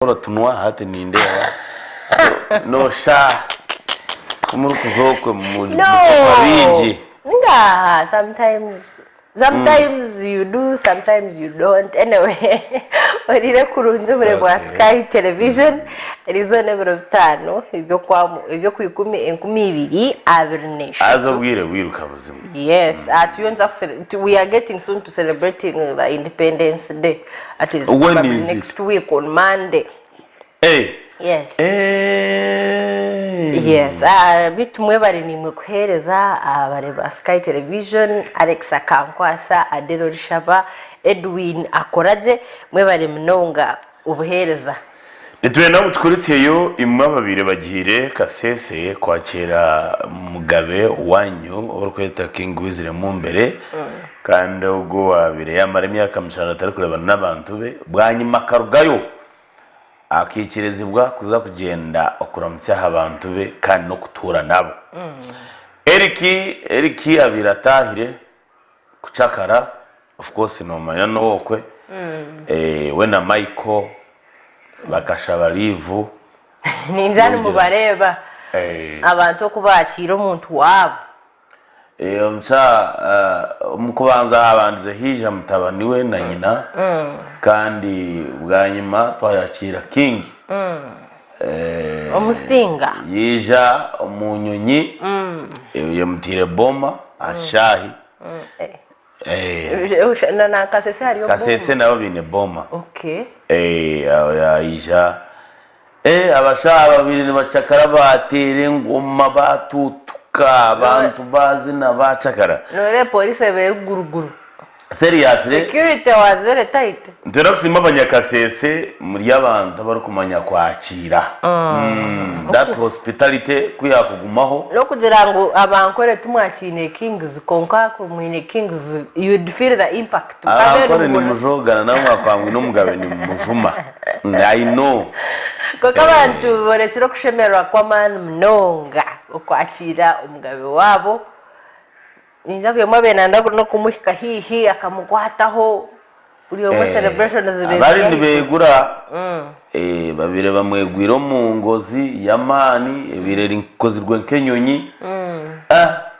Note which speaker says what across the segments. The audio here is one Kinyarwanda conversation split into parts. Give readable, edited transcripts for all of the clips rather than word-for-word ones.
Speaker 1: poro tunwa hati ninde no sha kumuru kuzokwe mu marinji
Speaker 2: nga sometimes you do, sometimes you don't. Anyway, orire kurunje muri bwa Sky Television rizo nebiro bitano ibyo kwikumi enkumi ibiri abernesha
Speaker 1: azobwire wiruka buzima.
Speaker 2: Yes, we are getting soon to celebrating the Independence Day. At least next week on Monday.
Speaker 1: Hey.
Speaker 2: Yes. Yes. Bitumwe bari nimwe kuhereza abareba Sky Television, Alex Akankwasa, Adero Rishaba, Edwin Akoraje, mwe bari mnonga ubuhereza.
Speaker 1: Nitwenda mutukurisiyeyo imwe babire bagire Kasese kwakira Mugabe wanyu orukweta King Wizire mu mbere kandi ubwo wabire yamara imyaka 5 atari kurebana n'abantu be bwanyuma karugayo akikirezibwa kuza kugenda okuramutsa abantu be kandi no kutura nabo. Eriki abiratahire kucakara of course no manya no okwe we na Michael bakashaba livu
Speaker 2: ninjani mubareba abantu okubakira omuntu wabo
Speaker 1: mukubanza abandize hija mutabani we na nyina kandi bwanyuma twayakira King
Speaker 2: omusinga
Speaker 1: yija omunyonyi yamutire boma ashahi
Speaker 2: na Kasese ariyo
Speaker 1: Kasese nabo bine boma.
Speaker 2: Okay.
Speaker 1: Yija abashaba babiri ni bacakara batere ngoma batutuka abantu bazi na bacakara
Speaker 2: nore police be guruguru.
Speaker 1: Seriously
Speaker 2: Security was very tight.
Speaker 1: Ntera kusimba abanyakasese muri abantu bari kumanya kwakira that hospitality kuyakugumaho
Speaker 2: no kugira ngo abankore tumwakine Kings konka kumwine Kings you'd feel the impact.
Speaker 1: Abakore ni mujogana namwe kwangwe n'umugabe ni mujuma. I know
Speaker 2: koko abantu borekiro kushemerwa kwa man mnonga ukwakira umugabe wabo ninjabye mwabenanda no kumuhika hihi akamugwataho uriyo mu celebration zibeze
Speaker 1: bari begura babire bamwegwiro mu ngozi yamani ebireri nkozirwe nkenyonyi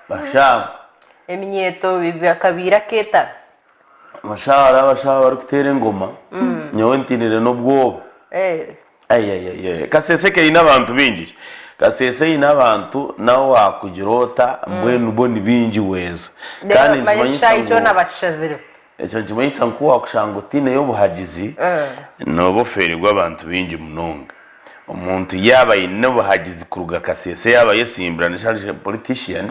Speaker 1: bashaba
Speaker 2: eminyeto bibakabira keta
Speaker 1: bashaba bari kutere ngoma nyowe ntinire no bwoba Kasese ke inabantu bingi Kasese inabantu nawo wakugirota mbwenu boni bingi wezo
Speaker 2: kandi mayisha icyo nabacishazire
Speaker 1: echo kimanyisa nko wakushangotine yo buhagizi no boferirwa abantu bingi munonga umuntu yaba ine buhagizi kuruga Kasese yaba yesimbira ni politician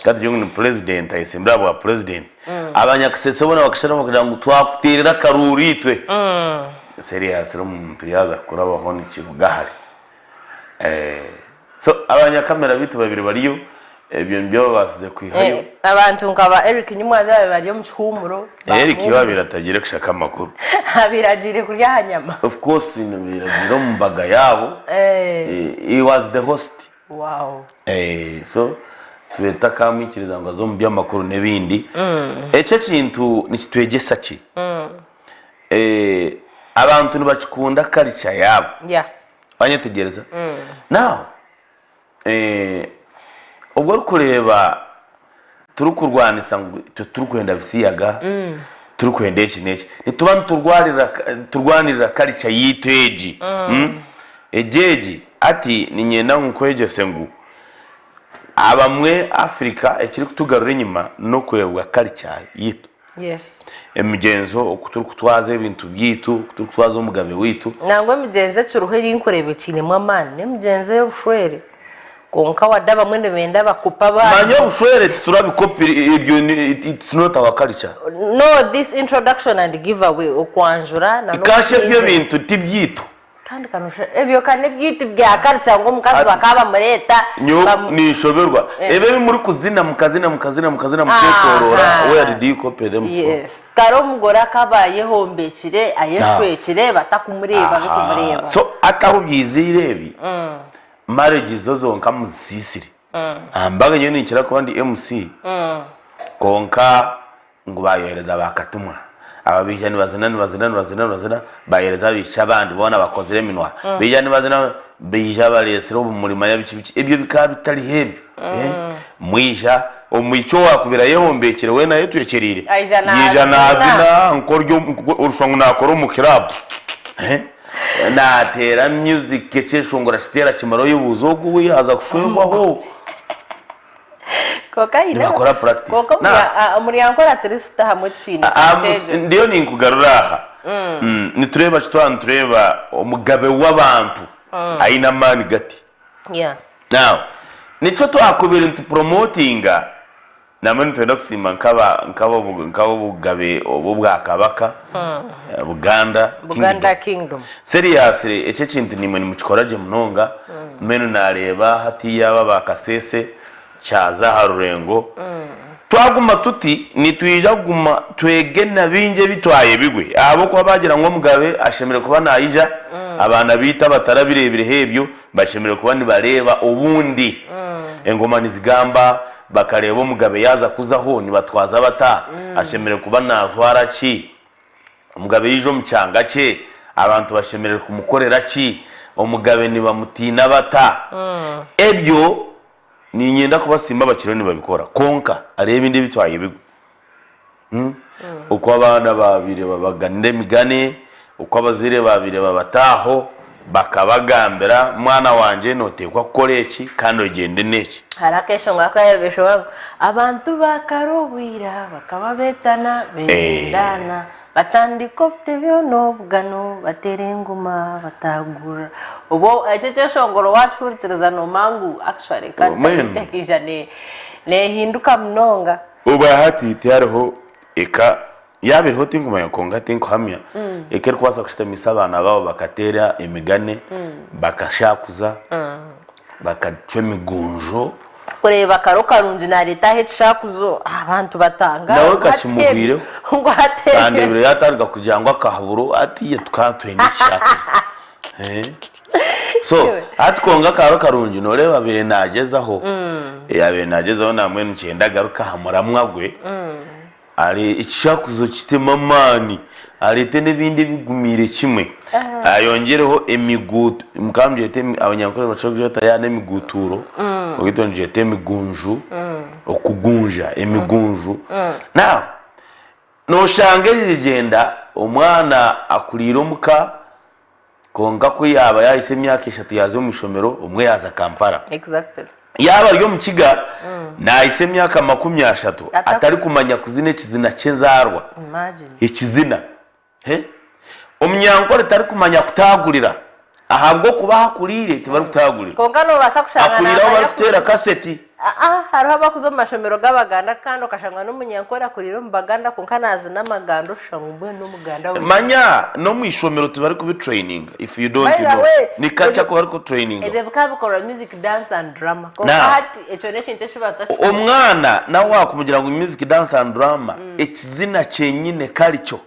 Speaker 1: kandi yo ni president ayesimbira abo president abanyakasese bona bakashara kugira ngo twafutirira karuritwe serious umuntu yaza kurabaho ni kibugahari so abanyakamera bitu babiri bariyo ebyo basize kwihayo
Speaker 2: abantu nkaba Eric nyumwaza bariyo mu cyumuro
Speaker 1: Eric babiri atagira kushaka amakuru
Speaker 2: abiragire kurya hanyama
Speaker 1: of course nabiragiro mu mbaga yabo he was the host.
Speaker 2: Wow.
Speaker 1: So tubeta kamwikiriza ngo zo mu byamakuru nebindi ece kintu nikitwegesa ki abantu ntibakikunda culture yabo banyetegereza now ubwo kureba turukurwanisa ngo turukwenda bisiyaga turukwenda iki neki nituba turwanirira culture yiteji ejeji ati ninyenda nkwegese ngo abamwe Afrika ekiri kutugarura inyuma no kwebwa culture yitu.
Speaker 2: Yes.
Speaker 1: Emigenzo okutwaza ebintu byitu kutwaza umugabe witu
Speaker 2: nangwa emigenze cyuruhe yinkorebe cyine mwamane emigenze y'ubushwere konka wadaba mwende benda bakupa ba
Speaker 1: manyo bushwere turabikopira ibyo it's not our culture.
Speaker 2: No, this introduction and giveaway okwanjura na no
Speaker 1: kashe byo bintu tibyitu
Speaker 2: kandi kanusha ebyo kane byitu bya culture ngo mukazi bakaba mureta
Speaker 1: ni shoberwa ebe muri kuzina mukazina muketorora where do you copy them from?
Speaker 2: Yes, karo mugora kabayeho mbekire ayeshwekire batakumureba bikumureba
Speaker 1: so ataho byizirebe marriage zozo nkamuzisiri ambaga nyene nikira ko ndi MC konka ngo bayohereza bakatumwa ababijani bazina bayereza bisha abandi bona bakozere minwa bijani bazina bija balesero muri maya bici ibyo bikaba bitari hebe mwisha umwico wakubira yehombekere we nayo tuyekerire yijana azina nkoryo urushango nakora mu club natera music keceshongora shitera kimaro y'ubuzogu we aza kushwengwaho
Speaker 2: kokaina
Speaker 1: bakora practice
Speaker 2: muri yankora turista hamwe twina
Speaker 1: ndiyo ninkugarura nitureba tureba umugabe w'abantu aina mani gati now nico twakubira nti promotinga namwe ntwenda kusima nkabo bugabe obubwakabaka Buganda
Speaker 2: Kingdom
Speaker 1: seriously ece kintu nimwe nimukikoraje munonga menu nareba hati yaba bakasese chaza harurengo twaguma tuti nitwija guma twegena binje bitwaye bigwe abo kwa bagira ngo mugabe ashemere kuba nayija abana bita batarabirebire hebyo bashemere kuba ni bareba ubundi engoma nizigamba bakareba mugabe yaza kuzaho ni batwaza bata ashemere kuba najwara ki umugabe yijo mcyanga cye abantu bashemere kumukorera ki umugabe ni bamutina bata ebyo ni nyenda kubasimba bakironi babikora konka areba indi bitwaye bigo uko abana babire babaganire migane uko abazire babire babataho bakabagambira mwana wanje notekwa koreki kandi ogende neki
Speaker 2: harakesho ngakayebesho abantu bakarobwira bakababetana bendana batandiko tebyo nobugano baterenguma batagura ubo ecece shongoro watfuritseza no mangu actually kanse tekijane ne hinduka mnonga
Speaker 1: uba hati tiariho eka yabiriho tinguma yakonga tinko hamya ekere kwasa kushita abana babo bakatera emigane bakashakuza bakacwe migunjo
Speaker 2: kureba karokarunji na leta hetshakuzo abantu batanga
Speaker 1: nawe kashimubwire ngo hateye kandi bire yatarga kujangwa akahaburo atiye tukatwende shaka so atkonga karokarunji noreba bire nagezaho yabe nagezaho namwe ncenda garuka hamuramwagwe ari ikishakuzo kitemamani arite nebindi bigumire kimwe ayongereho emigutu mukambye temi abanyakore bacogeta ya nemiguturo ogitonje temigunju okugunja emigunju now no shange rigenda umwana akurira muka konga ko yaba yahise myaka 3 yazo mu shomero umwe yaza Kampala
Speaker 2: exactly
Speaker 1: yaba ryo mu kiga nahise myaka 30 atari kumanya kuzine kizina cyenzarwa
Speaker 2: imagine
Speaker 1: ikizina umnyankore tari kumanya kutagurira ahabwo kuba hakurire tibari kutagurira
Speaker 2: konga no basa kushanga
Speaker 1: akurira bari kutera kaseti
Speaker 2: hariho abakuzo mu mashomero g'abaganda kandi ukashanga n'umunyankore akurira mu baganda konka nazi n'amaganda ushanga umwe n'umuganda we
Speaker 1: manya no mu ishomero tibari kubi training if you don't know ni kacha ko bari ku training
Speaker 2: ebe bakabikora music dance and drama konka hati echo neshintu shibata
Speaker 1: umwana nawe wakumugira ngo music dance and drama ekizina cyenyine kalicho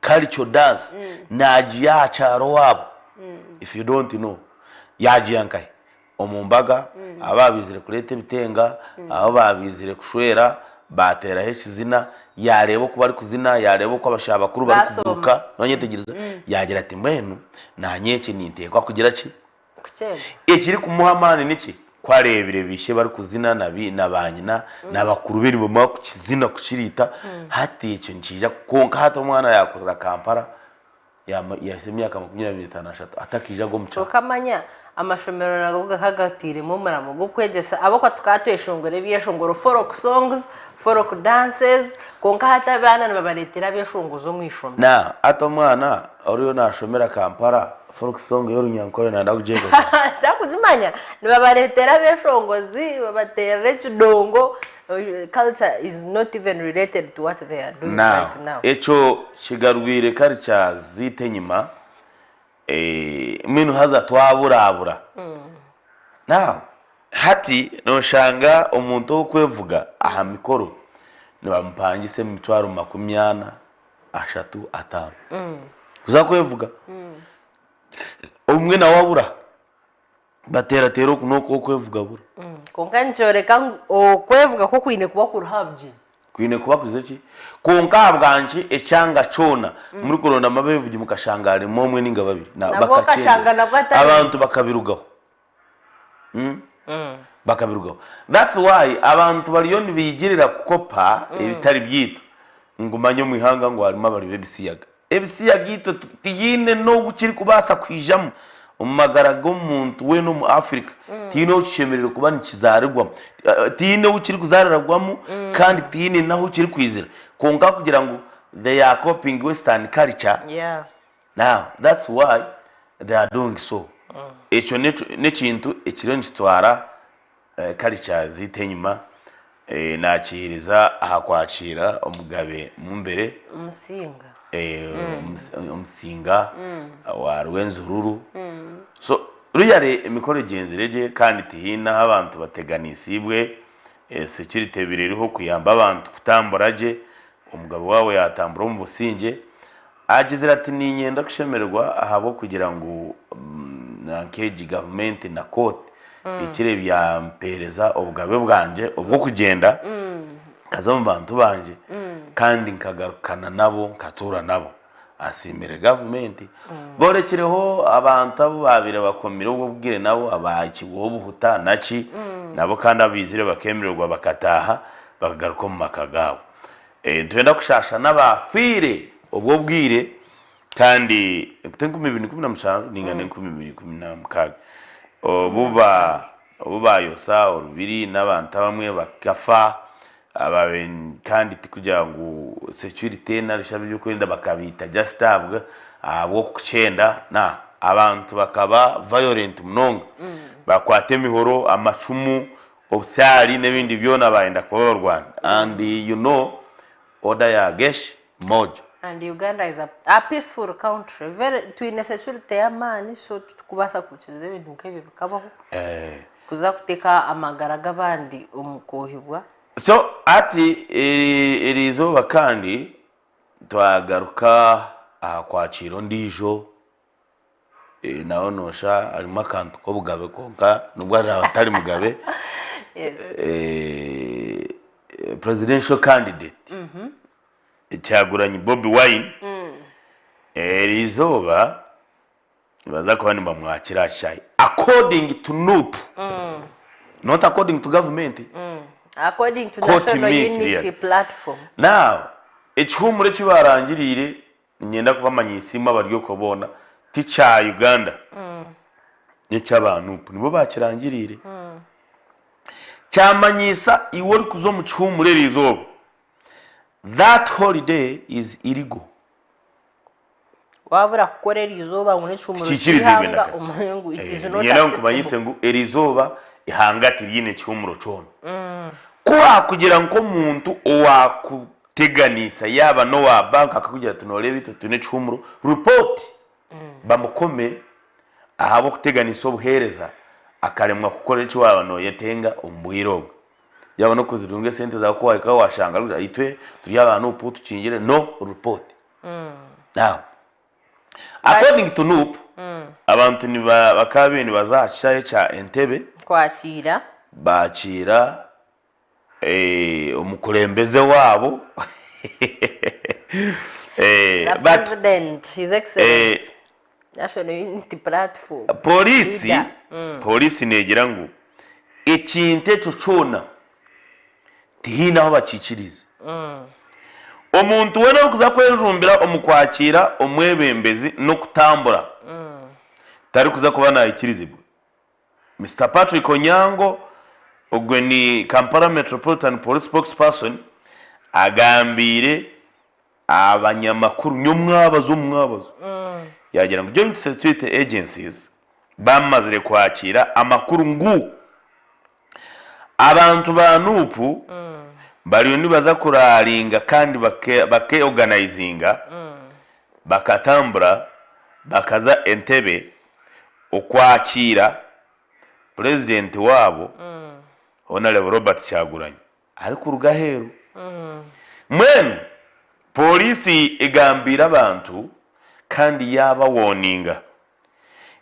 Speaker 1: kalicho dance naji ya charo wabo if you don't know yaji yankai omumbaga ababizire kurete bitenga abo babizire kushwera batera heshizina yarebo kuba ari kuzina yarebo ko abashaba bakuru bari kuguruka banyetegereza yagira ati mbenu nanyeke nintekwa kugira ki ekiri kumuhamane niki kwarebire bishe bari kuzina nabi nabanyina nabakuru biri mu kukizina kuchirita hati icyo nkija konka hata umwana yakorera Kampala yasemyaka 25 atakija go mucha
Speaker 2: ukamanya amashomero nagoga kagatire mu maramo gukwegesa aboko tukatweshongore byeshongoro folk songs folk dances konka hata bana babaretera byeshongozo mwishomero
Speaker 1: na ato mwana oriyo nashomera Kampala folk song yo runyankore nanda kujega
Speaker 2: takuzimanya babaretera byeshongozi babatera kidongo culture is not even related to what they are doing right now
Speaker 1: echo shigarwire culture zitenyima minu haza twaburabura now hati no shanga umuntu wo kwevuga aha mikoro ni bampangise mu 20 3 uza kwevuga umwe na wabura batera tero kuno ko kwevuga bura
Speaker 2: konka nchoreka okwevuga ko kwine kuba kuruhabye
Speaker 1: kwine kuba kuzeki konka bwanje ecyanga cona muri koronda mabevugi mukashangare momwe ninga babiri abantu bakabirugaho bakabirugaho. That's why abantu bariyo nibigirira kukopa ibitari byito ngumanye mu ihanga ngo harimo abari bebisiyaga ebisiyaga ito tiyine no gukiri kubasa kwijamo umagara g'umuntu we no mu Africa tiyine ucemerera kuba nikizarigwamo tiyine ukiri kuzararagwamo kandi tiyine naho ukiri kwizira konka kugira ngo they are copying Western culture. Now that's why they are doing so. Echo nekintu ekiro nitwara culture zitenyuma nakiriza ahakwakira omugabe mumbere umusinga wa Rwenzururu. So ruyare emikoro genzireje kandi tihina abantu bateganisibwe security biririho kuyamba abantu kutamboraje umugabo wawe yatambura mu businge agizira ati ninyenda kushemererwa ahabo kugira ngo nankeji government na court bikire bya mpereza obugabe bwanje ubwo kugenda kaza mu bantu banje kandi nkagarukana nabo nkatura nabo asimire government borekireho abantu abo babire bakomira ubwo bwire nabo abakiwo buhuta naci nabo kandi abizire bakemererwa bakataha bakagaruka mu makagabo twenda kushasha n'abafire ubwo bwire kandi tenku 2015 ningane 2016 obuba yosa orubiri n'abantu bamwe bakafa kandi kugira ngo security na rishabe byo kwenda bakabita just abwa abo kucenda na abantu bakaba violent mnongo bakwate mihoro amacumu obusari n'ibindi byona baenda kwa Rwanda and you know order ya gesh moja.
Speaker 2: And Uganda is a peaceful country, very twine security y'amani so tukubasa kukiza ibintu nk'ibyo bikabaho kuza kuteka amagara g'abandi umukohibwa. So ati irizo bakandi twagaruka akwakiro ndijo naonosha arimo akantu ko bugabe konka nubwo atari mugabe presidential candidate cyaguranye Bobby Wine rizoba baza kubana bamwakira shayi according to NUP not according to government according to National Unity Platform.
Speaker 1: Now echumure kibarangirire nyenda kubamanyisima baryo kubona ticha Uganda n'icyabantu nibo bakirangirire cyamanyisa iwori kuzo mu cyumure rizoba. That holiday is illegal.
Speaker 2: Wabura kukorera izoba ngo n'icumuro cyihanga umungu it is not
Speaker 1: acceptable. Kumanyise ngo erizoba ihangati yine cyumuro cono. Kwa kugira ngo muntu owakuteganisa yaba no wa bank akakugira tunore bito tune cyumuro report bamukome ahabo kuteganisa obuhereza akaremwa kukorera cyo wabano yetenga umbwiro yaba no kuzirunge sente za kwa ikawa washanga itwe turi abantu uputu kingire no report. Now according to NUP abantu ni bakabeni bazacaye cha Entebbe
Speaker 2: kwakira
Speaker 1: bakira umukurembeze wabo
Speaker 2: president his excellence National Unity Platform
Speaker 1: polisi negira ngo ikinte cyo cona tihina aho baciciriza omuntu we no kuza kwejumbira omukwakira omwebembezi no kutambura tari kuza kubana ikirizibwe. Mr. Patrick Onyango ogwe ni Kampala Metropolitan Police spokesperson agambire abanyamakuru nyomwabazo yagira ngo joint security agencies bamazire kwakira amakuru ngu abantu ba NUP bari nibaza kuraringa kandi bake organizinga bakatambura bakaza Entebbe okwakira president wabo Honorable Robert Kyagulanyi ariko urugaheru mwenu polisi igambira abantu kandi yaba warninga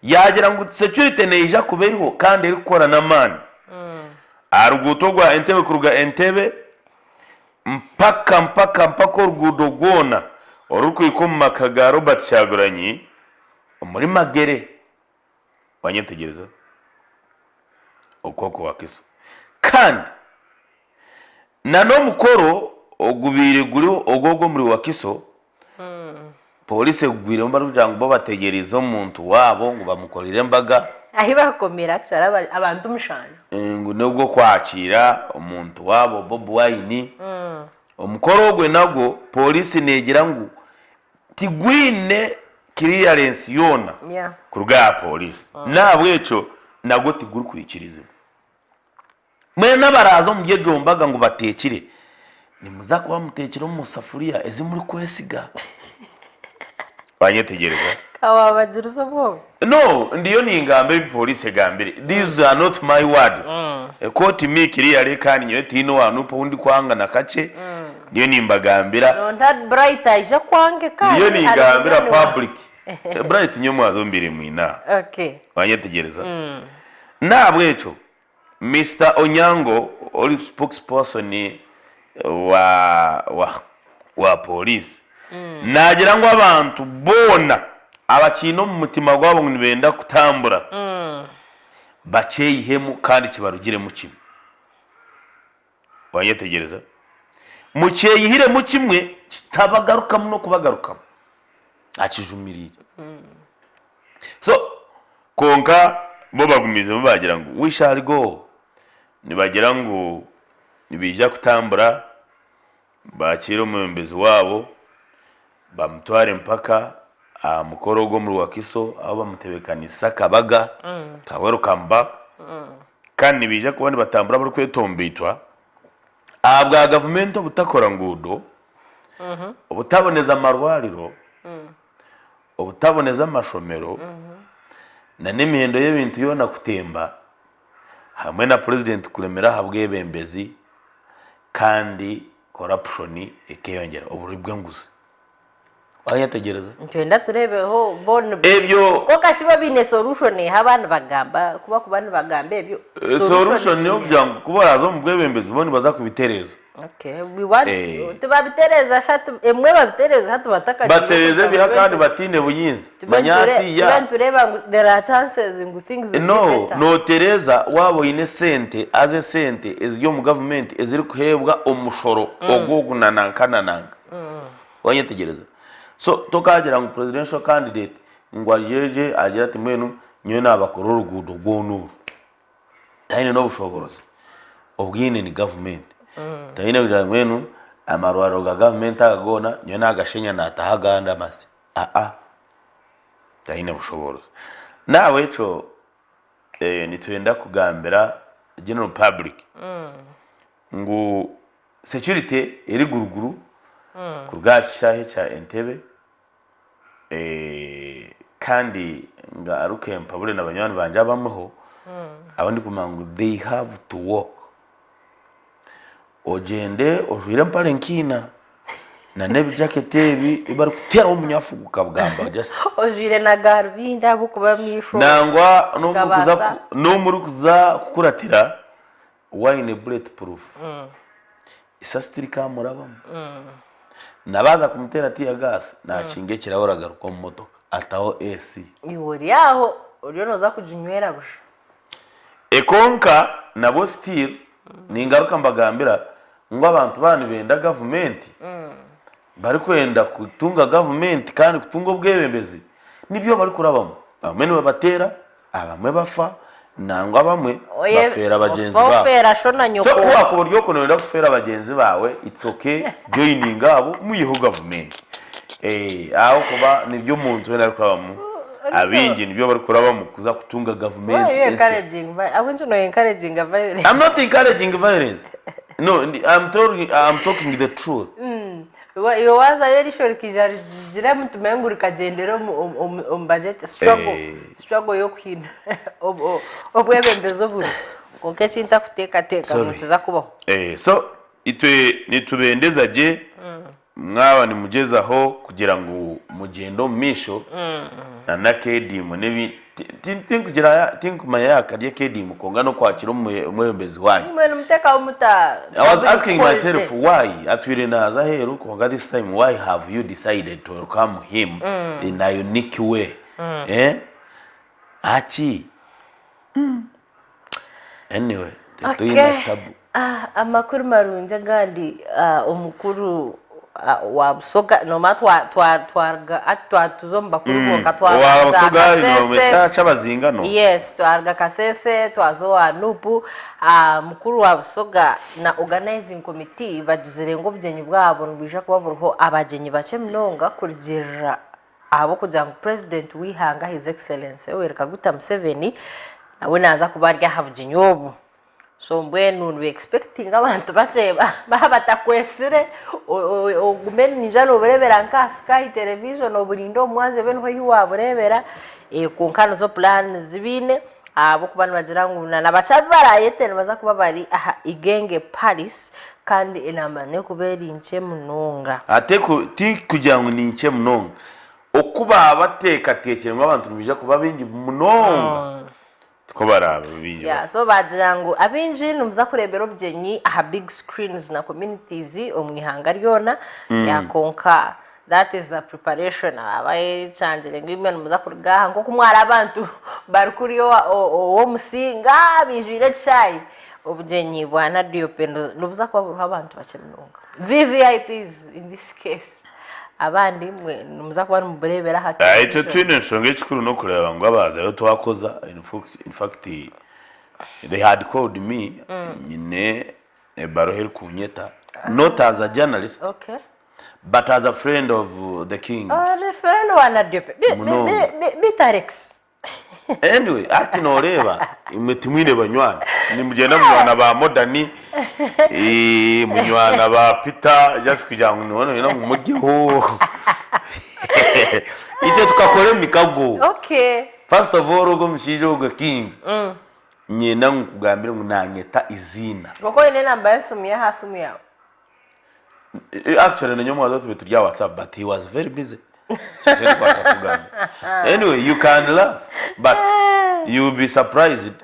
Speaker 1: yagira ngo security neija kuberiho kandi iri gukora na mani arugutogwa Entebbe kuruga Entebbe mpaka oruguudo rwona orukwika mu maka ga Robert Kyagulanyi muri Magere wanyetegereza okoko Wakiso kandi na n'omukoro ogubire guri ogogo muri Wakiso polisi gugwire mbari kugira ngo bategereze omuntu wabo ngo bamukorere embaga
Speaker 2: ahi bakomera cyara abantu mushana
Speaker 1: ngo nubwo kwakira umuntu wabo Bob Wine omukoro ogwe nago polisi negira ngo tigwine clearance yona kuruga polisi nabweco nago tiguri kwikiriza mwe nabarazo mubye jombaga ngo batekire nimuza kuba mutekira mu safuriya ezi muri kwesiga banyetegereza
Speaker 2: kawabagira usobwo
Speaker 1: no ndiyo ni ingambe polisi gambire these are not my words court me clearly kandi nyo tino wanu po undi kwanga na kace ndiyo ni imbagambira
Speaker 2: no that bright aje kwange kandi
Speaker 1: ndiyo ni ingambira public bright nyo mwazombire mwina
Speaker 2: okay
Speaker 1: banyetegereza nabweco Mr. Onyango oli spokesperson wa police nagira ngo abantu bona abakino mu mutima gwabo nibenda kutambura bakeyihemu kandi kibarugire mu kimwe wanyetegereza mukeyihire mu kimwe kitabagaruka no kubagaruka akijumirire so konka bo bagumize bagira ngo we shall go nibagira ngo nibija kutambura bakira umwembezi wabo bamutware mpaka mukorogo muri Wakiso aho bamutebekanisa kabaga ka welcome back kandi bija kubandi batambura bari kwetombitwa abwa government obutakora ngudo obutaboneza amarwariro obutaboneza amashomero na n'imihendo y'ebintu yona kutemba hamwe na president kuremera habwebembezi kandi corruption ekeyongera uburibwe nguzi wayategereza
Speaker 2: ntenda turebeho bone
Speaker 1: ebyo
Speaker 2: ko kashiba bine solution habana bagamba kuba kubana bagamba ebyo
Speaker 1: solution yo byangu kubarazo mu bwebembezi bone baza kubitereza
Speaker 2: okay we want tubabitereza shatu emwe babitereza hatu bataka
Speaker 1: batereze biha kandi batine buyinzi manyati ya
Speaker 2: tureba there are chances in things will
Speaker 1: no tereza wabo ine sente aze sente ezyo mu government eziri kuhebwa omushoro ogogunanankanananga wanyetegereza so tokagira ngo presidential candidate ngo ajeje agira ati mwenu nyo nabakora urugudo rwonuru tayine no bushoborozi obwine ni government tayine kugira mwenu amarwaro ga government agona nyo nagashenya natahaganda masi tayine bushoborozi nawe ico nitwenda kugambira general public ngo security iri guruguru kurgashahe cha Entebbe kandi nga arukempa bure nabanywana banje abamuho abandi kumangu they have to work ojende ojwire mpale nkina na nebi jacket ebi ibari kutera umunyafu gukabwamba just
Speaker 2: ojwire na garbi ndabo kuba misho
Speaker 1: nangwa no muri kuza kukuratira wine bulletproof isastirika murabamo nabaza kumutera tiya gas nashinge kirahoragaruka mu motoka ataho AC
Speaker 2: iwori yaho uriyo noza kujinywera busha
Speaker 1: ekonka nabo still ningaruka mbagambira ngo abantu bandi benda government bari kwenda kutunga government kandi kutunga ubwebembezi nibyo bari kurabamo bamwe babatera abamwe bafa nangwa bamwe bafera abagenzi bawe
Speaker 2: bafera shona nyoko
Speaker 1: so kuba ku buryo kunenda gufera abagenzi bawe it's okay joining abo muyiho government aho kuba nibyo muntu we nari kurabamo abingi nibyo bari kurabamo kuza kutunga government
Speaker 2: encouraging violence.
Speaker 1: I'm not encouraging violence. No, I'm talking the truth.
Speaker 2: Iyo waza yari shorikija gira mtu menguri kagendero budget struggle yo kwina obwebembezo buri konke cinta kuteka muteza kubaho
Speaker 1: so itwe nitubendeza je mwaba nimugezaho kugira ngo mugendo misho na KDM nebi kugira yakarye KDM konga no kwakira umwembezi wanyu. I was asking myself why atwire naza heru konga this time why have you decided to welcome him in a unique way? Ati anyway,
Speaker 2: tabu. Amakuru marunja gandi umukuru wa busoga no matwa twarga tuzomba kuruboka
Speaker 1: twabazinga no.
Speaker 2: Yes, twarga kasese twazoa nupu mukuru wa busoga na organizing committee bagizire ngo byenyi bwabo nubija kubaburuho abagenyi bace mnonga kurgira abo kujanga president wihanga his excellence wereka guta Museveni nawe naza kubarya habugenyi obu. So mbwenu we expecting abantu bacheba batakwesire ogumeni njalo berebera nka Sky television oburindo mwaze benho hiwa berebera kunkano zo plan zibine abo kubana bagirangu na bacabaraye tene baza kuba bari igenge Paris kandi inamane kubera ince munonga
Speaker 1: ate kugira ngo ni ince munonga okuba abateka tekerwa abantu bija kuba bingi munonga
Speaker 2: yeah, so bajirangu abinji numza kurebera byenyi big screens na communities omwihanga ryona ya konka. That is the preparation abaye changere ngimwe numza kurgaha ngo kumwara abantu barukuriyo o musinga bijwire chai obyenyi bwana diopendo numza kwaburuha abantu bakemnunga VVIPs in this case abandi mwe numza kuba muberebera hati
Speaker 1: icyo twine nshonge chikuru no kureba ngo abaza yo twakoza in fact they had called me nyine barohel kunyeta not as a journalist,
Speaker 2: okay,
Speaker 1: but as a friend of the king.
Speaker 2: The friend wana diope bitarex
Speaker 1: anyway ati noreba imetimwine banywana ni mugenda mwana ba modani munywana ba Peter just kujangu none no mujyeho ite tukakore mikago.
Speaker 2: Okay,
Speaker 1: first of all ugo mshije ugo king nyina nkugambira ngo nanyeta izina
Speaker 2: boko ine namba yasumiye hasumiye
Speaker 1: actually nanyo mwazo tube turya WhatsApp but he was very busy. Anyway, you can laugh, but you will be surprised.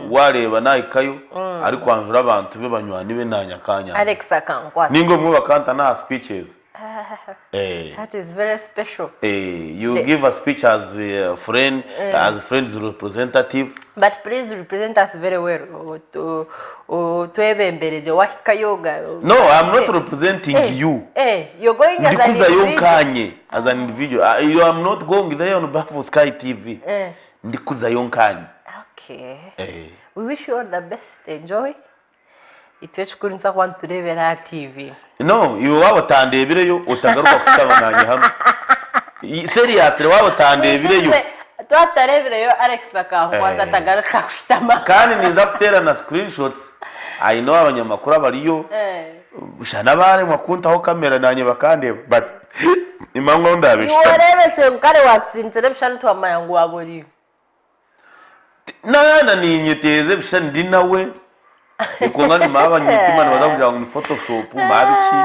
Speaker 1: Wareba naikayo ari kwanjura abantu be banywani be nanyakanya.
Speaker 2: Alex akankwa.
Speaker 1: Ningo mwe bakanta na speeches.
Speaker 2: That is very special.
Speaker 1: You give a speech as a friend, as friend's representative.
Speaker 2: But please represent us very well. To ebembereje wahikayoga.
Speaker 1: No, I'm not representing you.
Speaker 2: You're going as an
Speaker 1: individual. As an individual. You are not going there on behalf of Sky TV. Ndikuza yonkanye.
Speaker 2: Okay. We wish you all the best. Enjoy. Itwechukuru nsa kwa nturebera TV.
Speaker 1: No, you wabo tandebireyo utagaruka kutabanganye hano. Seriously wabo tandebireyo.
Speaker 2: Twatarebireyo Alex akankwa atagaruka kushitama.
Speaker 1: Kandi niza kutera na screenshots. I know abanyamakuru abariyo. Ushana bare mwakuntaho kamera nanye bakande but imango ndabishita.
Speaker 2: Uwarebetse mukare watsinze bishana twamayangu waboriyo.
Speaker 1: Na ninyeteze bishana ndi nawe. Ikongani maba nyitima na bazakugira ngo ni Photoshop mabichi.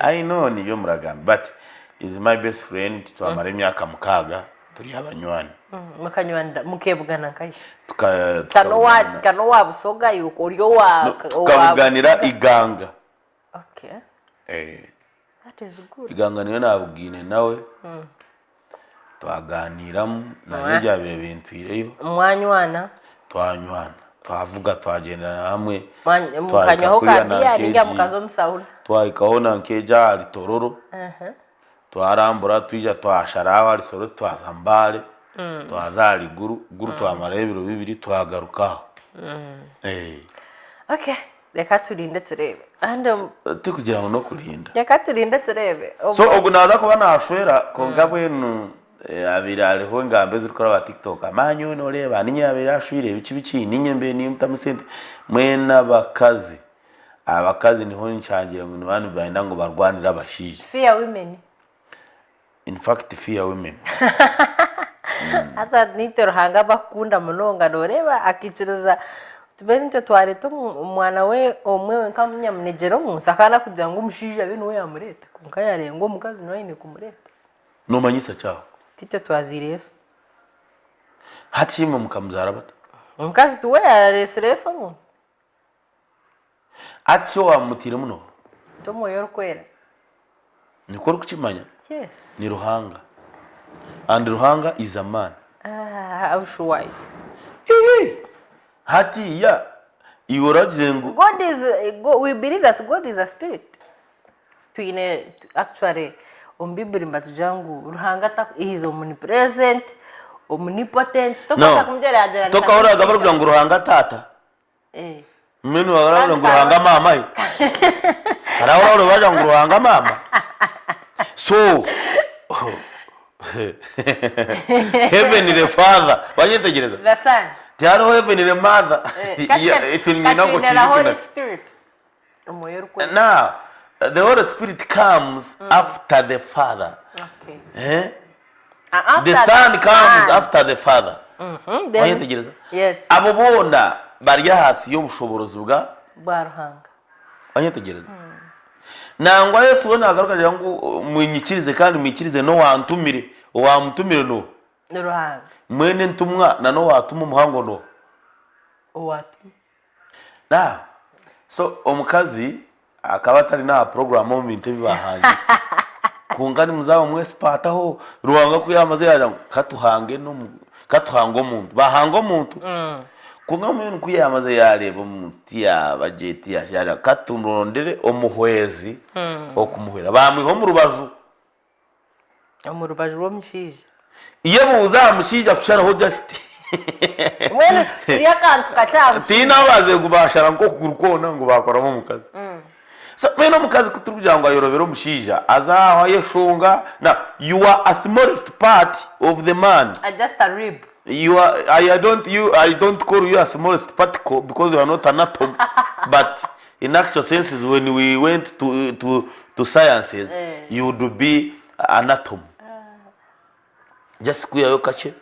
Speaker 1: I know niyo muragamba but is my best friend twamara imyaka mukaga turi abanywani.
Speaker 2: Mukanywanda mukebugana kashi. Kano wabusoga yuko uriyo wa
Speaker 1: tukavuganira iganga.
Speaker 2: Okay. That is good.
Speaker 1: Iganga niyo nabugine nawe. Twaganiramu na njya bintu ireyo.
Speaker 2: Mwanywana.
Speaker 1: Twanywana. Twavuga twagenda hamwe.
Speaker 2: Mukanyaho kandi njya mukazo musahura.
Speaker 1: Twayikahona nkeja ari tororo. Twarambura twija twasharaho ari soro twazambare. Twazali guru twamarebiro bibiri twagarukaho.
Speaker 2: Okay, reka turinde turebe.
Speaker 1: Tukugira ngo no kurinda.
Speaker 2: Reka turinde turebe.
Speaker 1: So ogunaza kuba nashwera konga bwenu abirale ho ngambe zirikora ba TikTok amanyo no reba ninyabira ashwire bici ninyembe ni mutamusente mwena bakazi abakazi niho nchangira ngo abantu bayenda ngo barwanira abashije.
Speaker 2: Fear women.
Speaker 1: In fact fear women.
Speaker 2: Asa nitero hanga bakunda munonga noreba akicuruza tubeni twareta umwana we omwe nkamunyamunegero musakana kugira ngo umushija bino we yamureta kunka yarengo umukazi nawe ine kumureta
Speaker 1: no manyisa cyaho
Speaker 2: tito twazire Yesu
Speaker 1: hatimo mukamuzara bato
Speaker 2: umukazi tuwe yaresere Yesu mu
Speaker 1: ati cyo wamutire muno
Speaker 2: tomo yor kwera
Speaker 1: nikora ukimanya
Speaker 2: yes
Speaker 1: ni Ruhanga and Ruhanga is a man
Speaker 2: aushuwai
Speaker 1: hati ya iworajengo
Speaker 2: God is we believe that God is a spirit tuine actually ombibiri mbatujangu Ruhanga is omnipresent omnipotent
Speaker 1: toka kumjera ajera toka ora gabaru kugira ngo Ruhanga tata menu wagara ngo Ruhanga mama yi araora baja ngo Ruhanga mama so heaven the father wanyetegereza
Speaker 2: the son
Speaker 1: tiaro heaven the mother itunye nango
Speaker 2: the Holy Spirit omoyo rukwe
Speaker 1: now the Holy Spirit comes after the father
Speaker 2: okay
Speaker 1: the son comes after the father wanyetegereza
Speaker 2: yes
Speaker 1: abo bona bari hasi yo bushoborozi bwa
Speaker 2: Ruhanga
Speaker 1: wanyetegereza nangwa Yesu wona agarukaje ngo munyikirize kandi munyikirize no wantumire wamutumire no
Speaker 2: Ruhanga
Speaker 1: mwene ntumwa na no watuma umuhango no
Speaker 2: watu
Speaker 1: na so omukazi akaba atari na program mu binte bibahanje kungani muzaba mwese pataho Ruhanga kuyamaze yaje katuhange no katuhango muntu bahango muntu kunga umuntu kuyamaze yareba muti yabajeti yashara katumurondere omuhwezi okumuhera bamwiho mu rubaju
Speaker 2: wo mushije
Speaker 1: iyo buza mushije kusharaho just
Speaker 2: mwene uriya kantu kacamu
Speaker 1: tina baze kubashara ngo kugurukona ngo bakoramo mukazi so meno mukazi kuturugira ngo ayorobero mushija azaho yeshunga na you are a smallest part of the man
Speaker 2: just a rib
Speaker 1: you are I don't call you a smallest particle because you are not an atom but in actual senses when we went to sciences you would be an atom just kuya yokache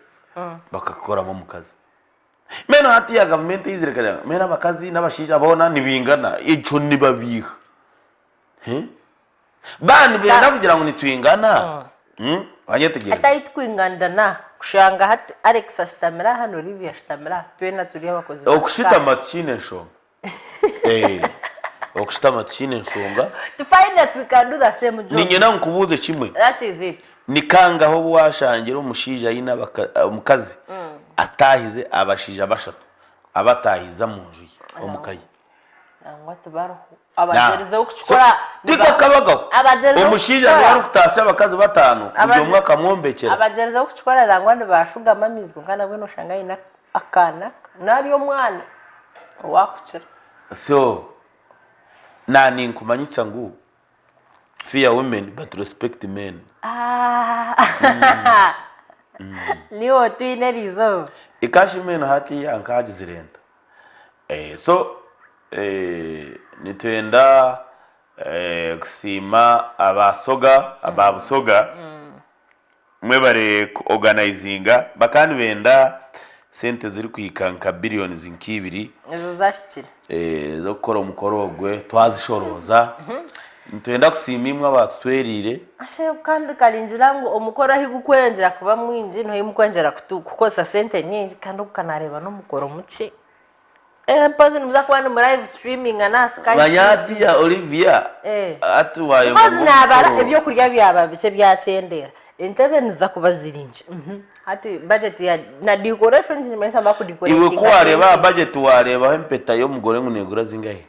Speaker 1: bakakora mu mukazi meno hati ya government izireka meno abakazi n'abashija bona nibingana ico nibabiha bani benda kugira ngo nitwingana wanyetegera
Speaker 2: atayitwingandana kushanga hati Alex ashitamira hano Olivia ashitamira twena turi abakozi
Speaker 1: okushita matchine nshonga okushita matchine nshonga
Speaker 2: to find that we can do the same job
Speaker 1: ninyena nkubuze kimwe
Speaker 2: that is it
Speaker 1: nikanga ho washangira umushija yina umukazi atahize abashija bashatu abatahiza mu nzu omukayi
Speaker 2: ngwate baro abagereza ukuchikora
Speaker 1: diko kabagaho umushija yari kutase abakazi batanu ubyo mwaka mwombekera
Speaker 2: abagereza ukuchikora rangwande bashuga mamizgo kana bweno shangaye na akana nariyo mwana wakuchira
Speaker 1: so nani nkumanyitsa ngo fear women but respect men
Speaker 2: liyo twinerizo
Speaker 1: ikashimeno hati yankaje zirenda so nitwenda kusima ababusoga mwe bare organizinga bakandi benda sente ziri kwikanka billions zinkibiri
Speaker 2: ezo zashikira
Speaker 1: zo gukora umukorogwe twazishoroza nitwenda kusima imwe abatwerire
Speaker 2: ashe kandi kalinjira ngo umukoro ahi gukwengera kuba mwinji no yimukwengera kukosa sente nyinji kandi ukanareba no mukoro muke Pazi numuza kubana mu live streaming na Skype.
Speaker 1: Banyati ya Olivia. Atu wayo.
Speaker 2: Pazi nabara ibyo kurya byaba bice byacendera. Intebe niza kubazirinje. Ati budget ya na decoration nimesa ba ku decorate.
Speaker 1: Iwe kuwareba budget wareba impeta yo mugore ngunegura zingahe.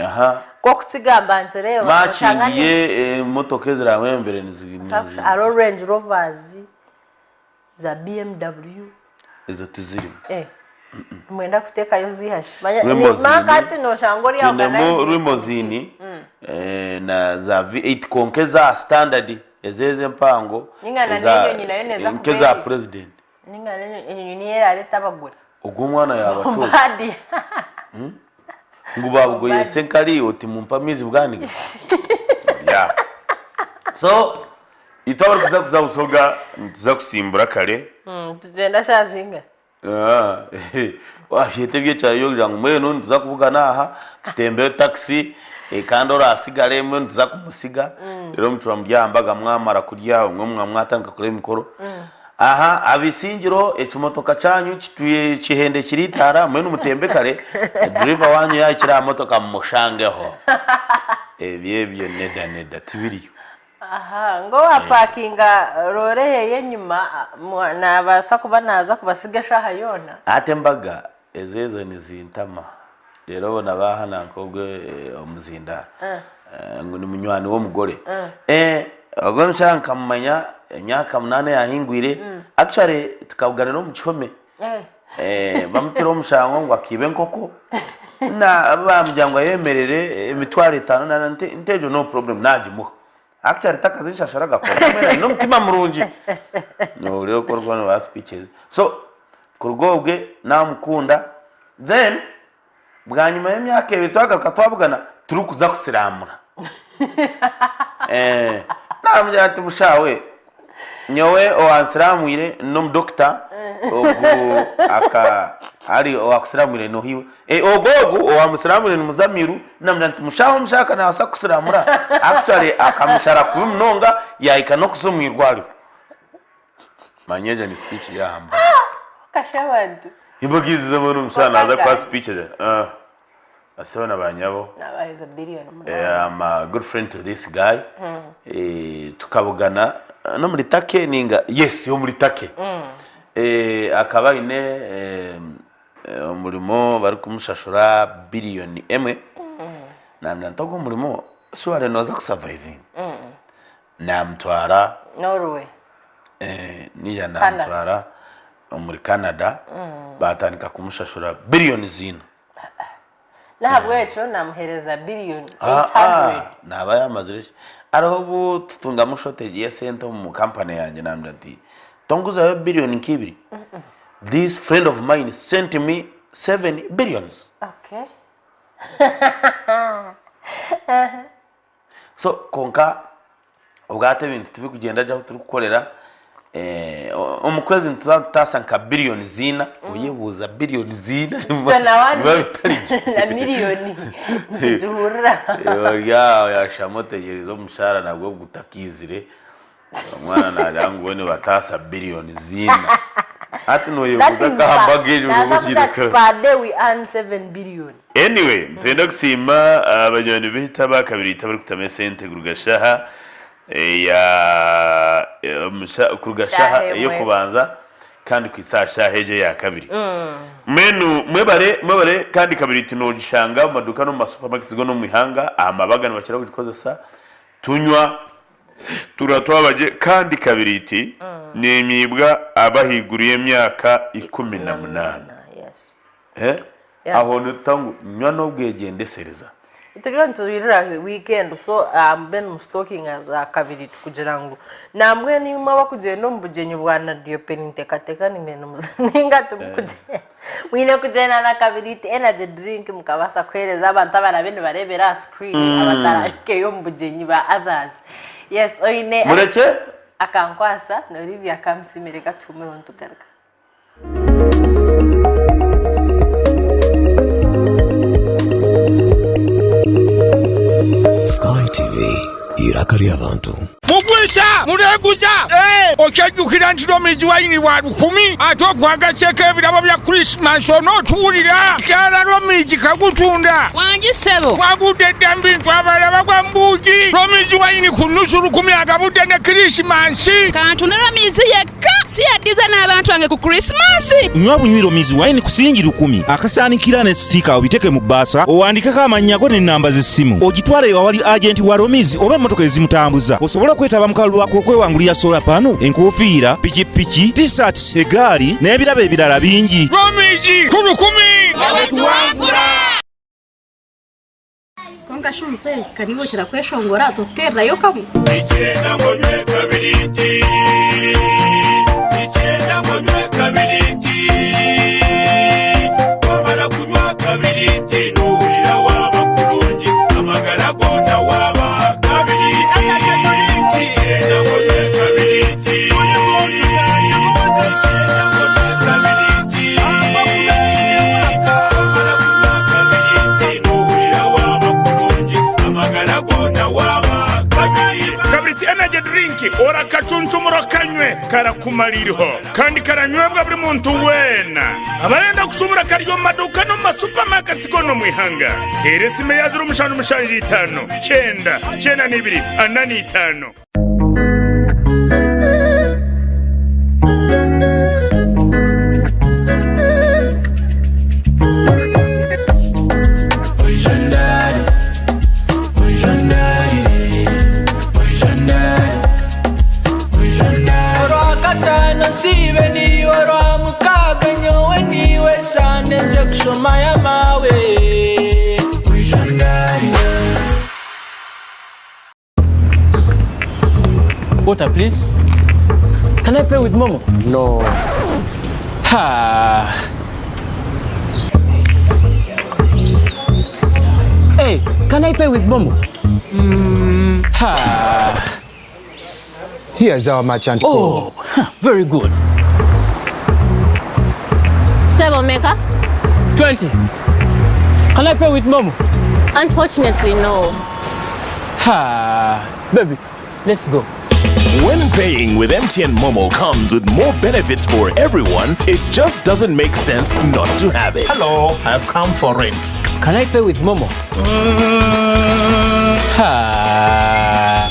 Speaker 1: Aha.
Speaker 2: Ko kutsigamba nsereba.
Speaker 1: Machingiye motoke zirawe mbere nizigini.
Speaker 2: Aro Range Rovers za BMW.
Speaker 1: Izo tiziri.
Speaker 2: Mwenda kuteka yo zihashi makati no shangori ya organize
Speaker 1: rimozini na za V8 konkeza standard ezeze mpango
Speaker 2: za
Speaker 1: nkeza president
Speaker 2: ninga nenyo nyera aleta bagura
Speaker 1: ubwo mwana yabacho ngubabwo yesenkari oti mumpamizi bwani ya so itawari kuzabusoga tuzakusimbura kare
Speaker 2: tugenda shazinga
Speaker 1: wahitebye cyane yo jangu mwe none tuzakuvugana aha tutembe taxi kandi orasigare mwe tuzakumusiga rero muturamuryambaga mwamara kurya umwe mwamwatanka kure mikoro aha abisingiro ekimotoka cyanyu kituye kihende kiritara mwe numutembe kare driver wanyu yakira motoka mushangeho ebyebyo neda tibiriyo
Speaker 2: aha ngo apakinga roreye nyuma nabasa kuba naza kubasiga shaha yona
Speaker 1: atembaga ezezo nizintama rero bona bahana nkogwe omuzinda ngo ni munywani wo mugore ubwo nshanka mumanya imyaka 8 yahingwire actually tukavugana no mu gihome bamutira umushango ngo akibe nkoko na bamujyango yemerere imitwaro 5 na ntejo no problem najimuha actually takazi nshashara gakora no mutima murungi no rero ko rwano ba speeches so kurugobwe namukunda then bwanyuma y'imyaka bitwagaruka twavugana turi kuza kusiramura namujya ati mushawe nyowe owansiramuire no doctor ogu aka ari owakusiramure no hiwe ogogu owamusiramure no muzamiru namujya ati mushawe mushaka na asa kusiramura actually akamushara kumunonga yaika no kusumirwari manyeje ni speech yamba
Speaker 2: kashabantu
Speaker 1: imbogizi z'abantu musana aza kwa speech asabana banyabo
Speaker 2: is a billion.
Speaker 1: I'm a good friend to this guy tukabugana no muri take ninga yes yo muri take akaba ine umurimo bari kumushashura billion emwe namna ntoko umurimo sware noza kusurviving namtwara
Speaker 2: Norway
Speaker 1: nija namtwara muri Canada batandika kumushashura billion zino
Speaker 2: ntabwo echo namuhereza billion 800
Speaker 1: naba yamazirish araho tutunga mu shortage ya center mu company yanjye namwe ati tonguza billion kibiri this friend of mine sent me 7 billions
Speaker 2: okay
Speaker 1: so konka ubwate bintu tubi kugenda jaho turi gukorera umukwezi ntutasanka billion zina uyebuza billion zina
Speaker 2: niba bitari na miliyoni duhura
Speaker 1: yashamotegerezo mushara nabwo gutakizire umwana najangu wene batasa billion zina ati no yebuza ka bageje ubujire ka
Speaker 2: per day we earn 7 billion
Speaker 1: anyway twenda kusima abanyoni bita bakabiri tabari kutame sente gurugashaha ya kurugashaha yo kubanza kandi kwisasha heje ya kabiri menu mwebare kandi kabiri tinogishanga mu maduka no mu supermarkets go no mu ihanga amabagano bakira kugikozesa tunywa turatwabaje kandi kabiri iti nemyibwa abahiguriye myaka 18
Speaker 2: yes
Speaker 1: aho nutangu nywa no bwegendesereza
Speaker 2: Itugiye tuzirira weekend so ben stocking as kabiri kugira ngo namwe nima bakuje no mbugenye bwana dio peninte kateka ningene muzinga tumukuje mwine kujena na kabiri energy drink mukabasa kwereza abantu barabene barebera screen abatarake yo mbugenyi ba others yes oine
Speaker 1: mureke
Speaker 2: akankwasa no Olivia kamsimereka tume ontukaraka
Speaker 3: Sky TV irakari abantu
Speaker 4: mugwisha mureguza okyajukira ntiro mizi wayini wa 10 atogwaga cheke ebirabo bya Christmas ono tuwulira kyala romizi kagutunda
Speaker 5: wangisebo
Speaker 4: wagudde dambintu abalaba kwa mbuji romizi wayini kunusu 10 agabudde ne Christmas
Speaker 5: kantu ne romizi yekka si yaddiza n'abantu wange ku Christmas
Speaker 3: nywa bunywiro mizi wayini kusingi 10 akasaanikira ne sticker obiteke mu basa owandikeko amannya go n'ennamba z'essimu ogitwale awali agent wa romizi oba emmotoka ezimutambuza osobola kwetaba mu kalulu ako okwewangulira solar panel enkofiira pikipiki t-shirt egaali n'ebirabo ebirala bingi
Speaker 4: romizi ku 10
Speaker 5: abetuwangula
Speaker 6: konka shunse kanibo kira kweshongora toterrayo kamu
Speaker 4: icyenda ngonywe kabiriti icyenda ngonywe kabiriti wamara kunywa kabiriti nuhurira waba kurungi amagara gona waba kabiriti icyenda ngonywe kabiriti icyenda ngonywe kabiriti kumaliro kandi karanywebwa buri muntu wena abarenda kushobora kariyo maduka no masupermarket gono mwihanga eresime yazuru mushanu mushanji 5 9 2 anani 5.
Speaker 7: Sibe ni ora mukaga nyowe niwe sande nze kusoma ya mawe
Speaker 8: Water, please. Can I pay with Momo?
Speaker 7: No.
Speaker 8: Ha. Hey, can I pay with Momo? Ha.
Speaker 9: Here's our merchant.
Speaker 8: Oh, very good.
Speaker 10: 7 maker?
Speaker 8: 20. Can I pay with Momo?
Speaker 10: Unfortunately, no.
Speaker 8: Baby, let's go.
Speaker 11: When paying with MTN Momo comes with more benefits for everyone, it just doesn't make sense not to have it.
Speaker 9: Hello, I've come for rent.
Speaker 8: Can I pay with Momo?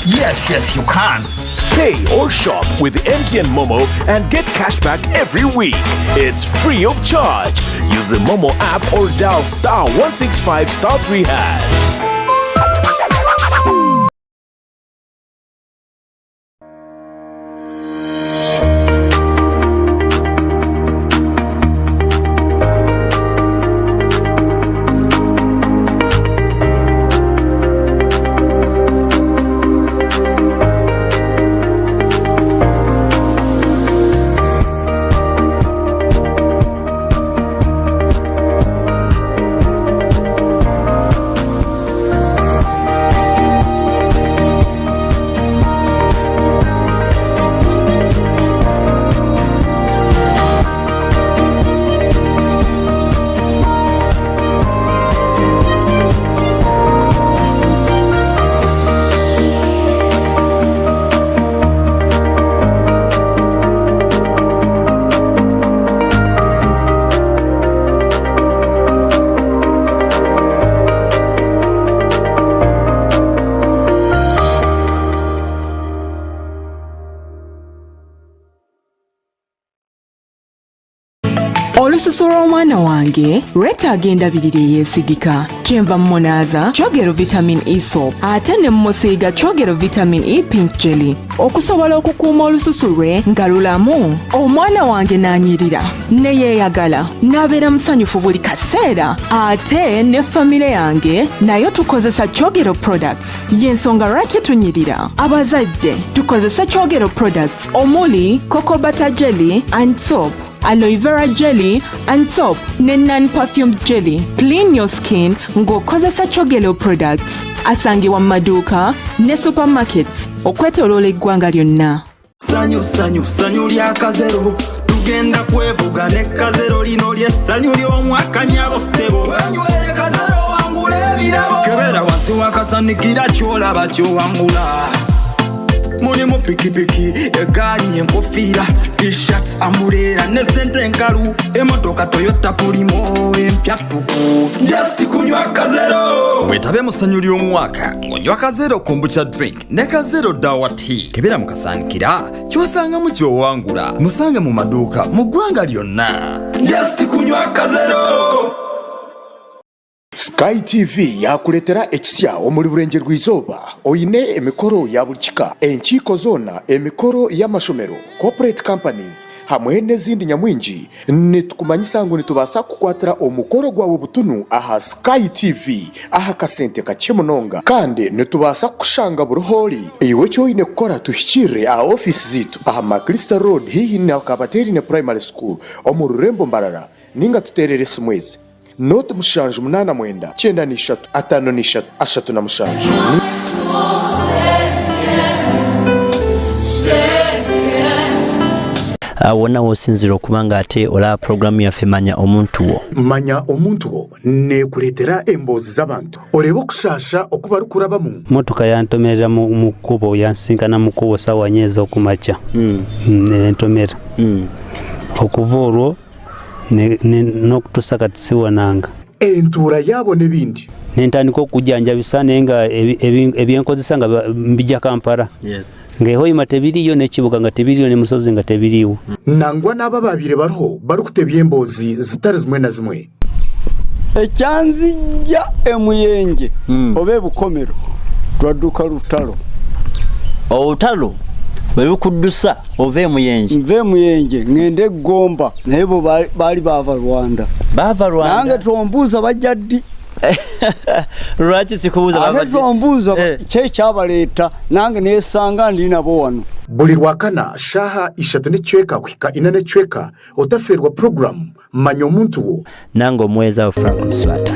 Speaker 9: Yes, you can.
Speaker 11: Pay or shop with MTN Momo and get cashback every week. It's free of charge. Use the Momo app or dial *165*3#.
Speaker 12: Olususu lw'omwana wange lwetaaga endabirira eyeesigika. Kyenva mmunaza kyogero vitamin E soap ate ne mmusiiga kyogero vitamin E pink jelly okusobola okukuuma olususu lwe nga lulamu. Omwana wange n'anyirira ne yeeyagala n'abeera musanyufu buli kaseera. Ate ne famire yange nayo tukozesa kyogero products. Y'ensonga lwaki tunyirira. Abazadde tukozesa kyogero products omuli cocoa butter jelly and soap, aloe vera jelly and soap ne non-perfumed jelly. Clean your skin ng'okozesa kyogero products. Asangibwa mu maduuka ne supermarkets okwetooloola eggwanga lyonna.
Speaker 13: Sanyu lya kazero tugenda kwevuga ne kazero lino ly'essanyu ly'omwaka nyabo ssebo. Wenywere kazero wangula ebirabo. Kebera wansi wakasanikira ky'olaba ky'owangula. Mulimu pikipiki, egaali, enkofiira, t-shirts, ambuleera ne ssente enkalu, emmotoka Toyota Pulimo empya tuku. Just kunywa kazero.
Speaker 14: Wetabe mu ssanyu ly'omwaka ng'onywa kazero kombucha drink ne kazero dawa tea. Kebera mu kasaanikira ky'osangamu ky'owangula. Musange mu maduuka mu ggwanga lyonna.
Speaker 13: Just kunywa kazero.
Speaker 9: Sky TV yakuletera ekisya omuli bulenje rw'izooba. Oyine emikoro ya buli kika, enkiiko zoona, emikoro y'amashomero, corporate companies hamwe n'ezindi nyamwingi. Nitukumanyisa ngu nitubaasa kukwatira omukoro gwawe butunu aha Sky TV aha kasente kakye munonga, kandi nitubaasa kushanga buruhori. Iwe kyoyine kukora tuhikirire aha ofisi ziitu aha Makrista Road hihi na Kabateri ne Primary School omu Rurembo Mbarara, ninga tuterere simwezi Note mushanju 895353
Speaker 15: wonna wosinzira okubanga ate olaba programu yaffe manya omuntu wo.
Speaker 9: Manya omuntu wo ne kuletera emboozi z'abantu oleba okushasha okuba lukurabamu.
Speaker 16: Motoka yantomerera mu kkubo yansinkana mu kkubo sawa nyeeza okumakya nentomera okuva olwo n'okutuusa kati siwonanga.
Speaker 9: Entuura yaabo n'ebindi
Speaker 16: nentandika okujjanjabisa naye nga ebyenkozesa nga mbijja Kampala. Ng'ehoima tebiriyo n'ekibuga nga tebiriyo n'emusozi nga tebiriiwo.
Speaker 9: Nangwa n'aba babiri bariho barikutebya emboozi zitari zimwe na zimwe.
Speaker 17: Ekyanzijja emuyenje oba ebukomero twadduka lutalo.
Speaker 15: Olutalo bwe bukuddusa ova emuyenje?
Speaker 17: Nva emuyenje ngende Gomba naye bo baali baava Rwanda.
Speaker 15: Baava Rwanda?
Speaker 17: Nange tombuuza bajja ddi.
Speaker 15: Lwaki sikubuuza bava
Speaker 17: ddi? Tombuuza kye kyabaleeta nange neesanga ndi nabo wano.
Speaker 9: Buli lwakana shaha 3:4 kuhika 4:4 otaferwa programu manya omuntu wo.
Speaker 15: Nange omweza wa Frank Mswata.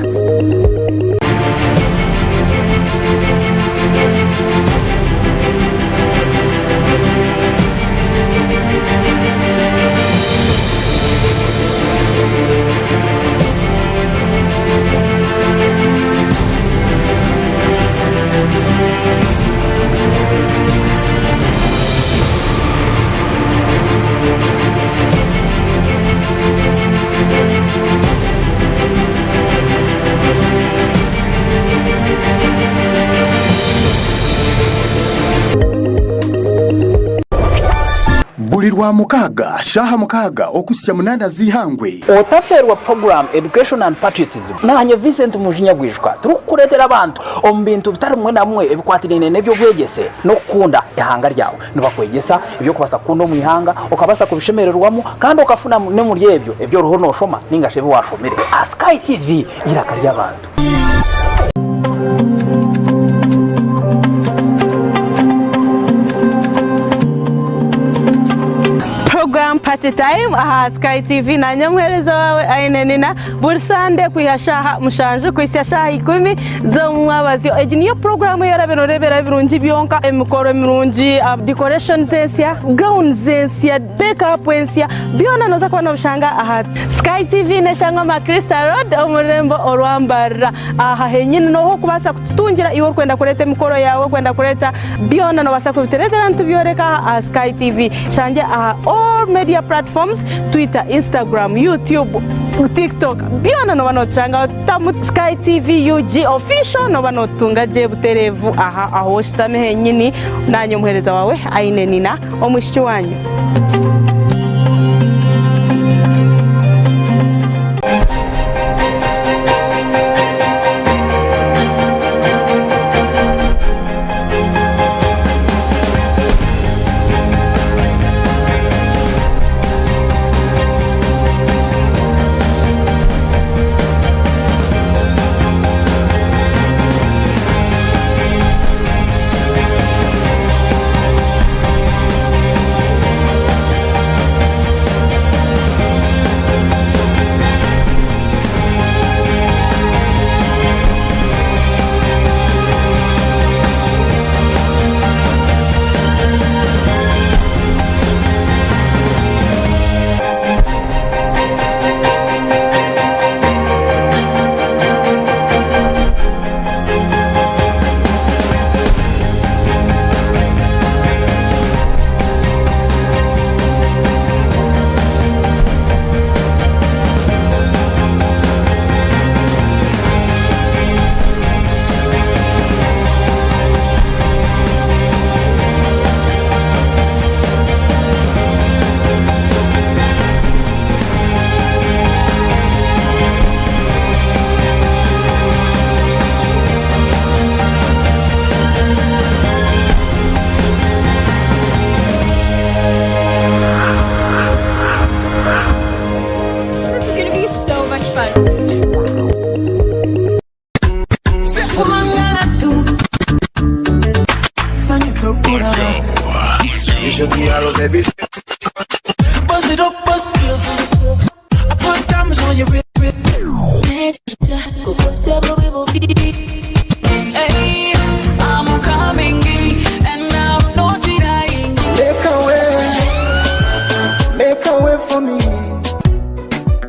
Speaker 9: Bulirwa mukaga shaha mukaga okusya munana zihangwe.
Speaker 18: Otaferwa program education and patriotism nanye Vincent Mujinyagwijwa turukuretera abantu ombintu bitari mwe namwe ebikwatirine nebyo bwegese no kukunda ihanga ryawe nibakwegesa ibyo kubasa kundo mu ihanga okabasa kubishemererwamo kandi okafuna ne muri ebyo roho no shoma ningashebe washomere. Sky TV irakarya abantu.
Speaker 19: Program Party Time aha Sky TV na nyamwerezo wawe ainenina bursande kuyashaha mushanju kwisashaha 10 zo mwabazyo ejiniyo program yaraberebera birungi byonka emikoro mirungi decoration zensia gown zensia makeup zensia byona noza kwa ushanga aha Sky TV neshanga ma Crystal Road omurembo orwambara aha henyine no kubasa kutungira iwo kwenda kureta emikoro yawe kwenda kureta byona no basa kubiteretera ntubyoreka Sky TV chanje aha all media platforms Twitter, Instagram, YouTube, TikTok byona no banochanga tamu Sky TV UG official no banotunga je buterevu aha aho shitame henyini nanyo muhereza wawe ainenina omwishiki wanyu.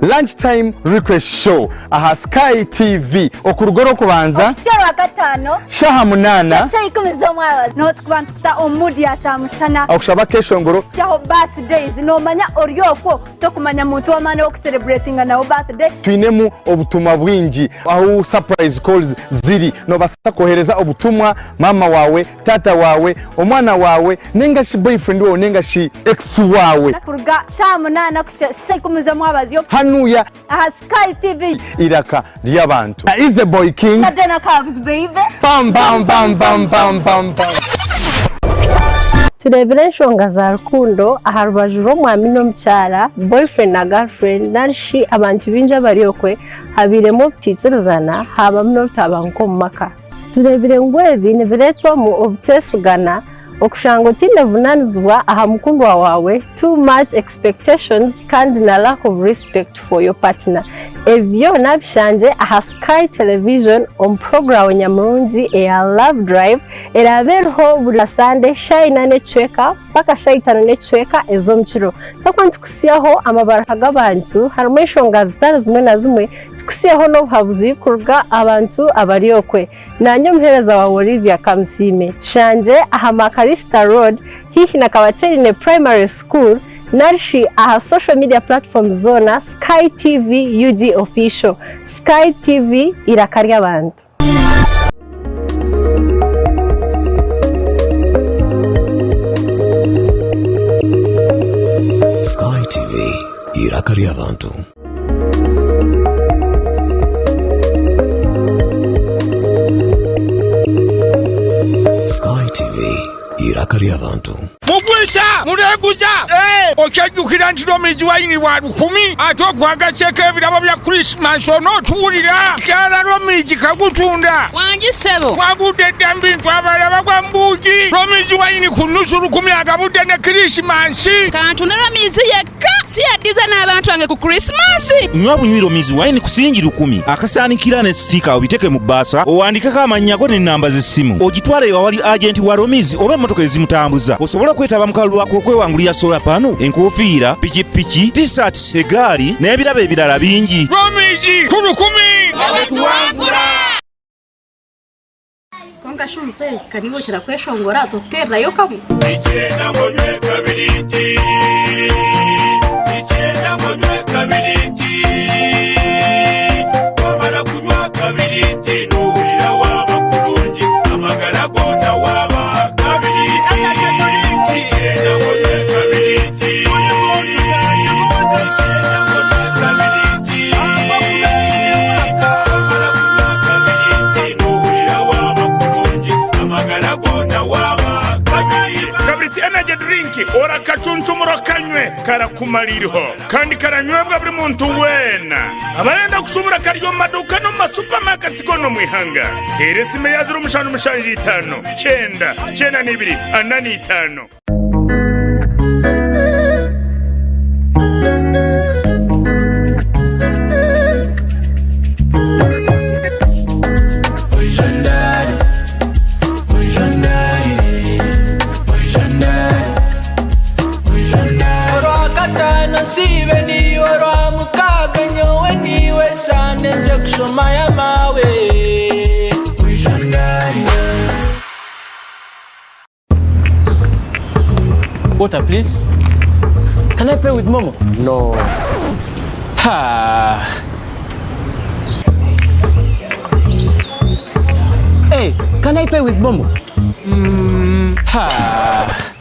Speaker 20: lunchtime request show aha Sky TV okurugoro kubanza
Speaker 21: Sera gatano
Speaker 20: shaha munana
Speaker 21: Shay kumizo mwawa no twanta omudi ya tamushana
Speaker 20: akushaba keshongoro
Speaker 21: Syaho birthdays no manya oryoko to kumanya muntu wa mane ok celebrating na birthday
Speaker 20: twinemu obutumwa bwingi aho surprise calls ziri no basa kohereza obutumwa mama wawe tata wawe omwana wawe nenga shi boyfriend wawe nenga shi ex wawe
Speaker 21: kuruga shaha munana Shay kumizo mwabaziyo
Speaker 20: hanuya
Speaker 21: aha Sky TV
Speaker 20: iraka ry'abantu is the boy king
Speaker 21: Adena Cavs baby
Speaker 20: bam bam bam bam bam bam bam
Speaker 2: turebere enshonga za rukundo aha rubaju rw'omwami n'omukyara boyfriend na girlfriend narishi abantu bingi abaryokwe habiremu obutikirizana habamu n'obutabanguka omu maka turebere ngu ebi nibireetwamu obuteesigana okushanga otinevunanizibwa aha mukundwa wawe too much expectations kandi na lack of respect for your partner ebyo nabishanje aha Sky Television omu programu nyamurungi eya Love Drive erabereho buri Sunday shayi na necweka paka shayi tano necweka ez'omukiro sakwa tukusiyaho amabara g'abantu harimu enshonga zitari zimwe na zimwe tukusiyaho n'obuhabuzi kuruga abantu abaryokwe nanye omuheereza wawe Olivia Kamusime tushanje aha Makarista Road hihi na Kabaterine Primary School narishi aha social media platforms zona Sky TV UG official Sky TV irakari abantu
Speaker 11: Sky TV irakari abantu Sky TV irakari abantu
Speaker 22: mugwisha mureguza okyajjukira nti Romizi wayini wa 10 ate okwaga cheke ebirabo bya Christmas onotuwulira kyala Romizi kagutunda
Speaker 5: wangi sebo
Speaker 22: wagudde dda bintu abalaba gwa mbuugi Romizi wayini ku nnusu 10 agabudde ne Christmas
Speaker 5: kantu ne Romizi yekka si yaddiza n'abantu wange ku Christmas
Speaker 3: nywa bunywiro Romizi wayini ku siringi 10 akasaanikira ne sitika obiteke mu bbaasa owandikako amannya go n'ennamba z'essimu ogitwale awali agenti wa Romizi oba emmotoka ezimutambuza osobola okwetaba mu kalulu lwako okwewangulira solar panel enkofiira pikipiki t-shirt egaali n'ebirabo ebirala bingi
Speaker 22: Romizi ku 10
Speaker 6: abatuwangula konga shunze kanibo kira kweshongora toterrayo kamwe
Speaker 4: icyenda ngonywe kabiriti icyenda ngonywe kabiriti wamara kunywa kabiriti nuhurira waba kurungi amagara gona waba kabiriti icyenda ngonywe kabiriti ora kacunshumuro kanywe karakumaliriho kandi karanywebwa buri muntu wena abarenda kushubura karyo mu maduka no mu masupamaketi go no mu ihanga heresime yazira umushanu mushanje 5 9 2 4 5
Speaker 7: Sibe ni ora mukaga nyowe niwe sande nze kusoma ya mawe
Speaker 8: Water, please. Can I pay with Momo?
Speaker 17: No.
Speaker 8: Ha. Hey, can I pay with Momo? Ha.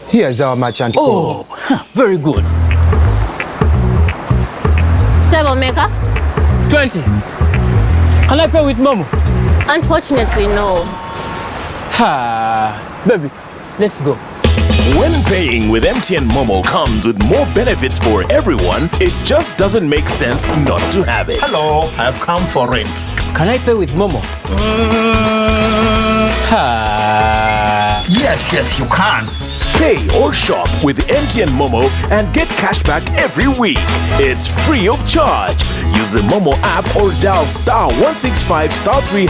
Speaker 17: Here's our merchant.
Speaker 8: Oh, very good.
Speaker 10: 7 mega?
Speaker 8: 20. Can I pay with Momo?
Speaker 10: Unfortunately, no.
Speaker 8: Ha. Baby, let's go.
Speaker 11: When paying with MTN Momo comes with more benefits for everyone, it just doesn't make sense not to have it.
Speaker 23: Hello, I've come for rent.
Speaker 8: Can I pay with Momo?
Speaker 23: Yes, you can.
Speaker 11: Pay or shop with MTN Momo and get cashback every week. It's free of charge. Use the Momo app or dial *165 *3#.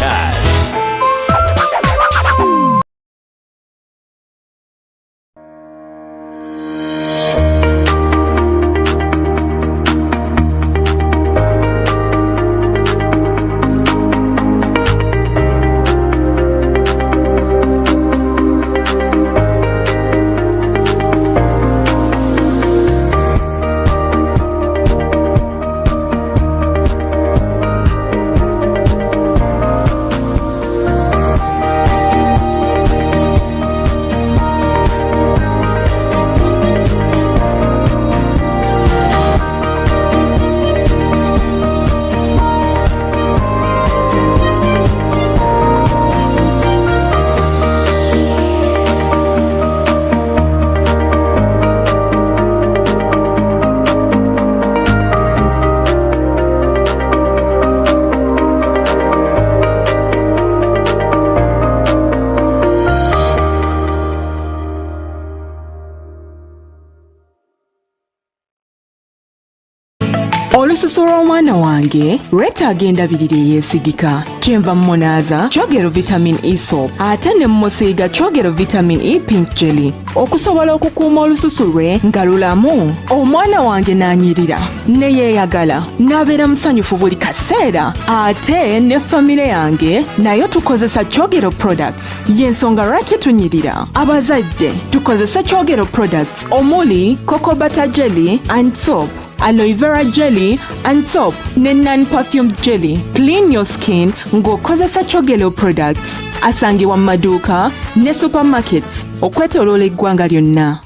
Speaker 1: olususu lw'omwana wange lwetaaga endabirira eyeesigika kyenva mmunaaza kyogero vitamin E soap ate ne mmusiiga kyogero vitamin E pink jelly okusobola okukuuma olususu lwe nga lulamu. Omwana wange n'anyirira ne yeeyagala n'abeera musanyufu buli kaseera. Ate ne famire yange nayo tukozesa kyogero products. Y'ensonga lwaki tunyirira. Abazadde tukozesa kyogero products omuli cocoa butter jelly and soap, aloe vera jelly and soap ne non-perfumed jelly. Clean your skin ng'okozesa kyogero products. Asangibwa mu maduuka ne supermarkets okwetooloola eggwanga lyonna.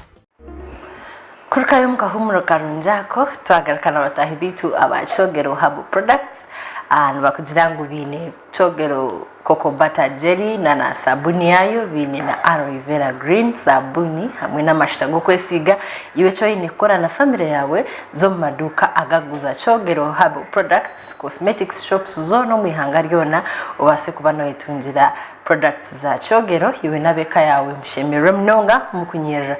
Speaker 2: Kurukayo mukahumuro karunjako twagarukana batahi bitu aba kyogero herbal products nibakugira ngu bine kyogero cocoa butter jelly na sabuni yayo bine na aloe vera green sabuni hamwe n'amashita g'okwesiga iwe kyoyine kukora na family yawe zo mu maduuka agaguza kyogero herbal products cosmetics shops zono mu ihanga ryona obase kuba noyetungira products za kyogero iwe n'abeka yawe mushemerwe munonga mukunyerera.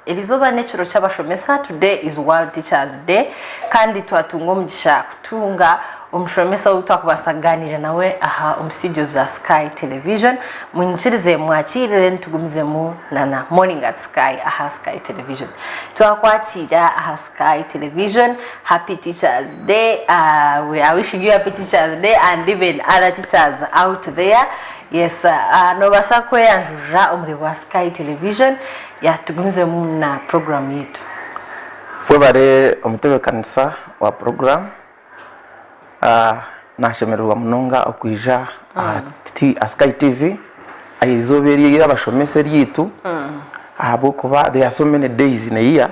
Speaker 2: Elizoba n'ekiro ky'abashomesa. Today is World Teachers Day kandi twatunga omugisha kutunga omushomesa utwakubasaganira nawe aha studio za Sky Television munchirize mwakire ntugumizemu na Morning at Sky aha Sky Television. Twakwakira aha Sky Television. Happy Teachers Day. We are wishing you happy Teachers Day and even other teachers out there. Yes, no basakwe yanjura omuri wa Sky Television yatugumize na program yetu.
Speaker 12: Webare omutebe kanisa wa program nashemererwa munonga okwija Sky TV ayizoberi abashomese ryitu abo kuba there are so many days in a year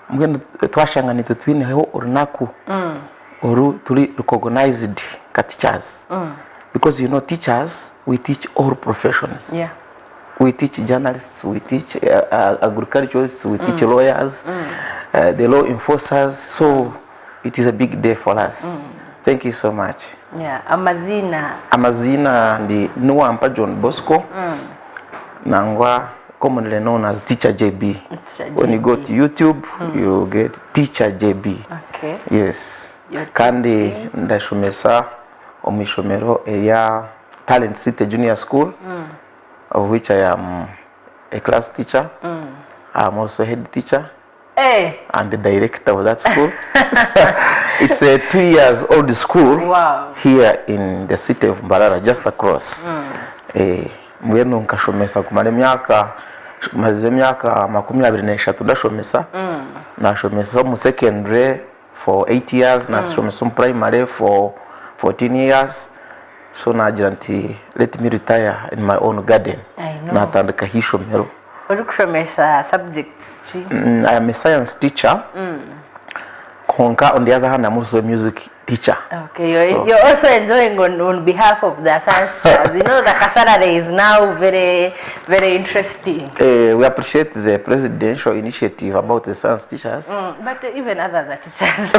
Speaker 12: mugendo twashangane tutwineho orunaku oru turi recognized ka teachers because you know teachers we teach all professions.
Speaker 2: Yeah.
Speaker 12: We teach journalists, we teach agriculturists, we teach lawyers, the law enforcers. So it is a big day for us. Thank you so much.
Speaker 2: Yeah,
Speaker 12: Amazina ndi Nuampa John Bosco. Nangwa commonly known as Teacher JB. When you go to YouTube, you get Teacher JB.
Speaker 2: Okay.
Speaker 12: Yes. Kandi ndashomesa omishomero ya Talent City Junior School. Of which I am a class teacher. I'm also head teacher.
Speaker 2: Hey.
Speaker 12: And the director of that school. It's a 2 years old school.
Speaker 2: Wow.
Speaker 12: Here in the city of Mbarara, just across. Mwenu nkashomesa kumare myaka maze myaka 23 ndashomesa. Nashomesa mu secondary for 8 years, nashomesa mu primary for 14 years. So nagira nti let me retire in my own garden. Natandika hishomero.
Speaker 2: Olukushomesa subjects.
Speaker 12: I am a science teacher. Konka on the other hand I'm also a music teacher.
Speaker 2: Okay, you're also enjoying on behalf of the science teachers. You know the Kasarare is now very, very interesting.
Speaker 12: We appreciate the presidential initiative about the science teachers.
Speaker 2: But even others are teachers.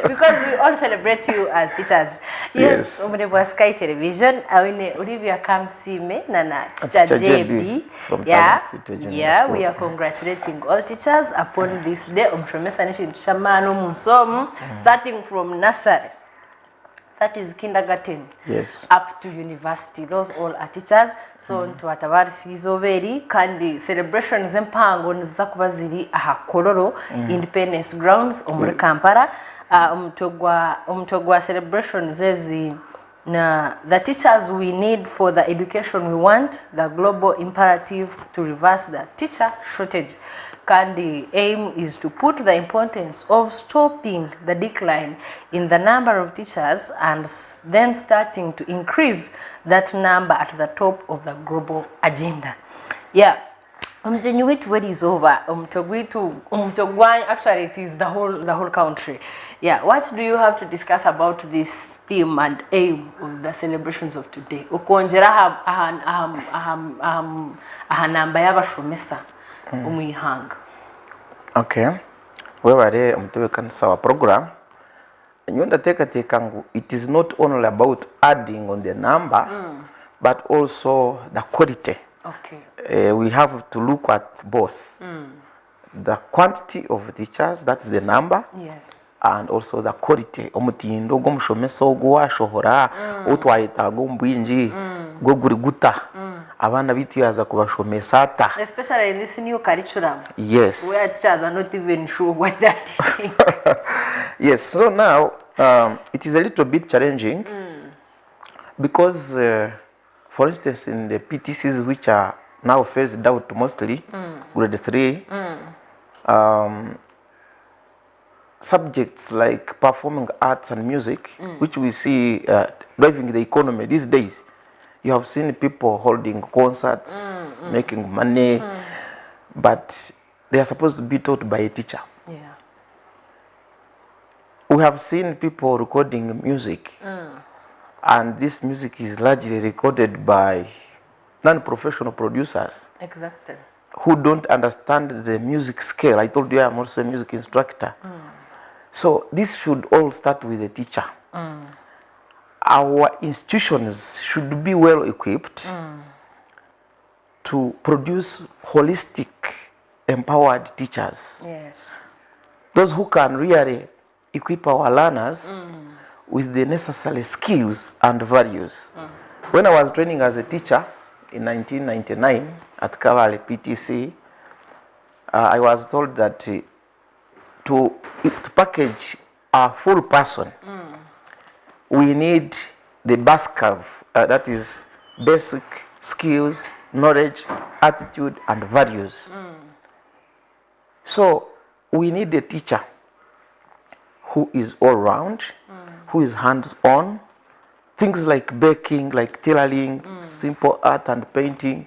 Speaker 2: Because we all celebrate you as teachers. Yes, Umrewa Sky Television. Olivia Kamsime, Nana, Teacher JB. Yeah, we are congratulating all teachers upon this day. Starting from nursery, that is kindergarten,
Speaker 12: yes,
Speaker 2: up to university. Those all are teachers. So ntwatabari sizoberi kandi celebrations empango nizakuba ziri aha Kololo Independence Grounds omuri Kampala. Umtogwa celebrations ezi na the teachers we need for the education we want, the global imperative to reverse the teacher shortage. The aim is to put the importance of stopping the decline in the number of teachers and then starting to increase that number at the top of the global agenda. Yeah. Where is over. Actually, it is the whole country. Yeah. What do you have to discuss about this theme and aim of the celebrations of today? Ukonjera namba y'abashomesa umwihanga.
Speaker 12: Okay. Webare omutebe kanisa wa program. Nyonda teka ngu it is not only about adding on the number but also the quality.
Speaker 2: Okay.
Speaker 12: We have to look at both. the quantity of teachers, that's the number.
Speaker 2: Yes.
Speaker 12: And also the quality omutindo gw'omushomesa ogwo washohora otwayetaga ombwingi gwo guri guta abana bitu yaza kubashomesa ata,
Speaker 2: especially in this new curriculum.
Speaker 12: Yes.
Speaker 2: Where teachers are not even sure what they're teaching.
Speaker 12: Yes, so now it is a little bit challenging because for instance in the PTCs which are now phased out mostly grade 3, subjects like performing arts and music, which we see driving the economy these days. You have seen people holding concerts, making money, but they are supposed to be taught by a teacher.
Speaker 2: Yeah.
Speaker 12: We have seen people recording music, and this music is largely recorded by non-professional producers.
Speaker 2: Exactly.
Speaker 12: Who don't understand the music scale. I told you I'm also a music instructor. So this should all start with a teacher. Our institutions should be well equipped to produce holistic, empowered teachers.
Speaker 2: Yes.
Speaker 12: Those who can really equip our learners with the necessary skills and values. When I was training as a teacher in 1999 at Kavale PTC, I was told that to package a full person, we need the bus curve, that is basic skills, knowledge, attitude, and values. So we need a teacher who is all round, who is hands-on, things like baking, like tailoring, simple art and painting.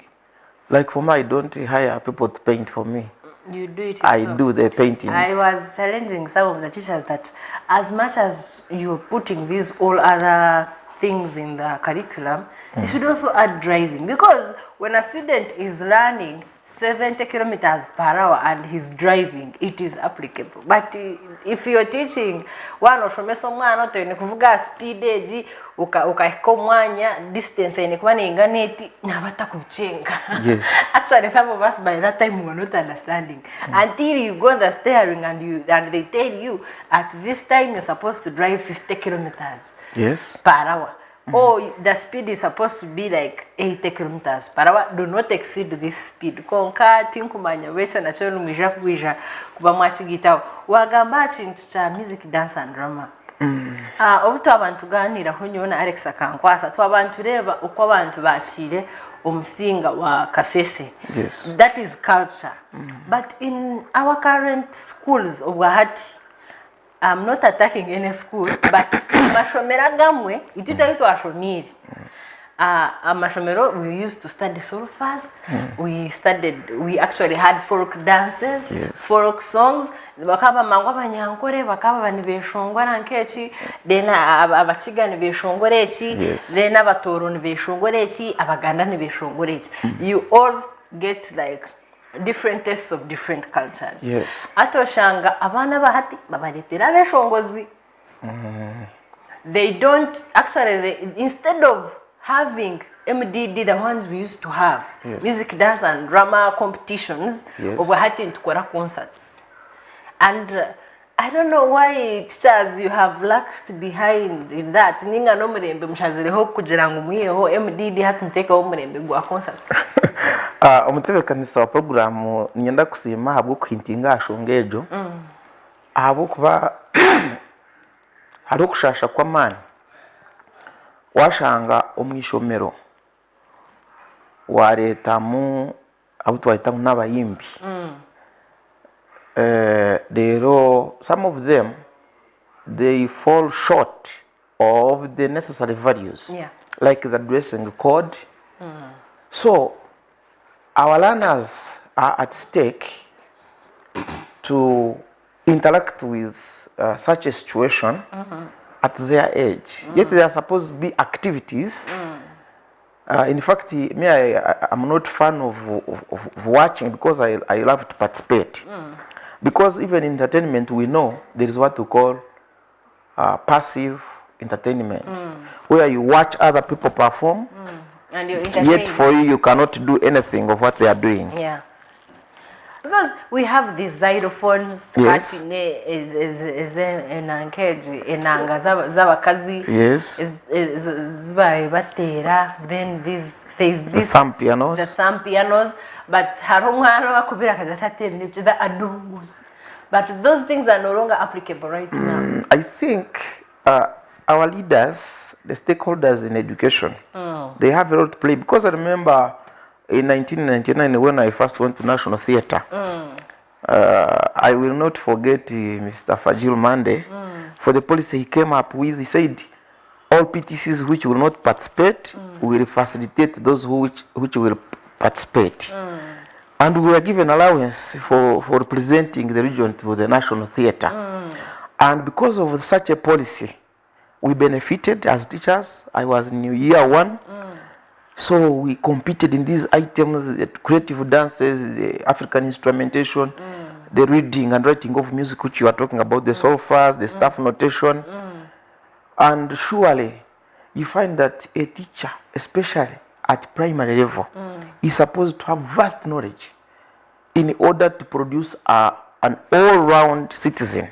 Speaker 12: Like for me, I don't hire people to paint for me.
Speaker 2: You do it yourself.
Speaker 12: I do the painting.
Speaker 2: I was challenging some of the teachers that as much as you're putting these all other things in the curriculum, you should also add driving. Because when a student is learning 70 kilometers per hour and he's driving, it is applicable. But if you're teaching one oshomesa omwana otene kuvuga speed age ukahika omwanya distance ene kuba nengana eti nabata kuchenga.
Speaker 12: Yes.
Speaker 2: Actually some of us by that time were not understanding until you go on the steering and they tell you at this time you're supposed to drive 50 kilometers
Speaker 12: Yes.
Speaker 2: per hour. Or the speed is supposed to be like 80 kilometers per hour. Do not exceed this speed. Konka tinkumanya wecha na chelo mwija kuija kuba mwachigitawo. Wagamba chintu cha music, dance and drama. Obuto abantu ganira hunyona Alex akankwasa tu abantu reba uko abantu bashire omusinga wa kasese.
Speaker 12: Yes.
Speaker 2: That is culture. But in our current schools obwahati, I'm not attacking any school, but mashomera gamwe itutaitwa ashomiri. Mashomero, we used to study solfas. We actually had folk dances, folk songs. Bakaba mangwa banyankore, bakaba banibeshongora nkechi, then abachiga nibeshongore echi, then abatoro nibeshongore echi, abaganda nibeshongore echi. You all get like different tastes of different cultures.
Speaker 12: Yes.
Speaker 2: Ato shanga abana bahati babaletera beshongozi. They don't actually instead of having MDD, the ones we used to have, music, dance and drama competitions, we had to tukora concerts. And I don't know why teachers you have laxed behind in that. Ninga no murembe mshazireho kugira ngo muyeho MDD hatumteka wo murembe gwa concerts.
Speaker 12: Umutebekanisa wa programu nyenda kusima habwo kwintinga ashongejo. Habwo kuba hari kushasha kwa mani. Washanga omwishomero wa leta mu abutwahita n'abayimbi. Some of them they fall short of the necessary values, like the dressing code. So our learners are at stake to interact with such a situation at their age. Yet there are supposed to be activities. In fact, me, I'm not fan of watching because I love to participate. Because even in entertainment, we know there is what we call passive entertainment, where you watch other people perform,
Speaker 2: and you're
Speaker 12: yet for you, you cannot do anything of what they are doing.
Speaker 2: Yeah. Because we have these xylophones
Speaker 12: Yes.
Speaker 2: enanga z'abakazi
Speaker 12: Yes.
Speaker 2: zibaye batera, then there's
Speaker 12: The
Speaker 2: this
Speaker 12: thumb pianos.
Speaker 2: the thumb pianos, but hari umwana wakubira akaja atatera n'ibyo adunguza, but those things are no longer applicable right now.
Speaker 12: I think our leaders, the stakeholders in education, they have a role to play, because I remember in 1999 when I first went to National Theatre, I will not forget Mr. Fajil Mande for the policy he came up with. He said all PTCs which will not participate will facilitate those which will participate. And we were given allowance for representing the region to the National Theatre. And because of such a policy, we benefited as teachers. I was in year 1. So we competed in these items, the creative dances, the African instrumentation, the reading and writing of music, which you are talking about, the solfas, the staff notation. And surely you find that a teacher, especially at primary level, is supposed to have vast knowledge in order to produce an all-round citizen.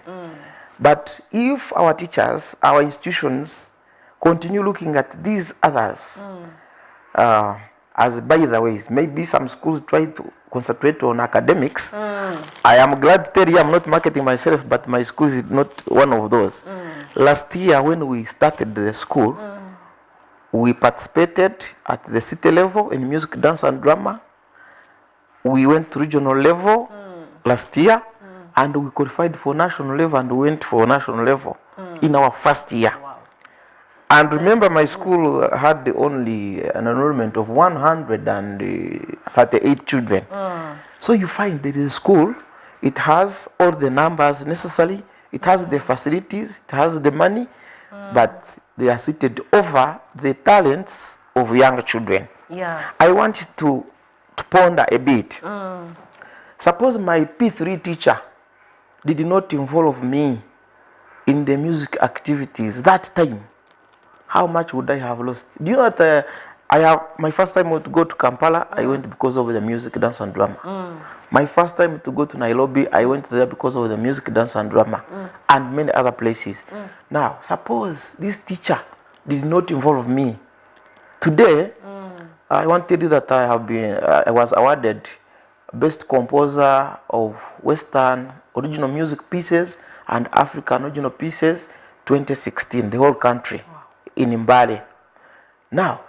Speaker 12: But if our teachers, our institutions continue looking at these others as by the ways, maybe some schools try to concentrate on academics. I am glad to tell you I'm not marketing myself, but my school is not one of those. Last year when we started the school, we participated at the city level in music, dance and drama. We went to regional level last year, and we qualified for national level and went for national level in our first year. And remember, my school had only an enrollment of 138 children. So you find that the school, it has all the numbers necessary, it has the facilities, it has the money, but they are seated over the talents of young children.
Speaker 2: Yeah.
Speaker 12: I want to ponder a bit. Suppose my P3 teacher did not involve me in the music activities that time, how much would I have lost? Do you know that my first time to go to Kampala, I went because of the music, dance and drama. My first time to go to Nairobi, I went there because of the music, dance and drama, and many other places. Now, suppose this teacher did not involve me. Today, I want to tell you that I was awarded Best Composer of Western Original Music Pieces and African Original Pieces 2016, the whole country. In Mbale. Now,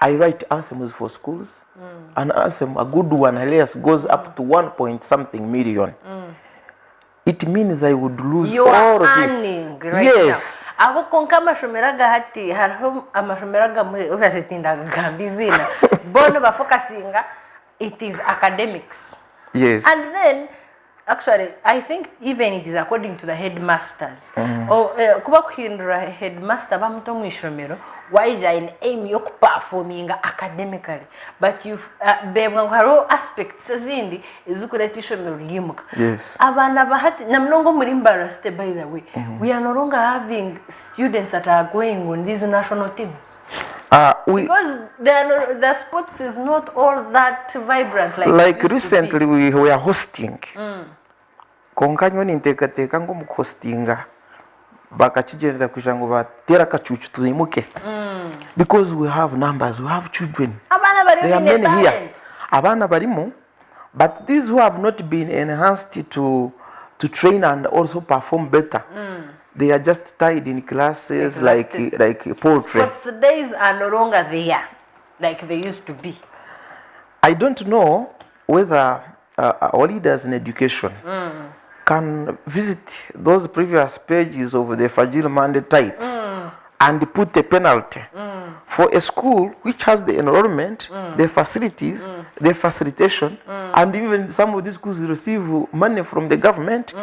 Speaker 12: I write anthems for schools. An anthem, a good one, alias, goes up to 1.something million. It means I would lose
Speaker 2: You
Speaker 12: all
Speaker 2: are
Speaker 12: of
Speaker 2: earning
Speaker 12: this.
Speaker 2: right
Speaker 12: Yes.
Speaker 2: now. Abo konka amashomeraga hati hariho amashomeraga muri obviously tindaga gambizina bono bafocusinga it is academics.
Speaker 12: Yes.
Speaker 2: And then actually I think even it is according to the headmasters. Kuba kuhindura headmaster bamuto mu ishomero waija in aim yo kuperforminga academically, but you bebwa haro aspects zindi izukureta ishomero limuka.
Speaker 12: Yes.
Speaker 2: Abana bahati na mnongo muri embarrassed by the way. We are no longer having students that are going on these national teams. Because the sports is not all that vibrant
Speaker 12: like recently we were hosting konkanyo nintekateka ngo mu hostinga bakakigendera kugira ngo batera kacucu tuyimuke because we have numbers, we have children, there are many here, abana barimo, but these who have not been enhanced to train and also perform better, they are just tied in classes like poetry.
Speaker 2: Sports days are no longer there like they used to be.
Speaker 12: I don't know whether our leaders in education can visit those previous pages of the Fajil Mande type and put a penalty for a school which has the enrollment, the facilities, the facilitation, and even some of these schools receive money from the government.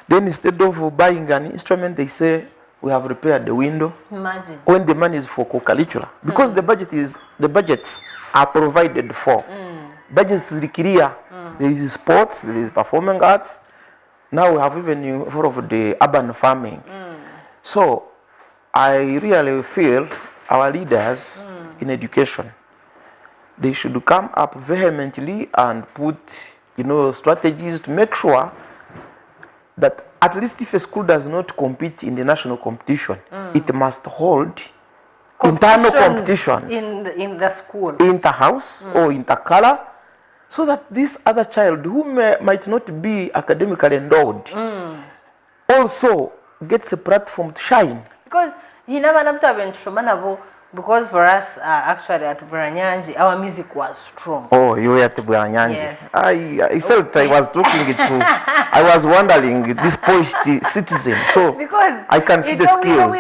Speaker 12: Then instead of buying an instrument, they say, we have repaired the window.
Speaker 2: Imagine.
Speaker 12: When the money is for co-curricular. Because the budgets are provided for. Budgets is clear. There is sports, there is performing arts. Now we have even involved the urban farming. So I really feel our leaders in education, they should come up vehemently and put strategies to make sure that at least if a school does not compete in the national competition, it must hold internal competitions
Speaker 2: in the school,
Speaker 12: inter-house or inter-color, so that this other child who might not be academically endowed also gets a platform to shine.
Speaker 2: Because because for us actually at Buranyanji our music was strong.
Speaker 12: Oh, you were at Buranyanji.
Speaker 2: Yes.
Speaker 12: I felt I was talking to I was wondering this polished citizen, so
Speaker 2: because
Speaker 12: I can see the skills.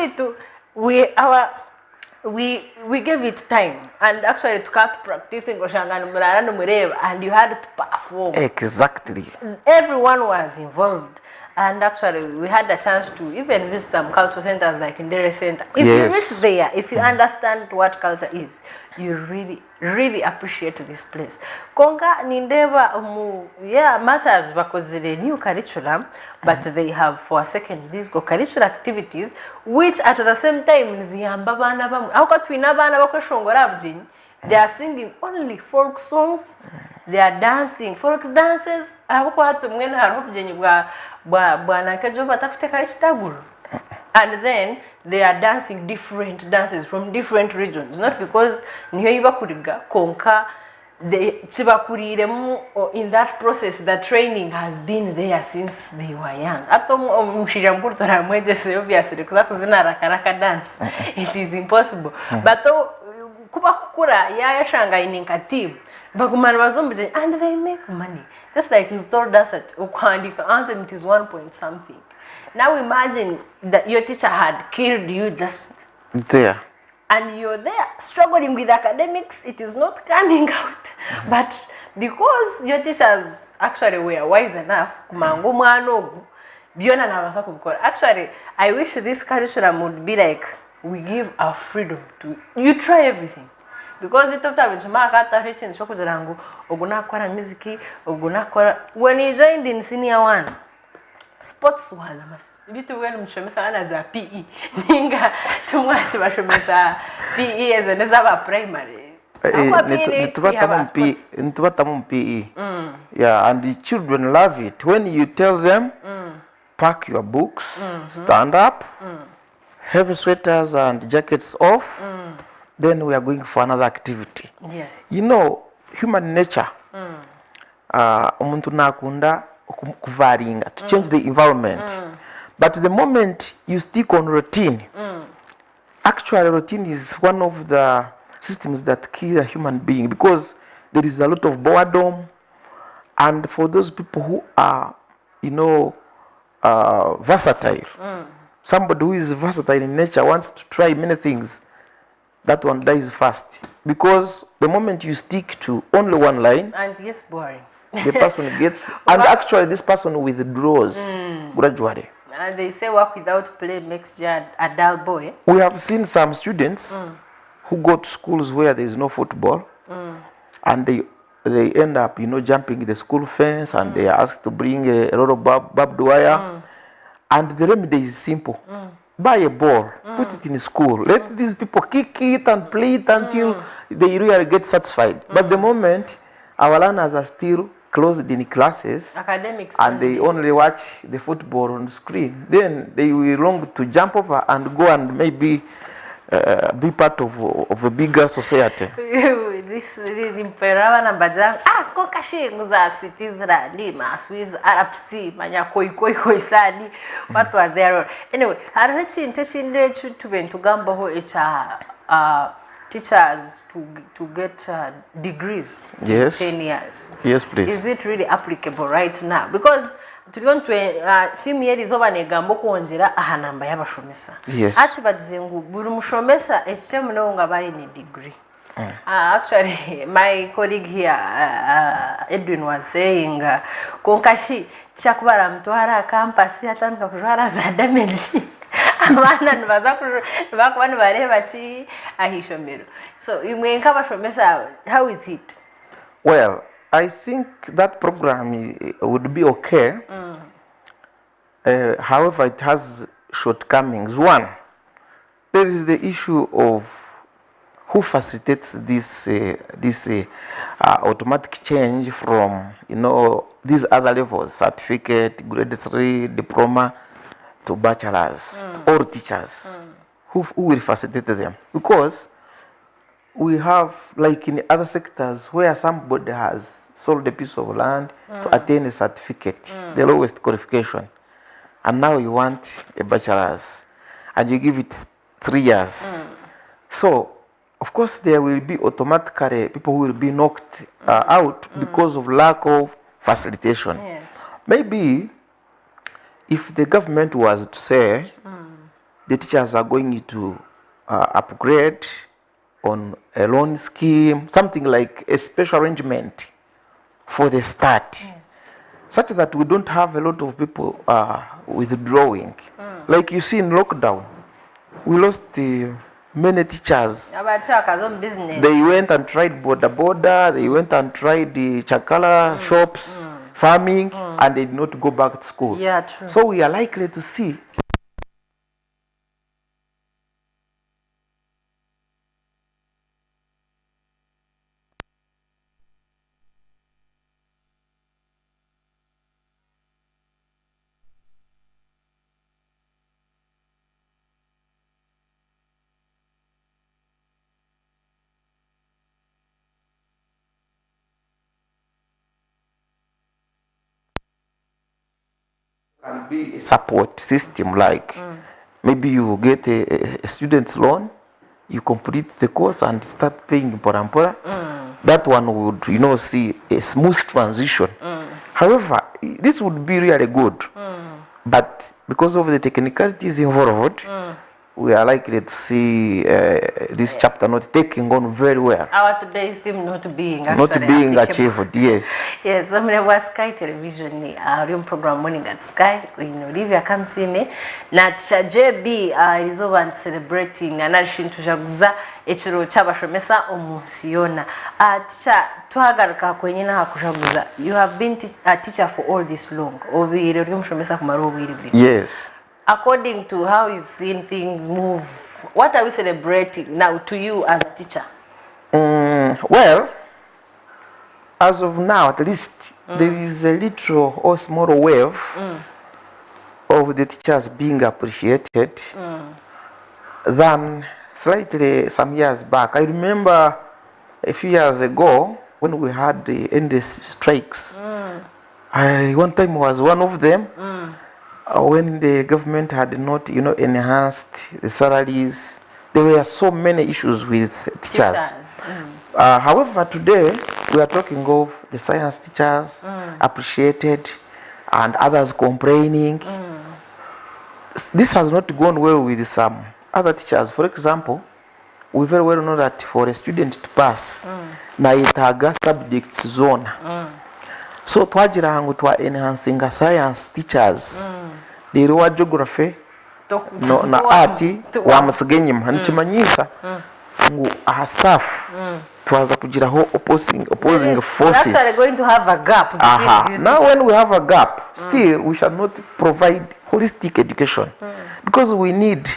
Speaker 2: We gave it time, and actually to start practicing and you had to perform.
Speaker 12: Exactly.
Speaker 2: Everyone was involved, and actually we had the chance to even visit some cultural centers like in Dere Center. If you reach there, if you understand what culture is, you really appreciate this place. Konga nindeba much as because the new curriculum, but they have for a second these co-curricular activities, which at the same time they are singing only folk songs, they are dancing folk dances. And then they are dancing different dances from different regions, not because konka in that process the training has been there since they were young. Dance it is impossible, but team and they make money, just like you told us at Anthem it is 1 point something. Now imagine that your teacher had killed you just
Speaker 12: there.
Speaker 2: And you're there struggling with academics, it is not coming out. But because your teachers actually were wise enough, actually, I wish this curriculum would be like, we give our freedom to you try everything. Because it when you joined in senior 1, sports was a must. As a PE. Too much PE as a primary.
Speaker 12: PE. Yeah, and the children love it. When you tell them, pack your books, stand up, have sweaters and jackets off, then we are going for another activity.
Speaker 2: Yes.
Speaker 12: You know, human nature, umuntu nakunda kuvaringa, to change the environment. But the moment you stick on routine, actually routine is one of the systems that kill a human being, because there is a lot of boredom. And for those people who are, versatile, somebody who is versatile in nature wants to try many things, that one dies fast. Because the moment you stick to only one line,
Speaker 2: and yes, boring.
Speaker 12: The person gets, and actually this person withdraws gradually.
Speaker 2: And they say work without play makes you a dull boy.
Speaker 12: We have seen some students who go to schools where there is no football, and they end up, jumping the school fence, and they are asked to bring a lot of barbed wire. And the remedy is simple. Buy a ball, put it in school. Let these people kick it and play it until they really get satisfied. But the moment our learners are still closed in classes,
Speaker 2: academics,
Speaker 12: and they only watch the football on the screen, then they will long to jump over and go and maybe be part of a bigger society.
Speaker 2: This imperawa na bajang kokashi nguza switizra lima swiss arapsi manya koi sali. What was there? Anyway, harachi inteshinde to gambo ho teachers to get degrees.
Speaker 12: Yes.
Speaker 2: 10 years.
Speaker 12: Yes, please.
Speaker 2: Is it really applicable right now? Because to go to film years over negambo kuonjera ahanamba y'abashomesa.
Speaker 12: Yes.
Speaker 2: Ati badzizengu buri mushomesa HM no ngabaye ni degree. Actually, my colleague here, Edwin, was saying, konkashi chakubara mtwara campus yatanka kujwara za damage. Abana nibakubana bareba chi ahishomero. So imwe nk'abashomesa, how is it?
Speaker 12: Well, I think that program would be okay. However, it has shortcomings. One, there is the issue of who facilitates this automatic change from these other levels, certificate, grade 3, diploma, to bachelors, or teachers? Who will facilitate them? Because we have, like in other sectors, where somebody has sold a piece of land to attain a certificate, the lowest qualification, and now you want a bachelor's, and you give it 3 years. So, of course, there will be automatically people who will be knocked out because of lack of facilitation.
Speaker 2: Yes.
Speaker 12: Maybe if the government was to say the teachers are going to upgrade on a loan scheme, something like a special arrangement for the start, such that we don't have a lot of people withdrawing. Like you see in lockdown, we lost many teachers.
Speaker 2: Business.
Speaker 12: They went and tried border, they went and tried the chakala shops, farming, and they did not go back to school.
Speaker 2: Yeah, true.
Speaker 12: So we are likely to see can be a support system, like maybe you get a student's loan, you complete the course and start paying pora. That one would, see a smooth transition. However, this would be really good, but because of the technicalities involved, we are likely to see this chapter not taking on very well.
Speaker 2: Our today's theme not being
Speaker 12: achieved, yes.
Speaker 2: Yes, I'm going Sky Television, our program Morning at Sky. Olivia comes in, Natsha JB is over and celebrating Anashin to Jaguza, Echiro Chabashomesa, Omusiona. Teacher, Twagaruka Kwenina Hakushaguza. You have been a teacher for all this long.
Speaker 12: Yes.
Speaker 2: According to how you've seen things move, what are we celebrating now to you as a teacher?
Speaker 12: Well, as of now, at least, there is a little or small wave of the teachers being appreciated than slightly some years back. I remember a few years ago when we had the endless strikes. One time was one of them. When the government had not, enhanced the salaries, there were so many issues with teachers. However, today we are talking of the science teachers appreciated and others complaining. This has not gone well with some other teachers. For example, we very well know that for a student to pass, na yetaga subject zone. So twagira hangu twa enhancing science teachers. The lower geography na ati wa musigenyi mhanchimanyisa ngu staff twaza kujiraho opposing forces.
Speaker 2: We're actually going to have a gap.
Speaker 12: Now when we have a gap, still we shall not provide holistic education because we need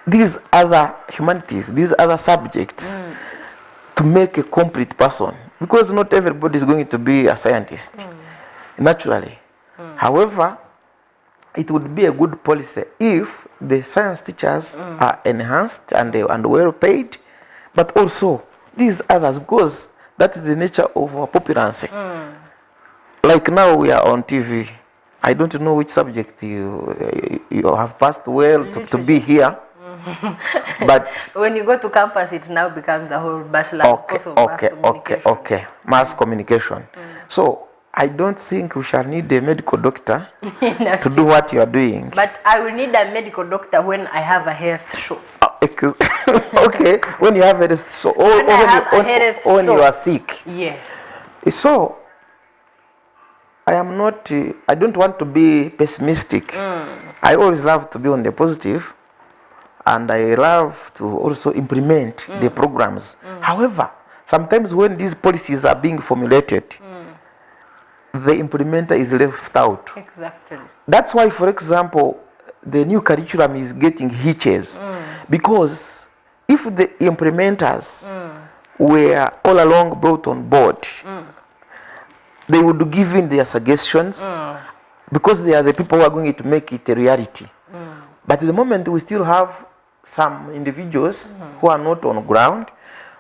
Speaker 12: these other humanities, these other subjects to make a complete person, because not everybody is going to be a scientist naturally. However, it would be a good policy if the science teachers are enhanced and well paid, but also these others, because that is the nature of our popularity. Like now we are on TV. I don't know which subject you have passed well to be here. But
Speaker 2: when you go to campus, it now becomes a whole bachelor's course of mass communication.
Speaker 12: Mass communication. So I don't think we shall need a medical doctor to do what you are doing.
Speaker 2: But I will need a medical doctor when I have a health show.
Speaker 12: Okay, when you have a health show, or when you are sick.
Speaker 2: Yes.
Speaker 12: So I don't want to be pessimistic. I always love to be on the positive, and I love to also implement the programs. However, sometimes when these policies are being formulated, the implementer is left out.
Speaker 2: Exactly.
Speaker 12: That's why, for example, the new curriculum is getting hitches because if the implementers were all along brought on board, they would give in their suggestions because they are the people who are going to make it a reality. But at the moment, we still have some individuals who are not on ground,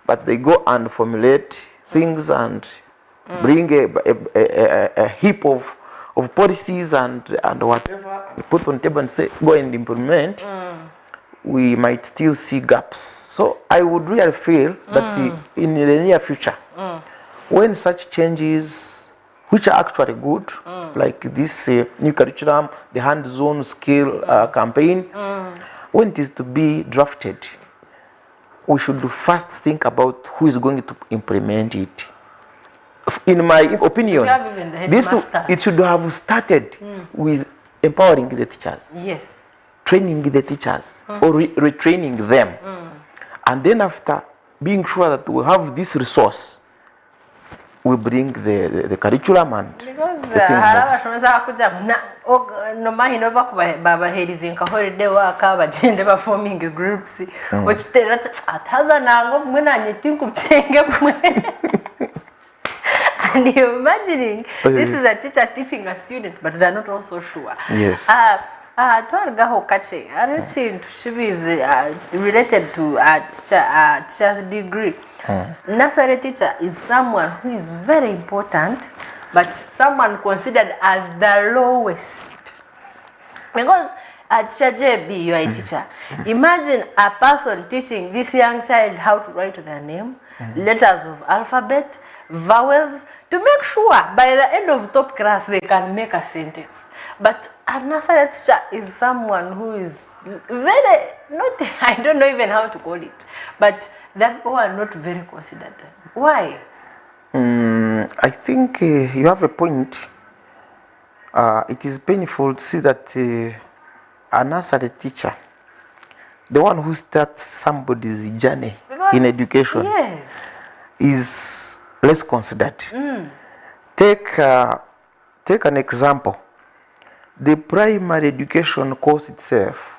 Speaker 12: but they go and formulate things and bring a heap of policies and whatever, put on table and say, go and implement. We might still see gaps. So I would really feel that in the near future, when such changes, which are actually good, like this new curriculum, the hands-on skill campaign, when it is to be drafted, we should first think about who is going to implement it. In my opinion, it should have started with empowering the teachers.
Speaker 2: Yes.
Speaker 12: Training the teachers or retraining them, and then after being sure that we have this resource, we bring the curriculum and
Speaker 2: because
Speaker 12: the thing
Speaker 2: no mahino babaheriza nka holiday waka bagende ba forming groups which that's ataza nango mwe nanyeti nkubchenge mwe. And you're imagining this is a teacher teaching a student, but they're not also sure.
Speaker 12: Yes.
Speaker 2: Twargaho kache ari chintu chibizi related to teacher's degree. Nursery teacher is someone who is very important, but someone considered as the lowest. Because teacher JB, you are a teacher. Imagine a person teaching this young child how to write their name, letters of alphabet, vowels, to make sure by the end of top class they can make a sentence. But a nursery teacher is someone who is very, not, I don't know even how to call it, but that people are not very considered. Why?
Speaker 12: I think you have a point. It is painful to see that a nursery teacher, the one who starts somebody's journey in education, is less considered. Take an example. The primary education course itself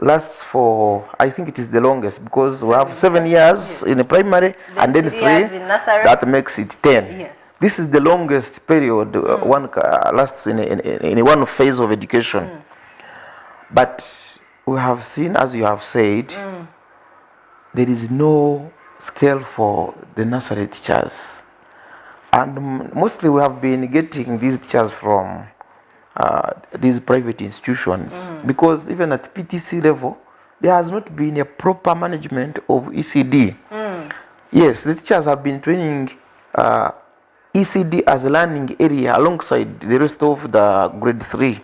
Speaker 12: lasts for, I think it is the longest, because we have 7 years in the primary and then 3, that makes it 10.
Speaker 2: Yes.
Speaker 12: This is the longest period one lasts in one phase of education. But we have seen, as you have said, there is no scale for the nursery teachers. And mostly we have been getting these teachers from these private institutions, because even at PTC level, there has not been a proper management of ECD. Yes, the teachers have been training ECD as a learning area alongside the rest of the grade 3.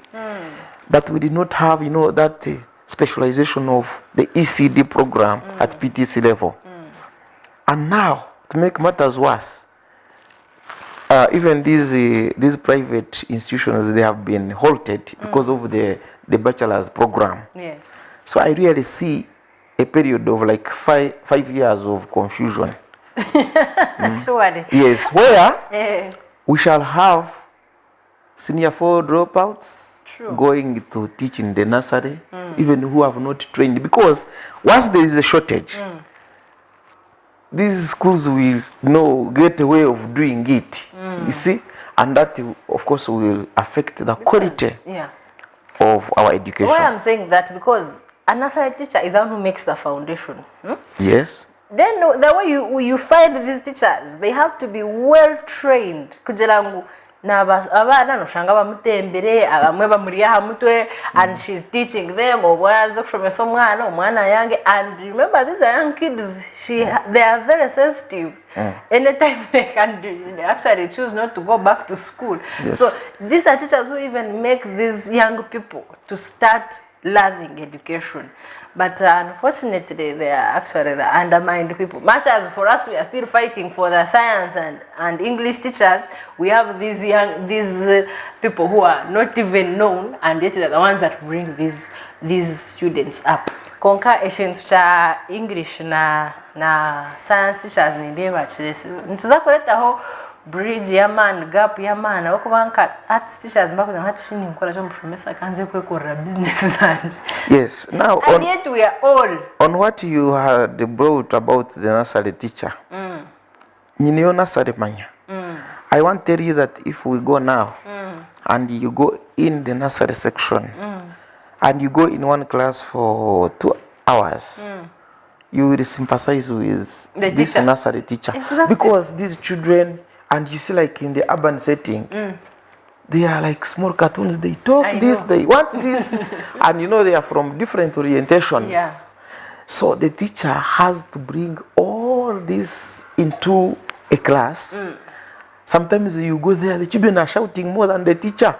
Speaker 12: But we did not have, that specialization of the ECD program at PTC level. And now, to make matters worse, even these private institutions, they have been halted because of the bachelor's program.
Speaker 2: Yes.
Speaker 12: So I really see a period of like five years of confusion.
Speaker 2: Surely.
Speaker 12: Yes, where we shall have senior 4 dropouts going to teach in the nursery, even who have not trained. Because once there is a shortage, these schools will get a way of doing it, you see, and that of course will affect the quality of our education.
Speaker 2: Why I'm saying that, because a nursery teacher is the one who makes the foundation.
Speaker 12: Yes.
Speaker 2: Then the way you find these teachers, they have to be well trained. Kujelangu abana noshanga bamutembere abamwe bamuriya hamutwe, and she's teaching them obwaza kushomesa omwana yange. And remember, these are young kids, they are very sensitive. Anytime they can actually choose not to go back to school.
Speaker 12: Yes.
Speaker 2: So these are teachers who even make these young people to start learning education. But unfortunately, they are actually the undermined people. Much as for us, we are still fighting for the science and English teachers, we have these people who are not even known, and yet they're the ones that bring these students up. Konka eshintu cha English na science teachers ni ndeba chilesi. Ntuza kuletaho bridge yaman gap yaman okubanka arts teachers mbakoze ngati shini nkola cyo muprofessor kanze kwekorera business zanje.
Speaker 12: Yes, now
Speaker 2: and yet we are all
Speaker 12: on what you had brought about the nursery teacher. Nyiniyo nursery manya. I want to tell you that if we go now and you go in the nursery section and you go in one class for 2 hours, you will sympathize with this nursery teacher. Exactly. Because these children, and you see like in the urban setting, they are like small cartoons, they talk they want this, and you know they are from different orientations. Yeah. So the teacher has to bring all this into a class. Sometimes you go there, the children are shouting more than the teacher.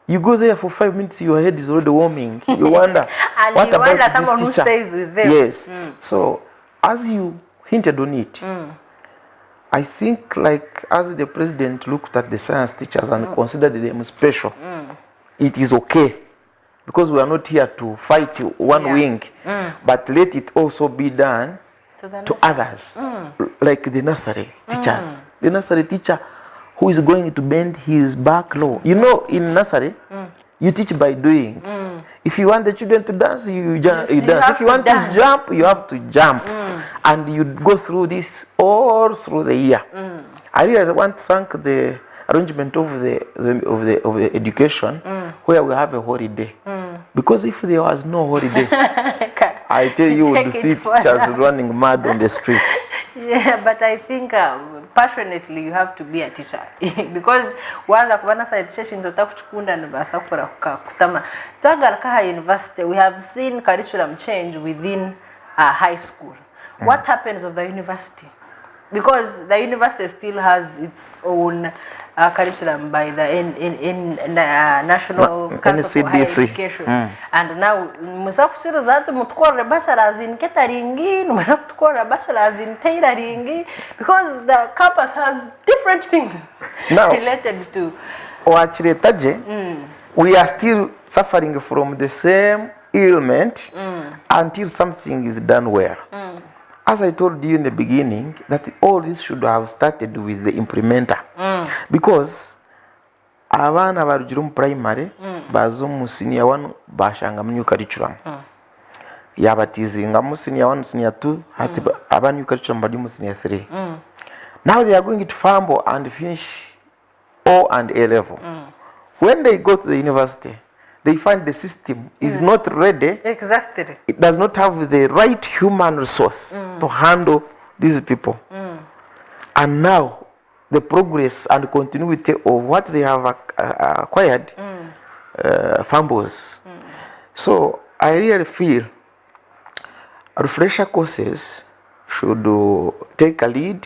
Speaker 12: You go there for 5 minutes, your head is already warming. You wonder,
Speaker 2: and
Speaker 12: what
Speaker 2: you
Speaker 12: about
Speaker 2: wonder
Speaker 12: this
Speaker 2: someone
Speaker 12: teacher?
Speaker 2: who stays with them.
Speaker 12: Yes. So, as you hinted on it, I think like as the president looked at the science teachers and considered them special, it is okay. Because we are not here to fight one wing, but let it also be done to others, like the nursery teachers. The nursery teacher who is going to bend his back low. You know, in nursery, you teach by doing. If you want the children to dance, you dance. If you want to jump, you have to jump. And you go through this all through the year. I really want to thank the arrangement of the education where we have a holiday. Because if there was no holiday, I tell you, you would see teachers running mad on the street.
Speaker 2: Yeah, but I think passionately you have to be a teacher because waza kubana sa education ndota kuchukunda nibasa kukora kutama twagala ka university. We have seen curriculum change within high school. What happens of the university? Because the university still has its own curriculum by the National Council for Higher Education. And now, musakushira zatu mutukora bachelors in catering, mutukora bachelors in tailoring, because the campus has different things related to.
Speaker 12: We are still suffering from the same ailment until something is done well. As I told you in the beginning, that all this should have started with the implementer. Because abana barugira mu primary bazo mu senior 1 bashanga mu new curriculum. Yabatizinga mu senior 1 senior 2 hati aba new curriculum badi mu senior 3. Now they are going to fumble and finish O and A level. When they go to the university, they find the system is not ready. Exactly. It does not have the right human resource to handle these people. And now, the progress and continuity of what they have acquired fumbles. So, I really feel refresher courses should take a lead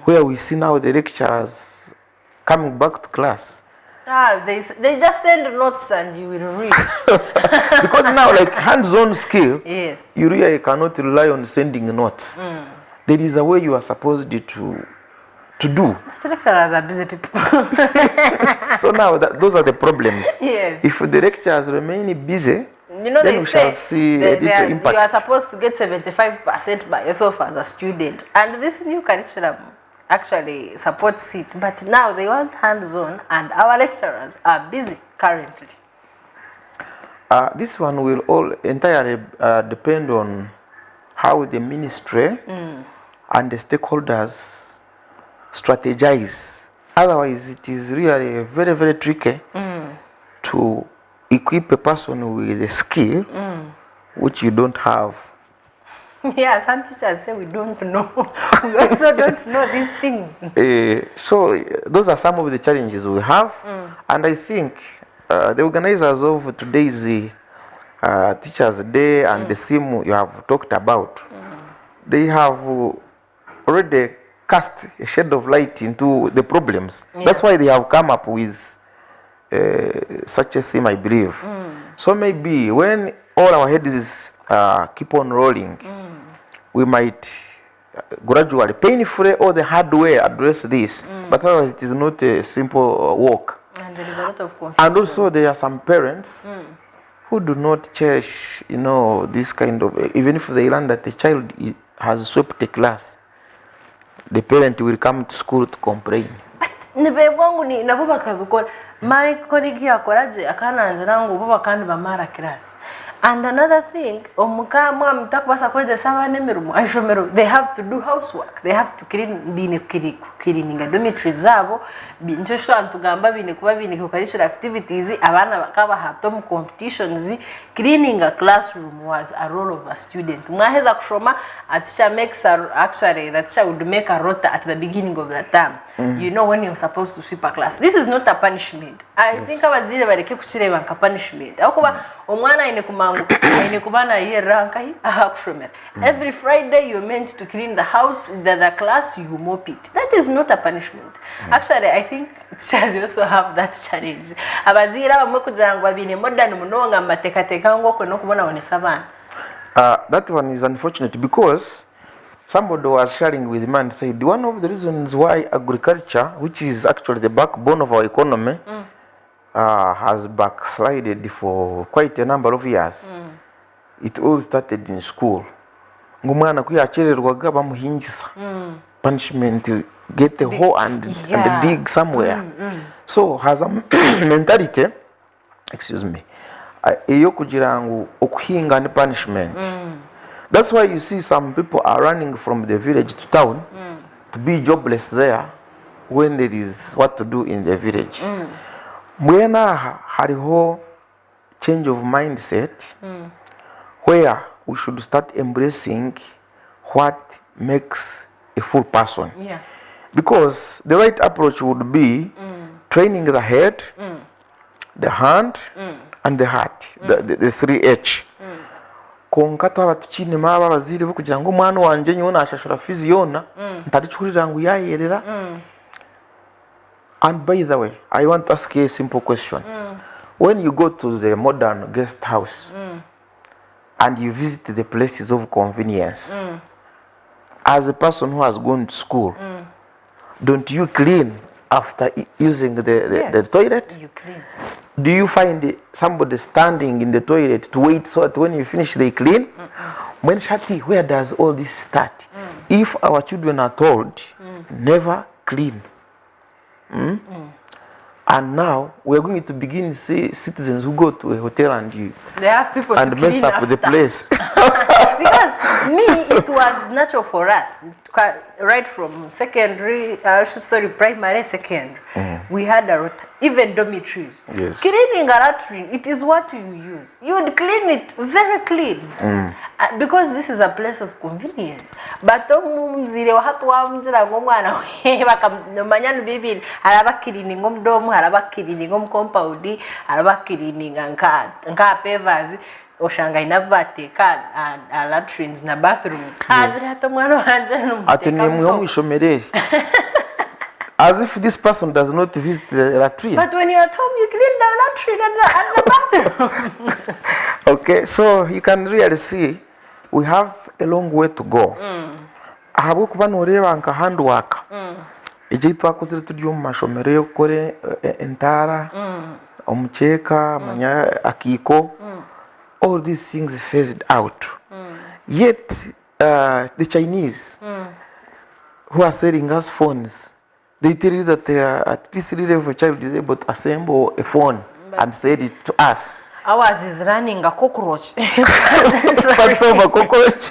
Speaker 12: where we see now the lecturers coming back to class.
Speaker 2: They just send notes and you will read.
Speaker 12: Because now, like hands-on skill,
Speaker 2: yes,
Speaker 12: you really cannot rely on sending notes. There is a way you are supposed to do.
Speaker 2: The lecturers are busy people.
Speaker 12: So now, those are the problems.
Speaker 2: Yes.
Speaker 12: If the lecturers remain busy,
Speaker 2: you know,
Speaker 12: then we shall see a little impact.
Speaker 2: You are supposed to get 75% by yourself as a student. And this new curriculum actually supports it, but now they want hands-on and our lecturers are busy currently.
Speaker 12: This one will all entirely depend on how the ministry and the stakeholders strategize. Otherwise, it is really very, very tricky to equip a person with a skill which you don't have.
Speaker 2: Yeah, some teachers say we don't know. We also don't know these things.
Speaker 12: So those are some of the challenges we have. And I think the organizers of today's Teachers' Day and the theme you have talked about, they have already cast a shade of light into the problems. That's why they have come up with such a theme, I believe. So maybe when all our heads keep on rolling, we might gradually, painfully or the hard way address this. But otherwise it is not a simple walk.
Speaker 2: And there is a lot of confusion.
Speaker 12: And also there are some parents who do not cherish, you know, this kind of, even if they learn that the child has swept the class, the parent will come to school to complain.
Speaker 2: nibe wangu ni nabo bakabikora my colleague yakoraje akananje nangu bo bakandi bamara class. And another thing, omukama mtakubasa kweze sawa nemirumu aishomero, they have to do housework, they have to cleaning dormitories zabo binchosho antugamba bine kuba bine kukarisha activities abana bakaba hatom competitions. Cleaning a classroom was a role of a student. Mwaheza kushoma atisha makes actually that teacher would make a rota at the beginning of the term. You know when you're supposed to sweep a class. This is not a punishment. I think abazile bareke kushire banka punishment. Akuba omwana ine kumangu ine kubana ye ranka hi akushomera. Every Friday you're meant to clean the house, the class you mop it. That is not a punishment. Actually I think teachers also have that challenge. Abazira bamwe kujangwa bine modern munonga matekateka ngo ko no kubona bonesa bana.
Speaker 12: That one is unfortunate because somebody was sharing with me and said one of the reasons why agriculture, which is actually the backbone of our economy, has backslided for quite a number of years. It all started in school. Ngumwana kuyachererwaga bamuhingisa punishment to get the hoe and dig somewhere. So has a mentality, excuse me, iyo kugira ngo okuhinga and punishment. That's why you see some people are running from the village to town to be jobless there when there is what to do in the village. Mwena hariho change of mindset where we should start embracing what makes a full person. Because the right approach would be training the head, the hand, and the heart, the 3H. Konkata batuchine maba bazire bo kugira ngo umwana wanje nyona ashashura fizi yona ntarichukurira ngo yayerera. And by the way, I want to ask you a simple question. When you go to the modern guest house and you visit the places of convenience, as a person who has gone to school, don't you clean after using the toilet?
Speaker 2: You clean.
Speaker 12: Do you find somebody standing in the toilet to wait so that when you finish they clean? When Shati, where does all this start? If our children are told, never clean. And now we're going to begin to see citizens who go to a hotel and
Speaker 2: they have people
Speaker 12: and
Speaker 2: to
Speaker 12: mess up
Speaker 2: after.
Speaker 12: the place.
Speaker 2: Because it was natural for us right from primary, secondary. We had a rota, even dormitories.
Speaker 12: Yes.
Speaker 2: Cleaning a latrine, it is what you use. You would clean it very clean. Because this is a place of convenience. But muzire wahatu wamjira ngomwana bakamanyana bibiri araba cleaning omdomo araba cleaning compound araba cleaning nka pavers oshanga inabateka latrines na bathrooms. Hata mwana wanje
Speaker 12: ati ni mwishomerere. As if this person does not visit the latrine.
Speaker 2: But when you're at home, you clean the latrine and the bathroom.
Speaker 12: Okay, so you can really see we have a long way to go. Ahabwo kuba noreba nka handwork. Ije twakozere turi mu mashomero yo kore entara, omucheka, manya akiko. All these things phased out. Yet the Chinese who are selling us phones, they tell you that at P3 level a child is able to assemble a phone and sell it to us.
Speaker 2: Ours is running a cockroach.
Speaker 12: Platform a cockroach.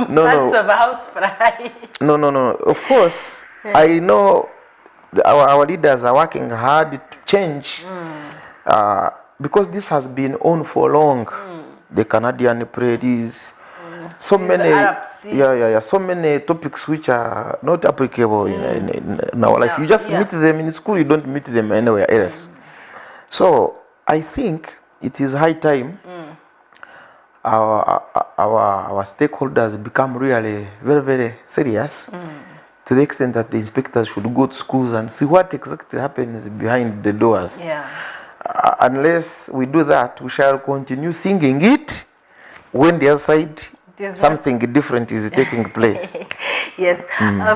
Speaker 12: No.
Speaker 2: Of house fry.
Speaker 12: No. Of course, I know our leaders are working hard to change. Because this has been on for long. The Canadian prairies. So many, so many topics which are not applicable in our life. You just meet them in school, you don't meet them anywhere else. So I think it is high time our stakeholders become really very, very serious to the extent that the inspectors should go to schools and see what exactly happens behind the doors. Unless we do that, we shall continue singing it when the other side something different is taking place.
Speaker 2: Yes,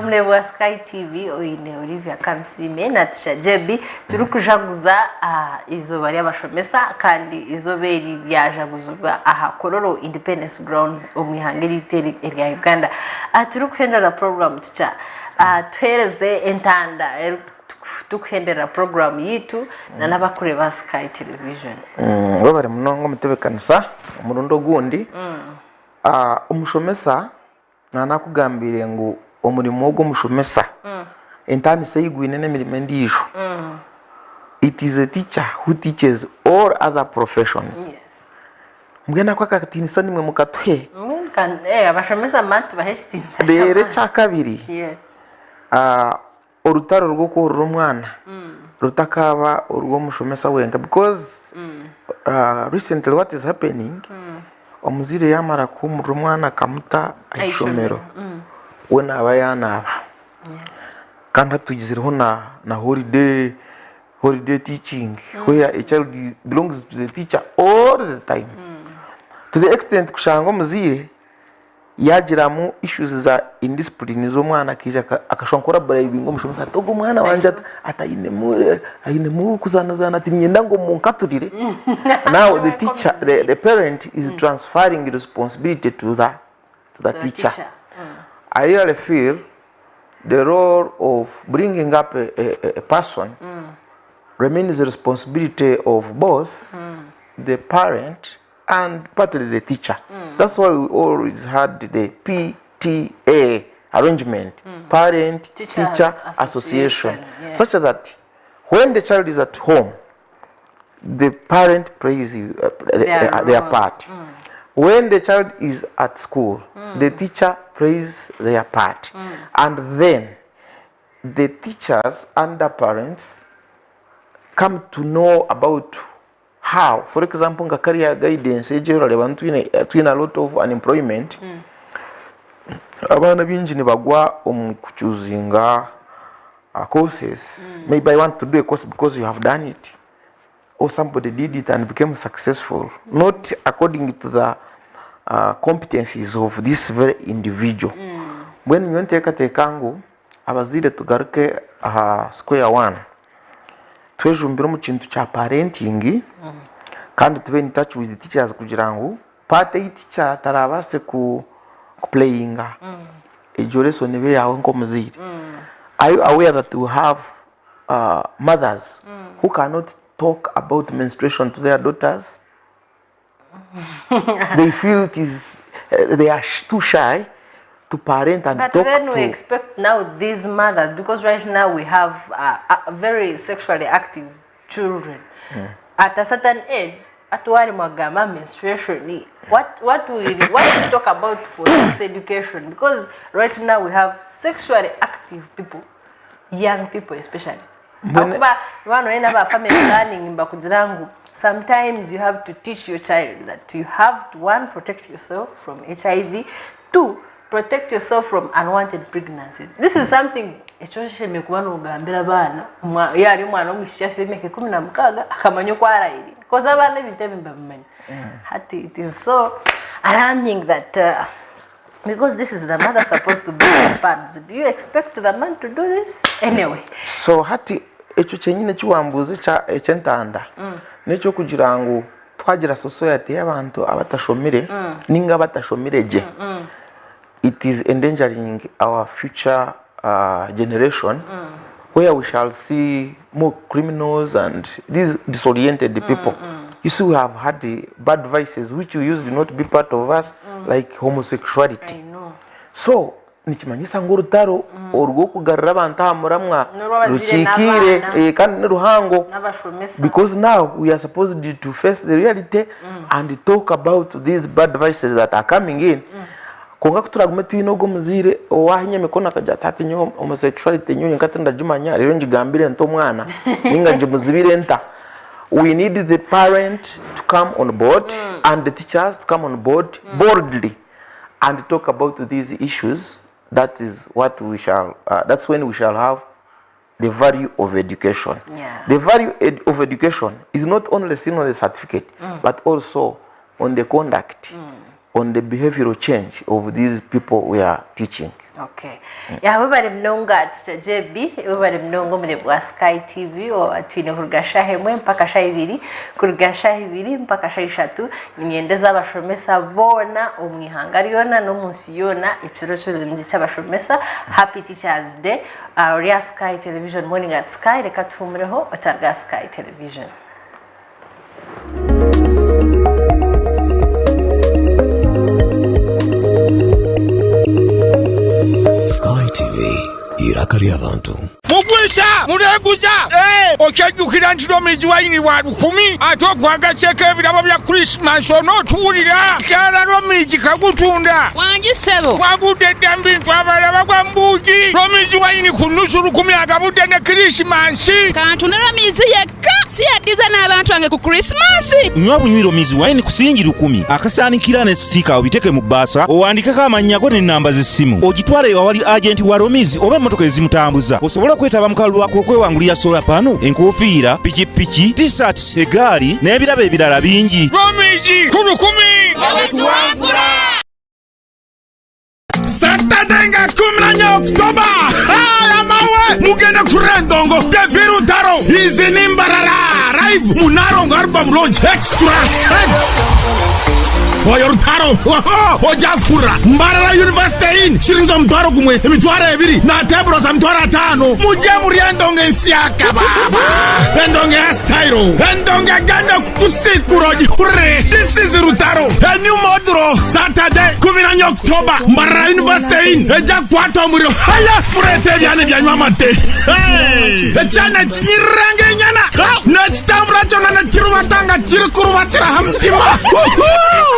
Speaker 2: mlebwa Sky TV oine Olivia Kamsime na Tisha Jebi turi kujaguza izoba ry'abashomesa kandi izoba ryajaguzwa aha Kororo Independence Grounds omwihangeri teri erya Uganda. Turi kuhendera program ticha twereze entanda tukuhendera program yitu na nabakureba Sky Television.
Speaker 12: Wabare munongo mutebekanisa umurundo gundi umushomesa nanakugambire ngo omurimo wo mushomesa entani seyigwine nemirimo ndijo. It is a teacher who teaches all other professions. Yes. Mbwena kwa katinisa nimwe mukatwe
Speaker 2: kan abashomesa matu baheshitinsa
Speaker 12: bere cha kabiri.
Speaker 2: Yes.
Speaker 12: Orutaro rwo korora umwana rutakaba urwo mushomesa wenga because recently what is happening omuzire yamara kumura umwana kamuta ayishomero we naba yanaba. Kandi tugizireho na holiday teaching where a child belongs to the teacher all the time to the extent kushanga omuzire yagiramu issues za indiscipline zo mwana kija akashwankora bribing omushomesa togo mwana wanje ayinemu kuzana ati nyenda ngo munkaturire. Now the teacher the parent is transferring the responsibility to the teacher. I really feel the role of bringing up a person remains the responsibility of both the parent and partly the teacher. That's why we always had the PTA arrangement, Parent Teacher Association, yes. Such that when the child is at home, the parent plays their part. When the child is at school, the teacher plays their part. And then the teachers and the parents come to know about how, for example, nga career guidance ejero abantu twina a lot of unemployment. Abana binji ni bagwa kuchuzinga courses. Maybe I want to do a course because you have done it, or somebody did it and became successful, not according to the competencies of this very individual. When you nteka tekango abazire tugaruke square one. Twejumbira mu kintu cha parenting kandi tube in touch with the teachers kugira ngo part teacher tarabase ku playinga ejo lesson be yawe nko muzire. Are you aware that we have mothers who cannot talk about menstruation to their daughters? They feel they are too shy to parent and
Speaker 2: but
Speaker 12: talk
Speaker 2: then
Speaker 12: to.
Speaker 2: We expect now these mothers, because right now we have very sexually active children. At a certain age, at menstruation, what we talk about for sex education? Because right now we have sexually active people, young people especially. Sometimes you have to teach your child that you have to, one, protect yourself from HIV, two, protect yourself from unwanted pregnancies. This is something especially mekubana ugambira bana yari umwana omushya meke 16 akamanyo kwarairi because abana bitebe mbamenya hati. It is so alarming that because this is the mother supposed to be the parents. Do you expect the man to do this anyway?
Speaker 12: So hati echo chenyine chiwambuze cha echentanda necho kugira ngo twagira society y'abantu abatashomire ninga batashomireje. It is endangering our future generation, where we shall see more criminals and these disoriented people. You see, we have had the bad vices which we used to not be part of us, like homosexuality.
Speaker 2: I know.
Speaker 12: So, nikimanyisa ngo rutaro orwo kugarura abantu amuramwa ruchikire kandi ruhango, because now we are supposed to face the reality and talk about these bad vices that are coming in. Konga kuturagume twinogo muzire owahinye mekona kaja tati nyo homosexuality nyo nkatenda jumanya rero njigambire nto mwana ninga njimuzibire nta. We need the parent to come on board and the teachers to come on board boldly and talk about these issues. That is what we shall that's when we shall have the value of education. The value of education is not only seen on the certificate but also on the conduct. on the behavioral change of these people we are teaching.
Speaker 2: Okay. Ya bari mnonga tutajebi, bari mnongo mune bwa Sky TV twine kurugasha hemwe mpaka sha 2, kurugasha 2 mpaka sha 3 nyendeza abashomesa bona umwihangari yona no munsi yona iciro cy'urundi cy'abashomesa. Happy Teachers Day. Ria Sky Television Morning at Sky reka tumureho otarga Sky Television.
Speaker 11: Sky TV irakari abantu.
Speaker 22: Mugwisha mureguza okyajukira ntiro miji wayini wa 10 atogwaga cheke ebirabo bya Christmas ono tuwulira kyala romiji kagutunda
Speaker 5: wangisebo
Speaker 22: wagude dambintu abalaba kwa mbuji romiji wayini kunusu 10 agabude ne Christmas
Speaker 5: kantu ne romizi yekka si yadiza n'abantu ange ku Christmas.
Speaker 3: Nywa bunywiro mizi wayini kusingi 10 akasaanikira ne sticker obiteke mu basa owandikako amannya go ne namba z'essimu ogitwale awali agent wa romizi oba emmotoka ezimutambuza osobola kwetaba mukalu lwako okwewangulira solar panel, enkofiira, pikipiki, t-shirt, egaali n'ebirabo ebirala bingi.
Speaker 22: Romiji 10
Speaker 5: yawetuwangula
Speaker 22: Saturday nga 14 Oktoba amawe mugenda kurendongo Deviru Taro izini mbarara live Munarongo album launch extra Oyor Taro ojakura mbarara university in shirinzo mtwaro kumwe emitwaro ebiri na tebro za mtwaro 5 muje muriendongo ensiaka baba endongo ya style endongo ganda kukusikuroji hure. This is Rutaro a new modro Saturday 14 Oktoba mbarara university in ejakwato muri haya murete yani bya nyamate echana chirange nyana next time rachona na chirubatanga chirikurubatira hamtima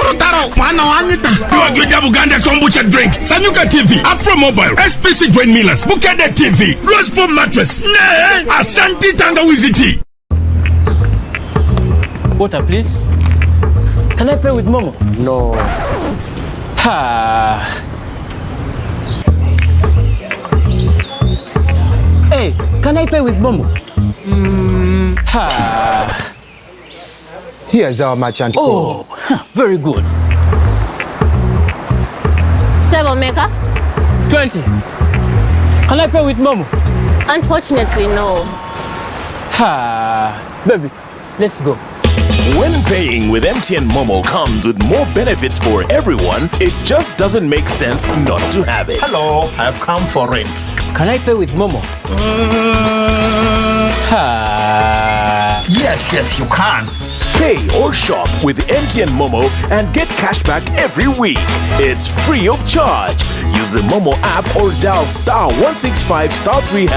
Speaker 22: Rutaro mwana wanyita Yuagida Buganda kombucha drink Sanyuka TV Afro Mobile SPC Join Millers Bukade TV Rose Foam Mattress Ne Asante Tangawizi Tea.
Speaker 8: Water, please. Can I pay with Momo?
Speaker 12: No.
Speaker 8: Ha. Hey, can I pay with Momo? Ha.
Speaker 20: Here's our merchant.
Speaker 8: Oh, very good.
Speaker 10: 7 mega?
Speaker 8: 20. Can I pay with Momo?
Speaker 10: Unfortunately, no.
Speaker 8: Ha. Baby, let's go.
Speaker 11: When paying with MTN Momo comes with more benefits for everyone, it just doesn't make sense not to have it.
Speaker 23: Hello, I've come for it.
Speaker 8: Can I pay with Momo?
Speaker 23: Yes, you can.
Speaker 11: Pay or shop with MTN Momo and get cashback every week. It's free of charge. Use the Momo app or dial *165*3#.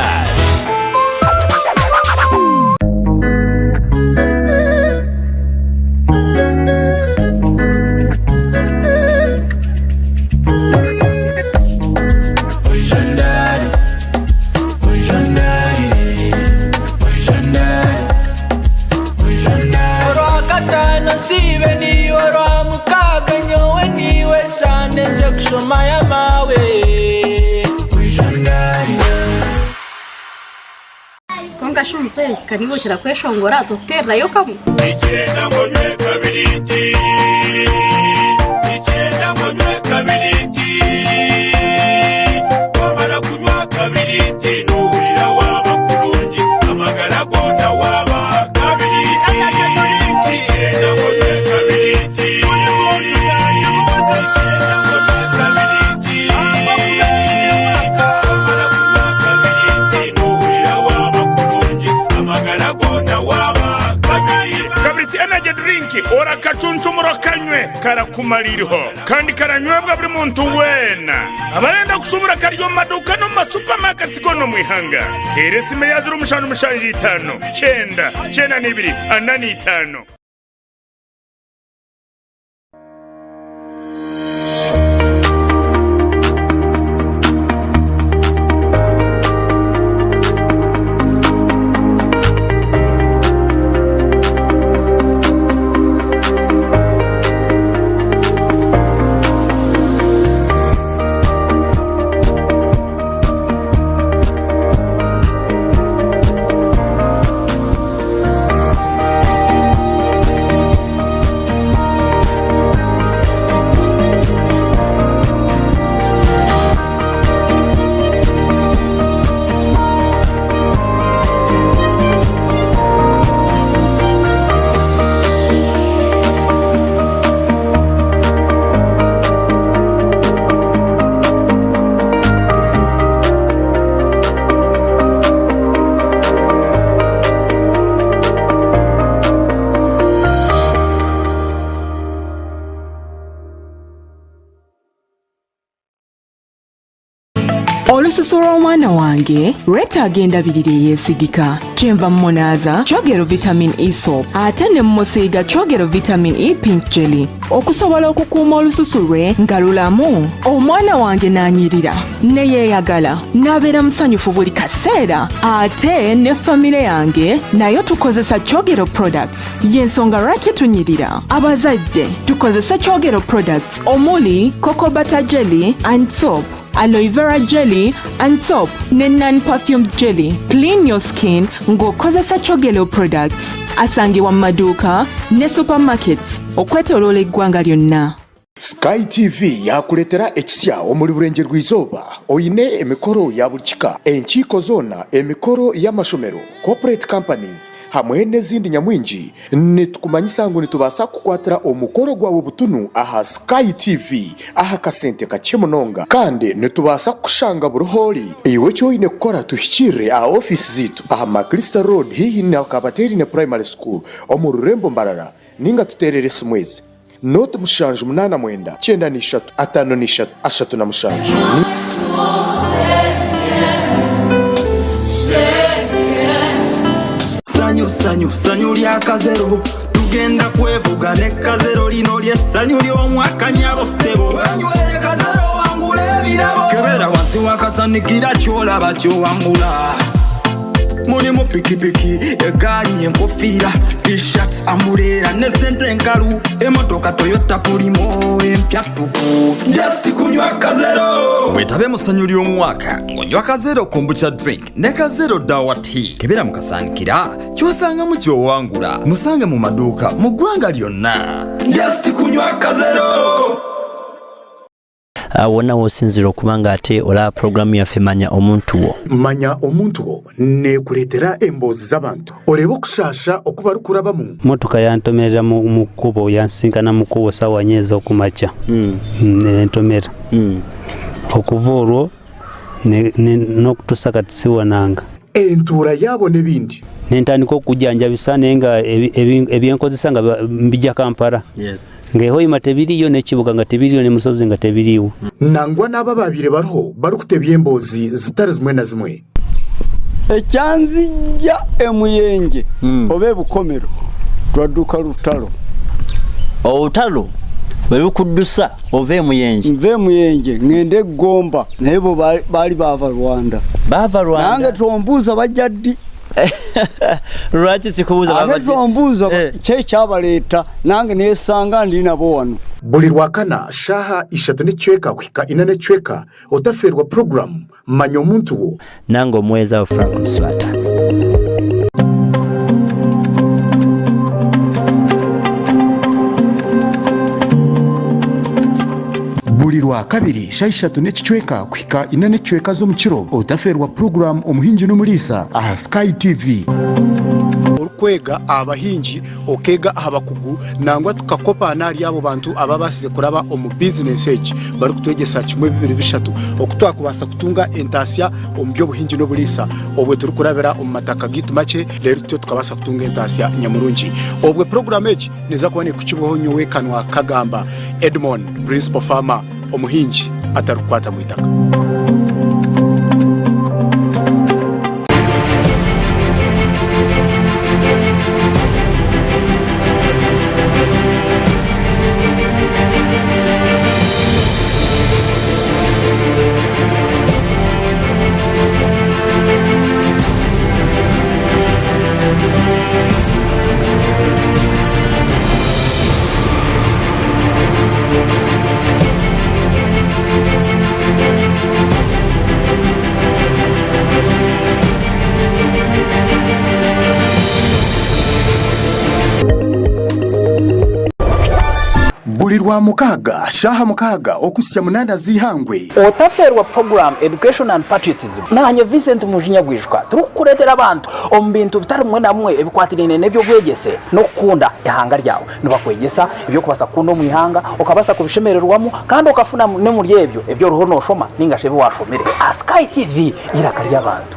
Speaker 7: Sibe ni ora mukaga nyowe niwe sande nze kusoma ya mawe wijandari
Speaker 6: konga shunze kanibo chira kweshongora totera yo kamu
Speaker 4: ichenda ngonywe kabiriti ichenda ngonywe kabiriti wamara kunywa kabiriti nuhurira waba kurungi amagara gona waba kabiriti ora kacunshumuro kanywe karakumaririho kandi karanywebwa buri muntu wena abarenda kusubura karyo maduka no masupermarket gono mwihanga eresime yazuru mushanu mushanji 5 9 2 5.
Speaker 1: olususu lw'omwana wange lwetaaga endabirira eyeesigika. Kyenva mmunaaza kyogero vitamin E soap ate ne mmusiiga kyogero vitamin E pink jelly okusobola okukuuma olususu lwe nga lulamu. Omwana wange n'anyirira ne yeeyagala n'abeera musanyufu buli kaseera. Ate ne famire yange nayo tukozesa kyogero products. Y'ensonga lwaki tunyirira. Abazadde tukozesa kyogero products omuli cocoa butter jelly and soap, aloe vera jelly and soap ne non-perfumed jelly. Clean your skin ng'okozesa kyogero products. Asangibwa mu maduuka ne supermarkets okwetooloola eggwanga lyonna.
Speaker 9: Sky TV yakuletera ekisya omuli bulenje rw'izooba. Oyine emikoro ya buli kika, enkiiko zoona, emikoro y'amashomero, corporate companies hamwe n'ezindi nyamwingi. Nitukumanyisa ngu nitubaasa kukwatira omukoro gwawe butunu aha Sky TV aha kasente kakye munonga, kandi nitubaasa kushanga buruhori. Iwe kyoyine kukora tuhikirire aha ofisi ziitu aha Makrista Road hihi na Kabateri ne Primary School omu Rurembo Mbarara, ninga tuterere simwezi Note mushanju 895353
Speaker 13: sanyu lya kazero tugenda kwevuga ne kazero lino lyessanyu ly'omwaka nyabo ssebo wenywere kazero wangula ebirabo kebera wansi wakasanikira kyolaba kyowangula. Mulimu pikipiki, egaali, enkofiira, t-shirts, ambuleera ne ssente enkalu, emotoka Toyota Pulimo empya tuku. Just kunywa kazero.
Speaker 14: Wetabe mu ssanyu ly'omwaka onywa kazero kombucha drink ne kazero dawa tea. Kebera mukasaanikira kyosangamu kyowangula. Musange mu maduuka mu ggwanga lyonna.
Speaker 13: Just kunywa kazero.
Speaker 15: Wonna wosinzira okubanga ate olaba programu yaffe manya omuntu wo.
Speaker 9: Manya omuntu wo nekuleetera emboozi z'abantu oleba okushasha okuba lukurabamu.
Speaker 16: Motoka yantomerera mu kkubo, yansinkana mu kkubo ssaawa nnya ez'okumakya nentomera. Okuva olwo n'okutuusa kati siwananga.
Speaker 9: Entuura yaabo n'ebindi.
Speaker 16: Nentandika okujjanjabisa naye nga ebyenkozesa nga mbijja Kampala. Ng'ehoima tebiriyo n'ekibuga nga tebiriyo n'emusozi nga tebiriiwo.
Speaker 9: Nangwa n'aba babiri bariho barikutebya emboozi zitari zimwe na zimwe.
Speaker 17: Ekyanzijja emuyenje oba ebukomero twadduka lutalo.
Speaker 15: Olutalo bwe lukuddusa ova emuyenje?
Speaker 17: Nva emuyenje ngende Gomba naye bo baali baava Rwanda.
Speaker 15: Baava Rwanda?
Speaker 17: Nange tombuuza bajja ddi.
Speaker 15: Lwaki sikubuuza bava ddi?
Speaker 17: Tombuuza kye kyabaleeta nange neesanga ndi nabo wano.
Speaker 9: Buli lwakana shaha 3:4 kuhika 4:4 otaferwa programu manya omuntu wo.
Speaker 15: Nange omweza wa Frank Mswata.
Speaker 9: Buli lwakabiri shaha 3:4 kuhika 4:4 z'omukiro otaferwa programu omuhingi n'omuliisa aha Sky TV. Kwega abahingi okega abakugu nangwa tukakopa nari abo bantu ababasize kuraba omu business age bari kutwegesa kimwe 2-3 okutwakubasa kutunga entasya omu byobuhingi n'obulisa obwe turi kurabira omu mataka gitu make rero tyo tukabasa kutunga entasya nyamurungi obwe program age neza kubone kukibwaho nyowe kanwa Kagamba Edmond principal farmer omuhingi atarukwata mu itaka. Bulirwa mukaga shaha mukaga okusya munana zihangwe
Speaker 18: otaferwa program education and patriotism nanye Vincent Mujinyagwijwa turukuretera abantu omu bintu bitari mwe na mwe ebikwatirine nebyo bwegese no kukunda ihanga ryawe nibakwegesa ibyo kubasa kundo mu ihanga okabasa kubishemererwamo kandi okafuna ne muri ebyo ruho no shoma ninga shebe washomere Sky TV irakari y'abantu.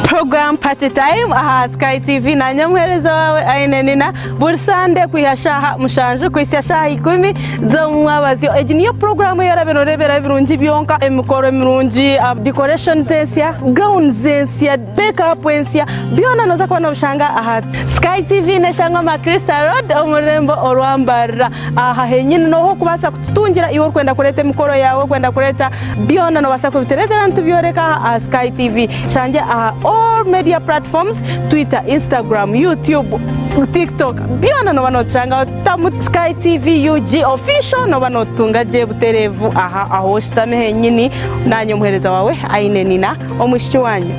Speaker 19: Program program Party Time aha Sky TV na nyamwereza wawe aine nina bursande kwihashaha mushanju kwisashaha 10 zo mwabazyo niyo program yaraberebera birungi byonka emikoro mirungi decoration zensia gown zensia makeup zensia byona noza kwa ushanga aha Sky TV neshanga ma Crystal Road omurembo orwambara aha henyine no kubasa kutungira iwo kwenda kureta emikoro yawe kwenda kureta byona no basa kubitereta ntubyoreka Sky TV shanje all media platforms Twitter, Instagram, YouTube, TikTok byona no banochanga tamu Sky TV UG official no banotunga je buterevu aha aho shitame henyini nanyo muhereza wawe aine nina omushiki wanyu.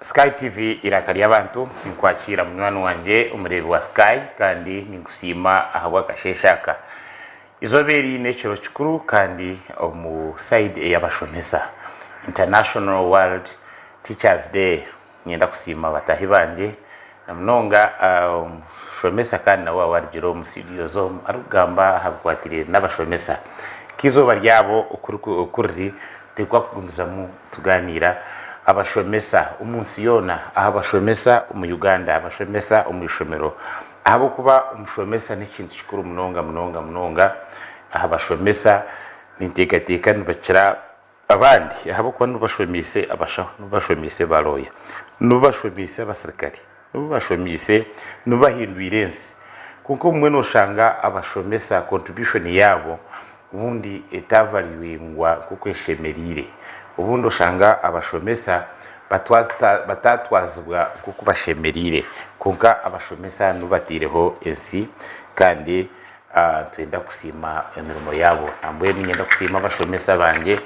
Speaker 2: Sky TV irakari abantu ninkwakira munywani wanje umurebe wa Sky kandi ningusima ahabwa kasheshaka izoberi necero chikuru kandi mu side y'abashomesa International World Teachers Day nyenda kusima batahi banje namnonga shomesa kandi nawe warjiro musidio zo arugamba habwatirire n'abashomesa kizoba ryabo ukuri tekwa kugumizamu tuganira abashomesa umunsi yona abashomesa mu Uganda abashomesa umwishomero abo kuba umushomesa n'ikintu kikuru munonga abashomesa nintegateka nibakira abandi abo kuba nubashomise abasha nubashomise baroya nubashomise abasirikari nubashomise nubahinduirensi kuko mwe no shanga abashomesa contribution yabo ubundi etavaliwingwa kuko eshemerire ubundi ushanga abashomesa batatwazwa kuko bashemerire kunka abashomesa nubatireho ensi kandi twenda kusima emirimo yabo ambuye ninyenda kusima abashomesa banje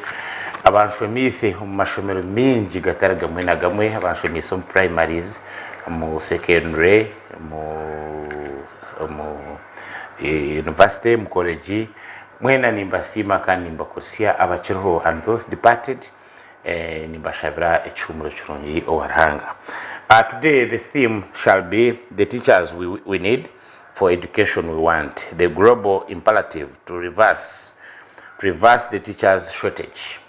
Speaker 2: abanshomise mu mashomero mingi gataragamwe na gamwe abanshomise mu primaries mu secondary mu university mu college mwena nimbasima kandi nimbakursia abachiroho and those departed nimbashabira echumuro chirungi owarhanga. Today the theme shall be the teachers we need for education we want, the global imperative to reverse the teachers shortage.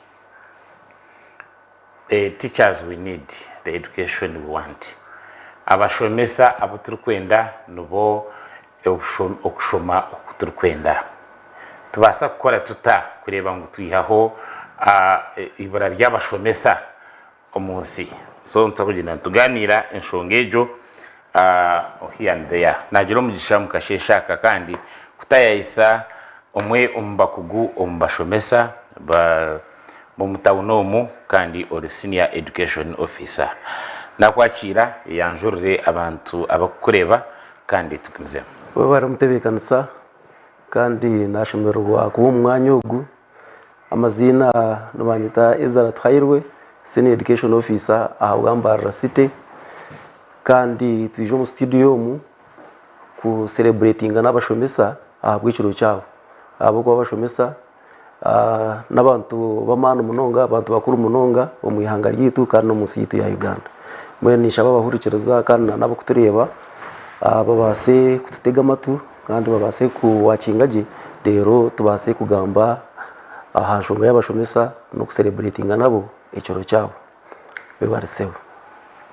Speaker 2: The teachers we need, the education we want. Abashomesa abutrukwenda nubo okushoma okutrukwenda. Tubasa gukora tuta kureba ngo twihaho ibara ry'abashomesa umunsi so ntakugenda tuganira enshongejo here and there nagira umugisha mukasheshaka kandi kutayayisa umwe umbakugu umbashomesa ba mu mutawunomu kandi or senior education officer nakwakira yanjurire abantu abakureba kandi tukomeze
Speaker 3: baramutebekanisa kandi nashemerwa kuba umwanya ugu amazina nabanyita Ezra Twahirwe Senior Education Officer ahubwambara City kandi tuje mu studio mu ku celebrating n'abashomesa ahabwiciro cyabo abo kwa bashomesa n'abantu bamana umunonga abantu bakuru umunonga mu ihanga ryitu kandi no munsi yitu ya Uganda mwe nishaba bahurikiriza kandi nabo kutureba babase kututega amatu kandi babase kuwakingaje rero tubase kugamba ahashonga y'abashomesa no kucelebratinga nabo icoro cyabo bebariseho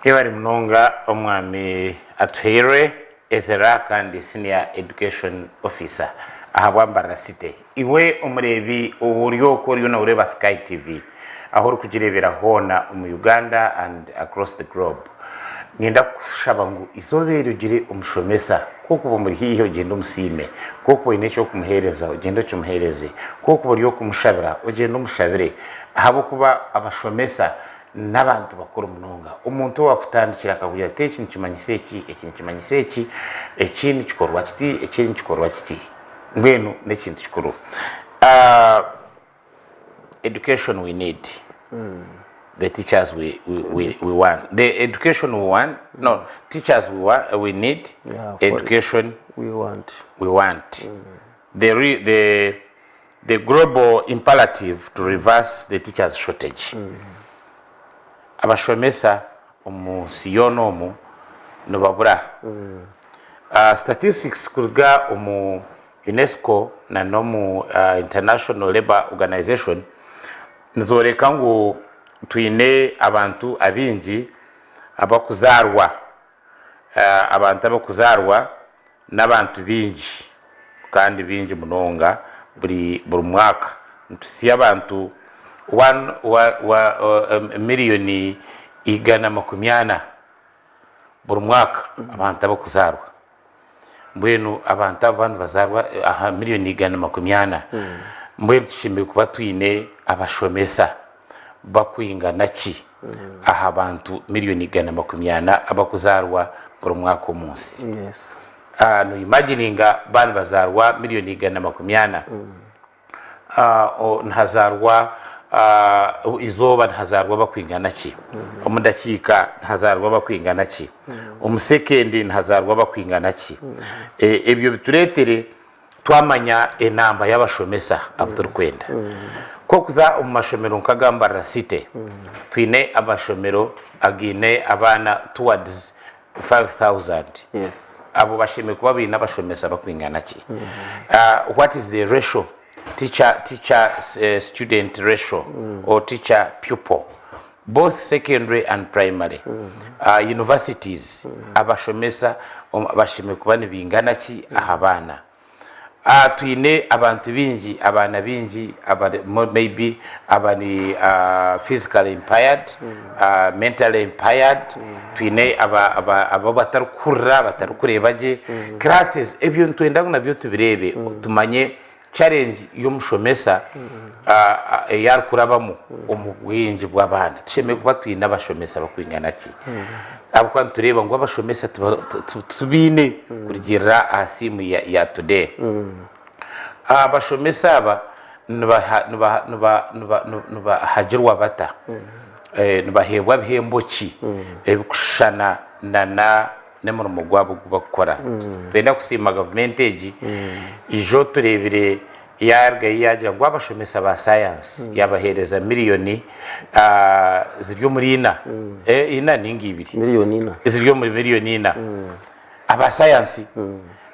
Speaker 2: kebari munonga omwami Atwahirwe Ezra kandi Senior Education Officer ahabwambara City iwe umurebi uburyo ko uri na ureba Sky TV aho uri kugirebera hona mu Uganda and across the globe ngenda kushaba ngo izobere ugire umushomesa kuko muri hiyo genda umusime kuko ine cyo kumuhereza ugenda cyo muhereze kuko buri yo kumushabira ugenda umushabire ahabo kuba abashomesa n'abantu bakora umunonga umuntu wakutandikira akavuga ati ikintu kimanyiseki ikintu kimanyiseki ikintu gikorwa kiti ikintu gikorwa kiti ngweno n'ikintu gikuru education we need the teachers we want the education we want no teachers we need education
Speaker 3: we
Speaker 2: want the global imperative to reverse the teachers shortage abashomesa umusiyono mu nobabura statistics kurga UNESCO na no mu International Labour Organization nzoreka ngo twine abantu abinji abakuzarwa abantu abakuzarwa n'abantu binji kandi binji munonga buri mwaka ntusi abantu 1 miliyoni igana makumyana buri mwaka abantu abakuzarwa mbwenu abantu bazarwa aha miliyoni igana makumyana mbwenu tushimbe kuba twine abashomesa bakwingana ki aha abantu miliyoni igana makumyana abakuzarwa buri mwaka umunsi no imagininga bana bazarwa miliyoni igana makumyana ntazarwa izoba ntazarwa bakwingana ki umudakika ntazarwa bakwingana ki umusekendi ntazarwa bakwingana ki ebyo bituretere twamanya enamba y'abashomesa abuturikwenda ko kuza mu mashomero nkagambara City twine abashomero agine abana towards 5000 abo bashime kuba bina abashomesa bakwingana ki what is the ratio teacher student ratio or teacher pupil both secondary and primary universities abashomesa bashime kuba bingana ki ahabana twine abantu binji abana binji maybe abani physically impaired mentally impaired twine aba batarukurebaje classes ebyo ntwenda nabyo tubirebe tumanye challenge y'umushomesa yarkurabamo umubwinji bw'abana tusheme kuba twine abashomesa bakwingana ki abakwan tureba ngo abashomesa tubine kugira asimu ya today abashomesa aba nuba hajirwa bata nubahebwa bihembo ki ebikushana na nemurimo gwabo bakora benda kusima government eji ijo turebire yarga yagira ngo abashomesa ba science yabahereza miliyoni ziryo muri ina ningi ibiri
Speaker 3: miliyoni
Speaker 2: ziryo muri miliyoni ina aba science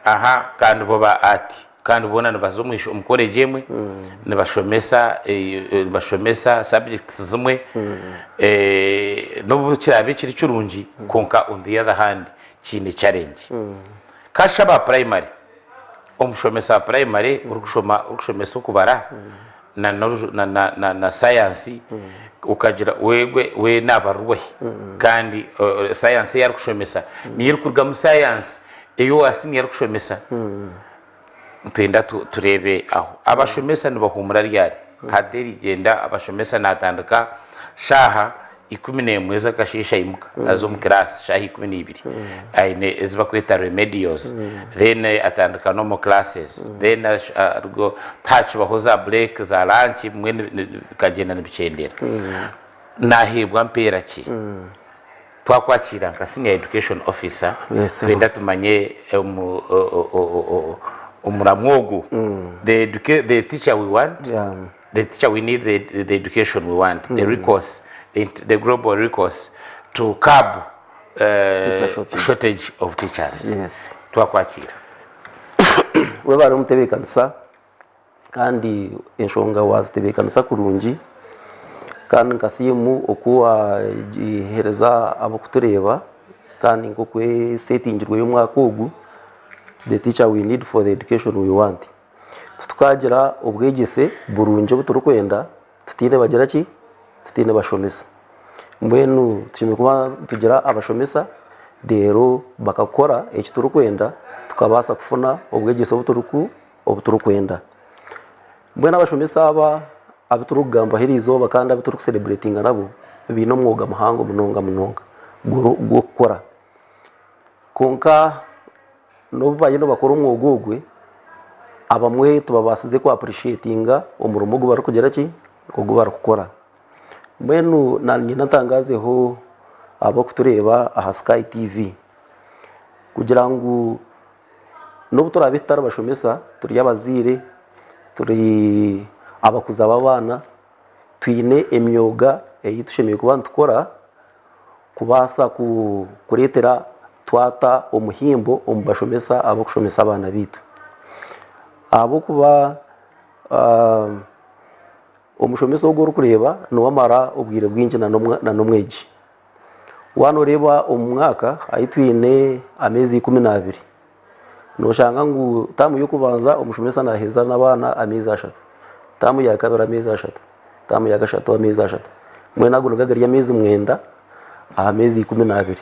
Speaker 2: aha kandi boba ati kandi ubona nabazumwisha umukoreje mwe nabashomesa subjects zimwe no kirabe kiri curungi konka on the other hand chini challenge kashaba primary umushomesa primary urukushomesa ukubara na science ukagira we nabarwe kandi science yarukushomesa niyo kurga mu science eyo asimi yarukushomesa twenda turebe aho abashomesa nibahumura ryari hateri genda abashomesa natandika shaha 11 z'akashisha imuka zo mu class shahi 12 aine ziba kwita remedios then atandika no mu classes then argo touch bahoza break za lunch mwe kagenda n'ibicendera nahebwa mpera ki twakwakira nka senior education officer twenda tumanye umuramwogo the teacher we want the teacher we need the education we want the recourse the global recourse to curb shortage of teachers twakwakira
Speaker 3: we bari umutebekanisa kandi enshonga wazitebekanisa kurungi kandi nkasimu okuwa ihereza abo kutureba kandi ngo kwe settingirwe y'umwaka ogu the teacher we need for the education we want tukagira ubwegese burunje buturukwenda tutine bagira ki tutine bashomesa mbwenu tushime kuba tugira abashomesa rero bakakora eki turukwenda tukabasa kufuna ubwegese obuturukwenda mbwenu abashomesa aba abiturugamba herizo bakanda abituruku celebrating nabo bino mwoga muhango munonga gwo gukora konka no bayino bakora umwogogwe abamwe tubabasize ko appreciatinga umurumo gwo bari kugera ki gwo bari gukora mbenu nanye natangazeho abo kutureba aha Sky TV kugira ngo no buturabitara bashomesa turi yabazire turi abakuza abana twine emyoga eyitushemiye kuba ntukora kubasa kuretera twata umuhimbo ombashomesa abo kushomesa abana bitu abo kuba omushomesa ogoro kureba no wamara ubwire bwinje na nomweji wano reba umwaka ayitwine amezi 12 no shanga ngo tamu yo kubanza omushomesa na heza nabana amezi 3 tamu ya kabira amezi 3 tamu ya gashatu amezi 3 mwena gurugagari amezi 9 amezi 12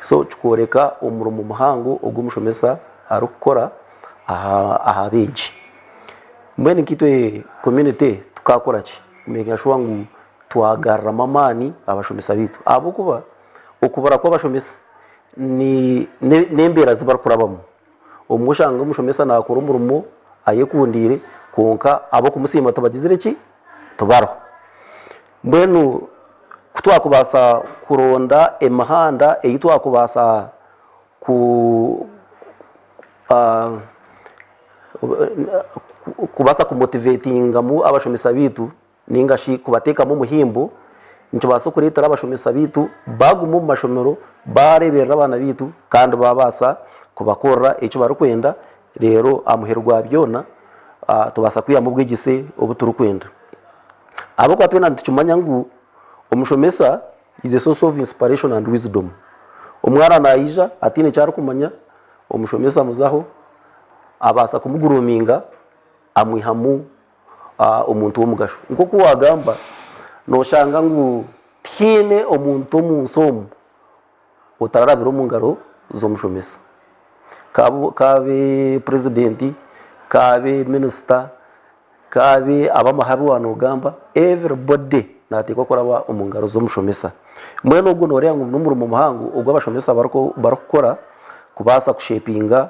Speaker 3: so chukoreka umurumo muhango ogumushomesa arukora aha beji mbene kitwe community tukakora ki mega shwangu twagarra mamani abashomesa bitu abo kuba okubara kwa bashomesa ni nembera zibar kurabamo umushanga umushomesa nakora umurumo ayekundire konka abo kumusima tabagizire ki tubaro mbenu kutwakubasa kuronda emahanda eyitwakubasa kubasa kumotivatinga mu abashomesa bitu ningashi kubateka mu muhimbo nicyo basa kuretera abashomesa bitu bagumu mu mashomero barebera abana bitu kandi babasa kubakora icyo barukwenda rero amuherwa byona tubasa kwiya mu bwegise obuturukwenda abo kwatwe nandicyumanya ngo umushomesa is a source of inspiration and wisdom umwara nayija atine cyaro kumanya umushomesa muzaho abasa kumuguruminga amwihamu umuntu w'umugasho nko kuwagamba no shanga ngo tiene omuntu munsomo utararabira umungaro zo mushomesa kabe presidenti kabe minister kabe abamaharu wanogamba everybody natekwa koraba umungaro zo mushomesa mwe no guno rengo n'umurumo muhango ubwo abashomesa barakora kubasa kushepinga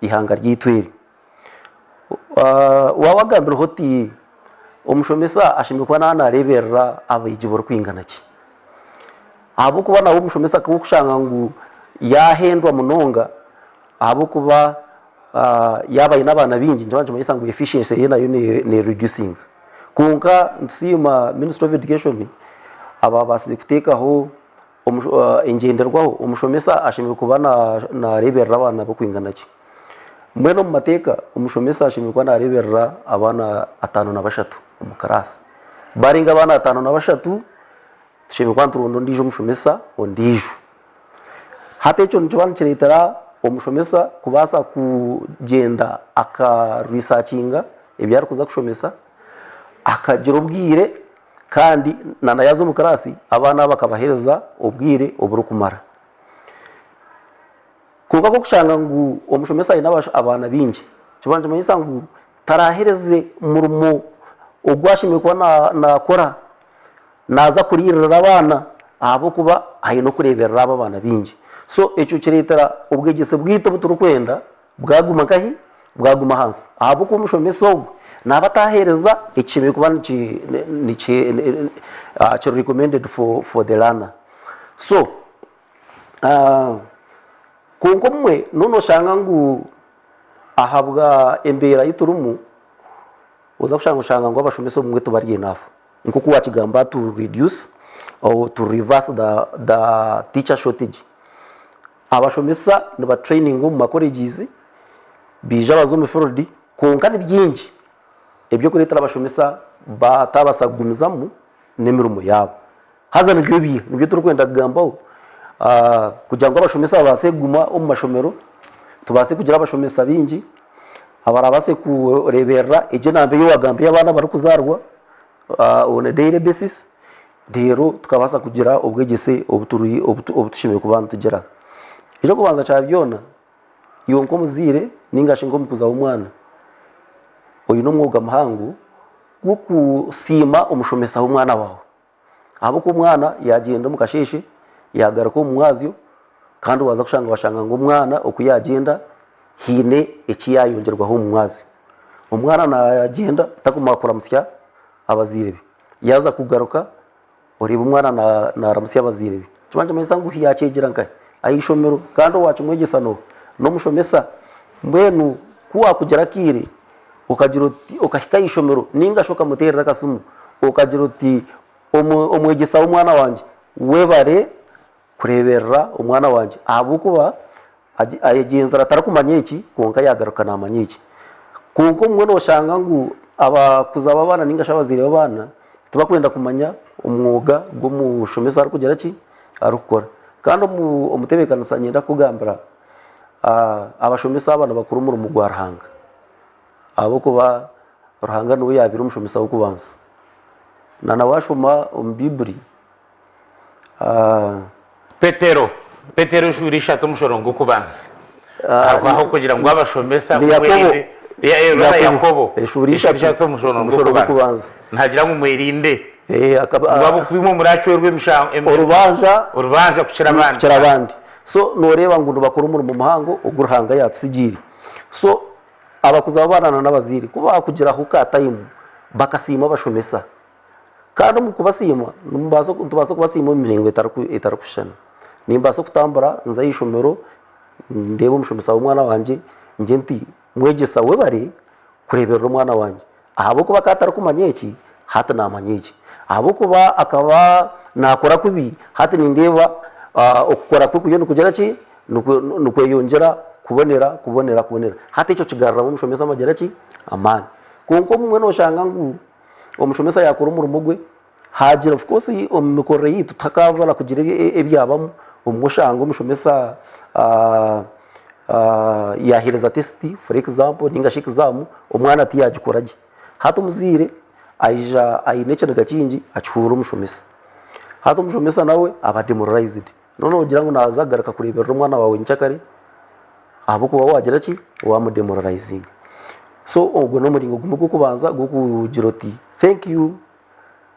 Speaker 3: ihanga ryitwiri wawagambira hoti umushomesa ashimikwa nana rebera abayijiboro kwingana ki abo kuba nawo umushomesa kushanga ngo yahendwa munonga abo kuba yabaye nabana bingi njanje mayisanga efficiency yena yo ne reducing kunka nsima Ministry of Education aba basize kutekaho engenderwaho umushomesa ashimikwa kuba na rebera abana bo kwingana ki mweno mu mateka umushomesa ashimikwa na rebera abana 5 na 3 umukarasi baringa abana 5 na 3 tushimikwa nturundo ndijo umushomesa ondijo hata ico njwana kiretera umushomesa kubasa kugenda aka researchinga ibyari kuza kushomesa akagira ubwire kandi nanayazo umukarasi abana bakabahereza ubwire oburukumara kuko kushanga ngo umushomesa ina abana bingi kibanje mayisa ngo tarahereze murumo ogwashimikwa nakora naza kuririra abana abo kuba ayi no kureberera aba bana bingi so icyo kiretera ubwegese bwito buturukwenda bwaguma kahi bwaguma hansi abo ko mushomeso nabatahereza ikibe kuba ni recommended for the learner so kunko mwe nono shanga ngu ahabwa embera yiturumu uza kushanga ngo abashomeso mwe tubari enough nko kuwa kigamba to reduce or to reverse the teacher shortage abashomesa niba training mu makolleges bija bazo field konka ni byinji ebyo kuretera abashomesa batabasagumizamo nemirumo yabo haza nibyo nibyo turukwenda kugambaho kugira ngo abashomesa babase guma mu mashomero tubase kugira abashomesa bingi abarabase kureberera eje nambe yo wagambiye abana bari kuzarwa on a daily basis rero tukabasa kugira ubwegese obutushimiye ku bantu tugera icyo kubanza cyabyona iyo nko muzire ningashe ngo mukuza umwana uyu no mwuga mahangu wo kusima umushomesa w'umwana wawe abo ko umwana yagenda mukasheshe yagaruka mu mwazyo kandi waza kushanga bashanga ngo umwana okuyagenda hine ikiyayongerwaho mu mwazyo umwana nagenda takumakura musya abazirebe yaza kugaruka ureba umwana na ramusya abazirebe cyanje mwesa ngo hiyakegera nkaye ayishomero kandi wacu mwegesano no mushomesa mbwenu kuwa kugera kire ukagira uti ukahika ishomero ninga shoka muterera kasumu ukagira uti omwegesa umwana wanje webare kureberera umwana wanje abukuba ayegenza atarakumanye iki konka yagaruka namanye iki kunko mwe no shanga ngo abakuzaba abana ninga shabazire abana tubakwenda kumanya umwuga gwo mushomesa ari kugera ki arukora kandi umutebekana sanyenda kugambira abashomesa abana bakuru mu rumugwarhanga abo kuba ruhanga no yabira umushomesa wo kubanza nana washoma umbiburi
Speaker 2: Petero jurisha tumushoro kubanza aho kugira ngo abashomesa umwirinde Yakobo jurisha tumushoro kubanza ntagira ngo umwirinde ngabo kubimo muracu rw'imsha urubanza kucira abandi so noreba ngo bakora mu muhango uguruhanga yatsigiri so abakuza abana n'abaziri kuba kugira huka time bakasima abashomesa kandi mu kubasima tubaso kubasima imiringo itarakushana nimbaso kutambara nza yishomero ndeba umushomesa w'umwana wanje nje nti mwegesa we bari kureberera umwana wanje ahabo kuba katarakumanye iki hata namanye iki ahabo kuba akaba nakora kubi hata nindeba okukora kwe kugera ki nukweyongera kubonera hata icyo kigarara mu mushomesa amagera ki amani konko mwe no shanga ngo umushomesa yakora umurimo gwe hagira of course umukore yitu takavara kugira ebyabamo umushanga umushomesa yahireza testi for example ninga shik exam umwana ati yagikoraje hata umuzire aija ayinekene gakingi achura umushomesa hata umushomesa nawe aba demoralized none ugira ngo nazagaraka kureberera umwana wawe ncyakare abo kuba wagira ki wa demoralizing so ubwo no muringo gumuko kubanza gukugira uti thank you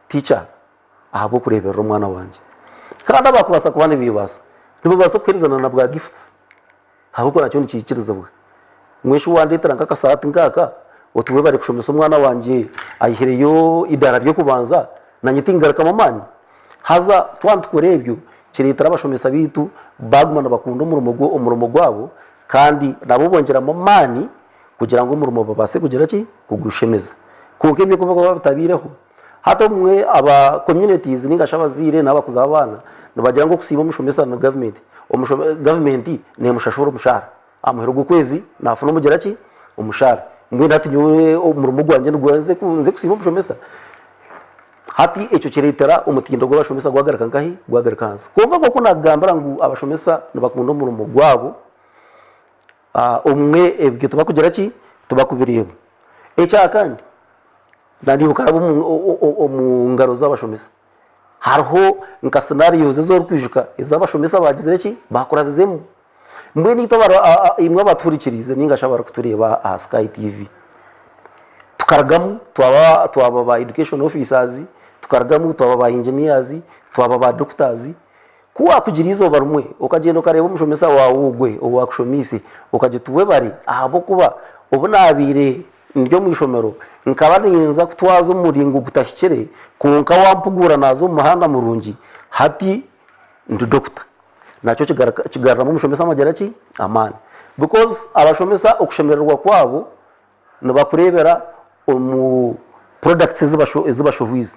Speaker 2: teacher abo kureberera umwana wanje kandi abakubasa kubana bibasa nibabaso kwirizana na bwa gifts ahubwo nacyo nikikiriza bwe mweshu wandetera nkaka saati ngaka utuwe bari kushomesa umwana wanje ayihereyo idara ryo kubanza nanyitingaruka mamani haza twantukorebyo kiretera abashomesa bitu bagumana bakunda umurumo gwabo kandi nabo bongera mamani kugira ngo umurumo babase kugira ki kugushemeza kuko ibyo kuvuga batabireho hata mwe aba communities ningashabazire n'abakuza abana nabagira ngo kusiba umushomesa na government ne mushashura umushara amuhero gukwezi nafuna umugira ki umushara mwe ndati nyowe umurumo gwanje ndugwanze kunze kusiba umushomesa hati icyo kiretera umutindo gw'abashomesa gwagaraka nkahi gwagarakanza kuva ko nagambara ngo abashomesa nibakunda umurumo gwabo umwe ebyo tubakugira ki tubakubiriyemo ecya kandi nanibuka omungaro z'abashomesa hariho nka scenario zo kwijuka izabashomesa bagize ki bakorabizemo mwe nito imwe abaturikirize ningashabara kutureba Sky TV tukaragamo twaba ba education officers
Speaker 3: tukaragamu twaba ba engineers twaba ba doctors kuwa kugira izo barumwe ukagenda ukareba umushomesa wawe ugwe owakushomise ukagituwe bari ahabo kuba ubunabire ndyo mwishomero nkaba ninza kutwaza umuringo gutashikire kunka wampugura nazo umuhanda murungi hati ndi doctor nacho kigarara mu mushomesa amagera ki amani because abashomesa okushemererwa kwabo nabakurebera omu products ezibashohwize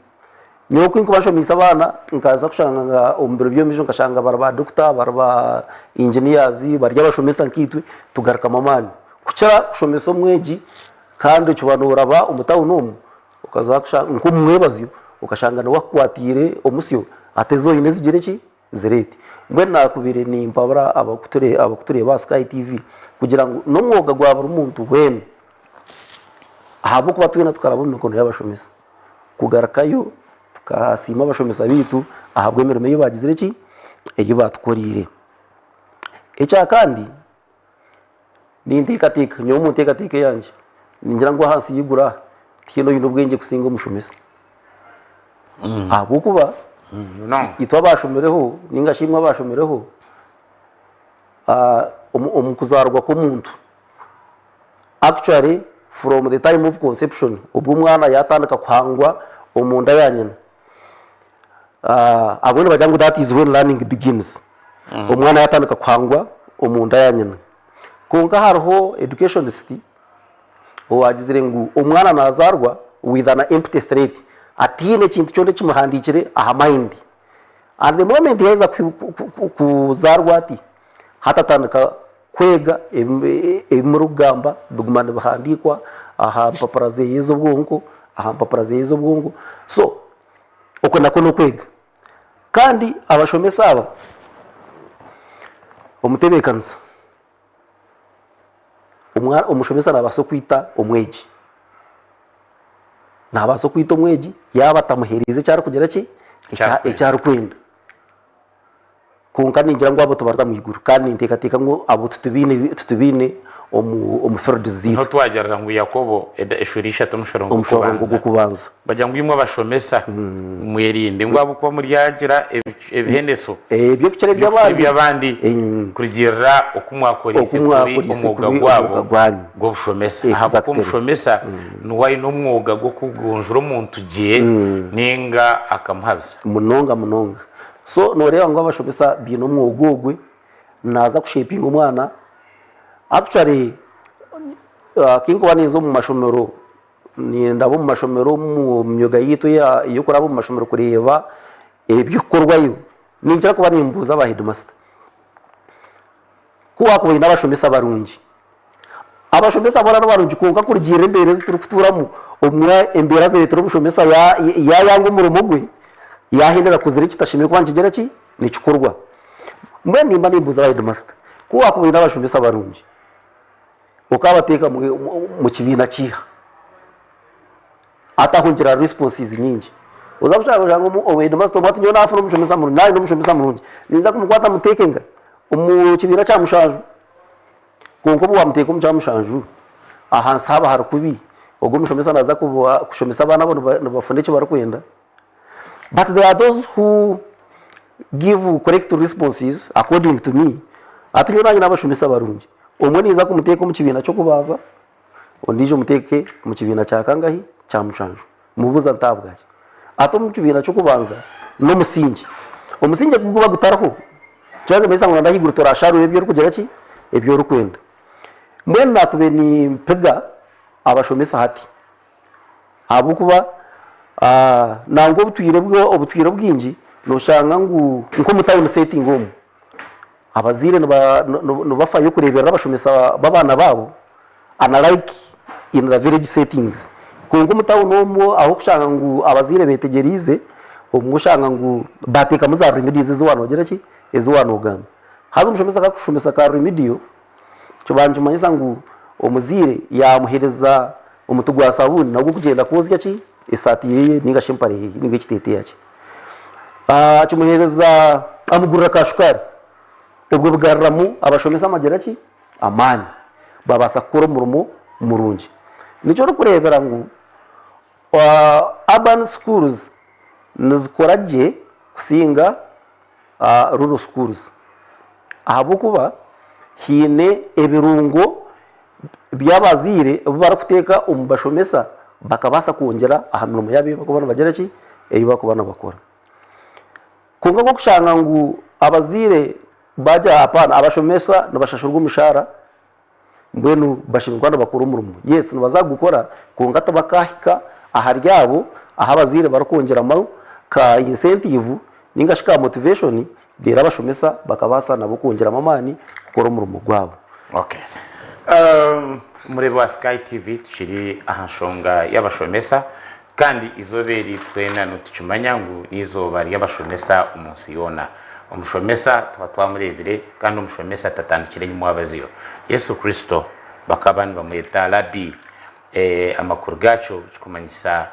Speaker 3: nyoko inko bashomisa abana nkaza kushanga ombero byo mijo nkashanga baraba doctor baraba engineers barya bashomesa nkitwe tugaruka mamani kucara kushomesa omweji kandi cyubanura ba umutawu nomu ukaza kushanga nko mwebaziyo ukashanga wakwatire omusyo atezo ine zigire ki zirete mwe nakubire ni imvabara abakuture ba Sky TV kugira ngo no mwoga gwa buri muntu wene ahabo kuba twena tukarabo mikono y'abashomesa kugarakayo tukasima abashomesa bitu ahabwe imirimo yo bagizire ki eyo batkorire echa kandi ni intekatika nyo mu ntekatika yanje ningira ngo hasi yigura kino yino bwenge kusinga umushomesa abo kuba itwa bashomereho ningashimwa bashomereho omukuzarwa ko muntu actually from the time of conception ubwo mwana yatandika kwangwa omunda yanyina abone bajangu that is when learning begins omwana yatandika kwangwa omunda yanyina konka hariho educationist owagizire ngu omwana nazarwa with an empty threat atine kintu cyonde kimuhandikire aha mind and the moment yeza kuzarwa ati hatatandika kwega emurugamba bugumane bahandikwa aha paparaze yezo bwonko aha paparaze yezo bwonko so uko nako no kwega kandi abashomesa aba omutebekanza umushomesa nabaso kwita omweji nabaso kwita omweji yaba tamuhereze cyaro kugera ki ecyaro kwenda kunka ningira ngo abo tubarza mu iguru kandi ntekateka ngo abo tutubine omuferdi zito
Speaker 2: no twagerera ngo Yakobo eshurisha tumushoro
Speaker 3: kubanza
Speaker 2: bajya ngo imwe bashomesa muyerinde ngo abo ko muri yagira ebihendeso
Speaker 3: byo kicere
Speaker 2: by'abandi kugira okumwakora isekuri umwuga gwabo go bushomesa habo ko mushomesa nuwari no mwuga go kugunjura umuntu giye ninga akamuhabisa
Speaker 3: munonga so noreba ngo abashomesa bino mwogogwe naza kushepinga umwana actually kinko banizo mu mashomero ni ndabo mu mashomero mu myuga yito yo kurabo mu mashomero kureba ebyokorwayo ninjira kuba nimbuza ba headmaster kuwa ko ina abashomesa barungi abashomesa bora barungi konka kurigire imbere ziturukuturamo umwe embera ze turu bushomesa ya yango mu rumugwe yahindura kuzira kitashimye kwanje gera ki ni cikorwa mwe nimba nimbuza ba headmaster kuwa ko ina abashomesa barungi ukabateka mu kibina kiha atahungira responses nyingi uzakushaka jango obede master mati nyona afuro umushomesa mu nayi umushomesa mu niza kumukwata mutekenga mu kibina cya mushanju konko bwa muteko mu cya mushanju ahansa haba harukubi ubwo umushomesa naza kushomesa abana bo bafundike barakwenda but there are those who give correct responses according to me atunyona nyina abashomesa barungi umwe niza kumuteka mu kibina cyo kubaza ondije umuteke mu kibina cya kangahi cya mushanju mubuza ntabwaje ato mu kibina cyo kubanza no musingi umusingi guguba gutaraho cyangwa mbese ngo ndahigura turasharu ebyo rukugera ki ebyo rukwenda mwe nakube ni mpega abashomesa hati abo kuba nango obutwire bwingi no shanga ngo nko mutayo setting home abazire no bafayo kurebera abashomesa babana babo analike in the village settings kongo mutawo nomo aho kushanga ngo abazire betegerize umushanga ngo bateka muza remedies z'wano gera ki ezwano gamba hazo umushomesa kakushomesa ka remedio cyo banje manyisa ngo omuzire yamuhereza umutugwa sabuni nago kugenda kozya ki isati yeye ninga shimpare ninga kitete yake cyumuhereza amugurira kashukari ubwo bwaramu abashomesa amagera ki amani babasa kuro murumo murungi nico rukurebera ngo urban schools nizikora gye kusinga rural schools ahabukuba hine ebirungo by'abazire barakuteka omu bashomesa bakabasa kwongera aha mirimo yabo bakubana bagira ki eyo bakubana bakora kunga ko kushanga ngu abazire bajya apana abashomesa nabashashurwa umushara mbwenu bashimirwa n'abakuru umurimo yes nabazagukora kunga tabakahika aharyabo ahabazire barakongera amaru ka incentive ninga shika motivation dera abashomesa bakabasa nabo kongera amamani gukora umurimo gwabo.
Speaker 2: Okay. Murebe wa Sky TV tukiri ahashonga y'abashomesa kandi izoberi twena nuticumanya ngo nizoba y'abashomesa umunsi yona umushomesa twamurebere kandi umushomesa tatandikire nyuma wabaziyo Yesu Kristo bakabani bamweta Rabbi amakuru gacho kumanyisa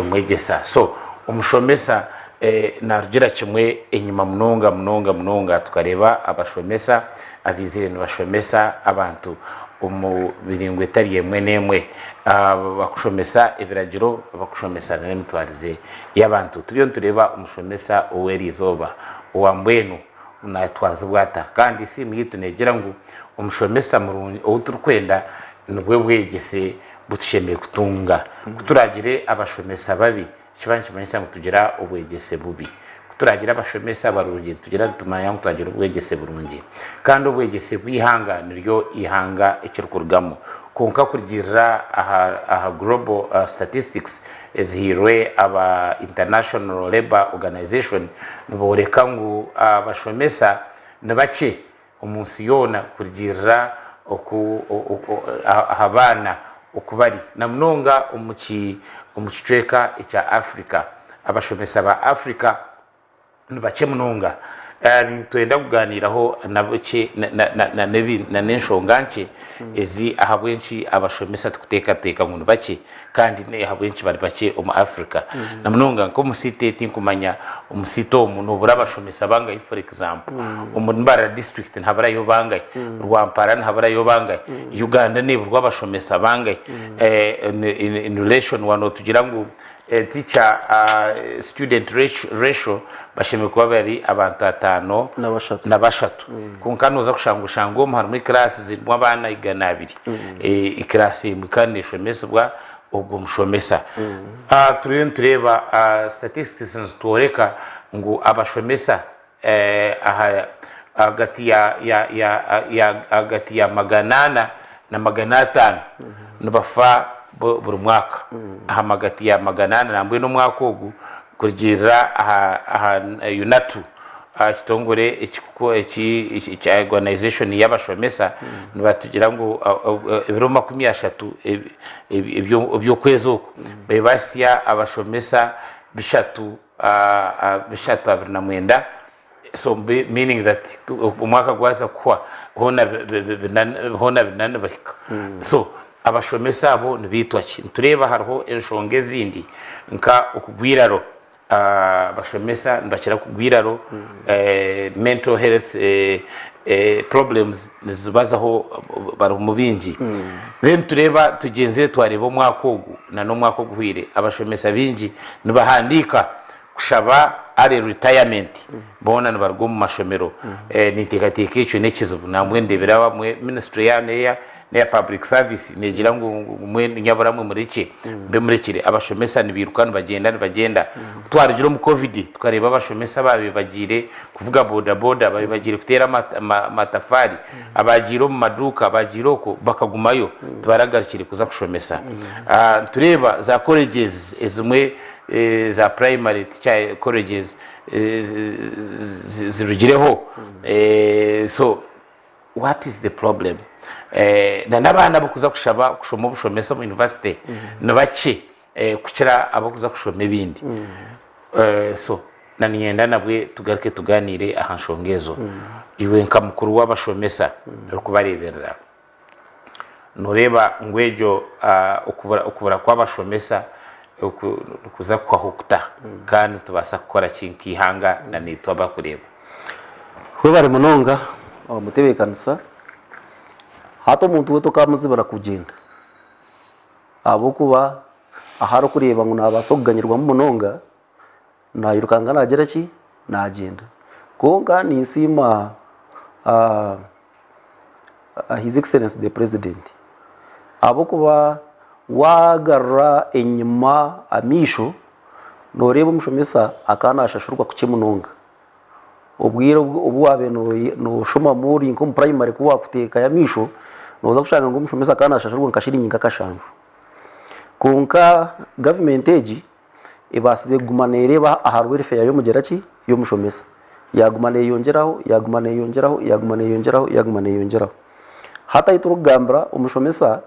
Speaker 2: mwegesa so umushomesa narugira kimwe inyuma munonga tukareba abashomesa abizire n'abashomesa abantu biringwe tari yemwe nemwe bakushomesa ibiragiro bakushomesa n'emitwarize y'abantu turiyo tureba umushomesa oweri izoba uwambwenu natwaza bwata kandi si mwitu negera ngo umushomesa murungi uturukwenda nubwe bwegese butushemeye kutunga kuturagire abashomesa babi kibanki manyisa ngo tugira ubwegese bubi turagira abashomesa barungi tugira tumanya ngo turagira ubwegese burungi kandi ubwegese bwihanga niryo ihanga ikirukurgamo konka kugira aha global statistics ezihirwe aba International Labour Organization nuboreka ngo abashomesa nabake umunsi yona kugira abana ukubari namnonga umuciceka icya Africa abashomesa ba Africa nibake munonga twenda kuganiraho nabuke na nenshonganke ezi ahabwenshi abashomesa tukuteka ngo bake kandi ne ahabwenshi bari bake mu Africa namnonga nko musite tinkumanya umusito umuntu bura abashomesa bangaye for example umunbara district ntabara yo bangaye Rwampara ntabara yo bangaye Uganda ne burwa abashomesa bangaye in relation wano tugira ngo teacher student ratio bashime kuba bari abantu 5 na bashatu kunkanoza kushangushango mu harimo class zirimo abana 200 iklasi imukane shomesa bwa ubwo mushomesa tureba statistics nzitoreka ngo abashomesa agati ya 800 na 500 nubafa buri mwaka ahamagati ya 800 nambwe no mwaka ogu kugira aha UNATU kitongore ikikuko iki organization y'abashomesa nibatugira ngo ibiro 30 ibyo kwezo bebasya abashomesa bishatu abirnamwenda so meaning that umwaka gwaza kwa hona binane bahika so abashomesa abo nibitwa ki tureba hariho enshonge zindi nka ukugwiraro abashomesa ndakira kugwiraro mental health problems nizibazaho bari mubingi then tureba tugenze twareba umwaka ogu na no mwaka oguhire abashomesa bingi nibahandika kushaba ari retirement bona nibargo mu mashomero nitekateke icyo nekizibu namwe ndebera bamwe ministry ya neya public service negira ngo mwe nyabaramwe mureke mbe murekire abashomesa nibirukana bagenda twarigiro mu covid tukareba abashomesa babe bagire kuvuga boda bagire kutera matafari abagiro mu maduka abagiroko bakagumayo tubaragarikire kuza kushomesa tureba za colleges ezimwe za primary teacher colleges zirugireho so what is the problem nabana bukuza kushaba kushoma ubushomesa mu university nabake kukira abakuza kushoma ibindi so naniyenda nabwe tugaruke tuganire ahanshongezo iwe nka mukuru w'abashomesa rukubareberera noreba ngwejo ukubura kw'abashomesa kuza kwahukuta kandi tubasa gukora kinkihanga na nitwa bakureba
Speaker 3: we bari munonga abamutebekanisa hato umuntu we tokamuzi barakugenda abo kuba ahari kureba ngo nabasoganyirwa mu munonga nayirukanga nagera ki nagenda konga ni insima His Excellency the President abo kuba wagarra enyuma amisho noreba umushomesa akanashashurwa ku kimunonga ubwira ubwabe no shoma muri nko primary kuba kuteka ya misho noza kushanga ngo umushomesa akanashashurwa nkashiringa kashanju konka government age ibasize gumana ireba aharu welfare yo mugera ki yo mushomesa yagumana yongeraho hata iturugambra umushomesa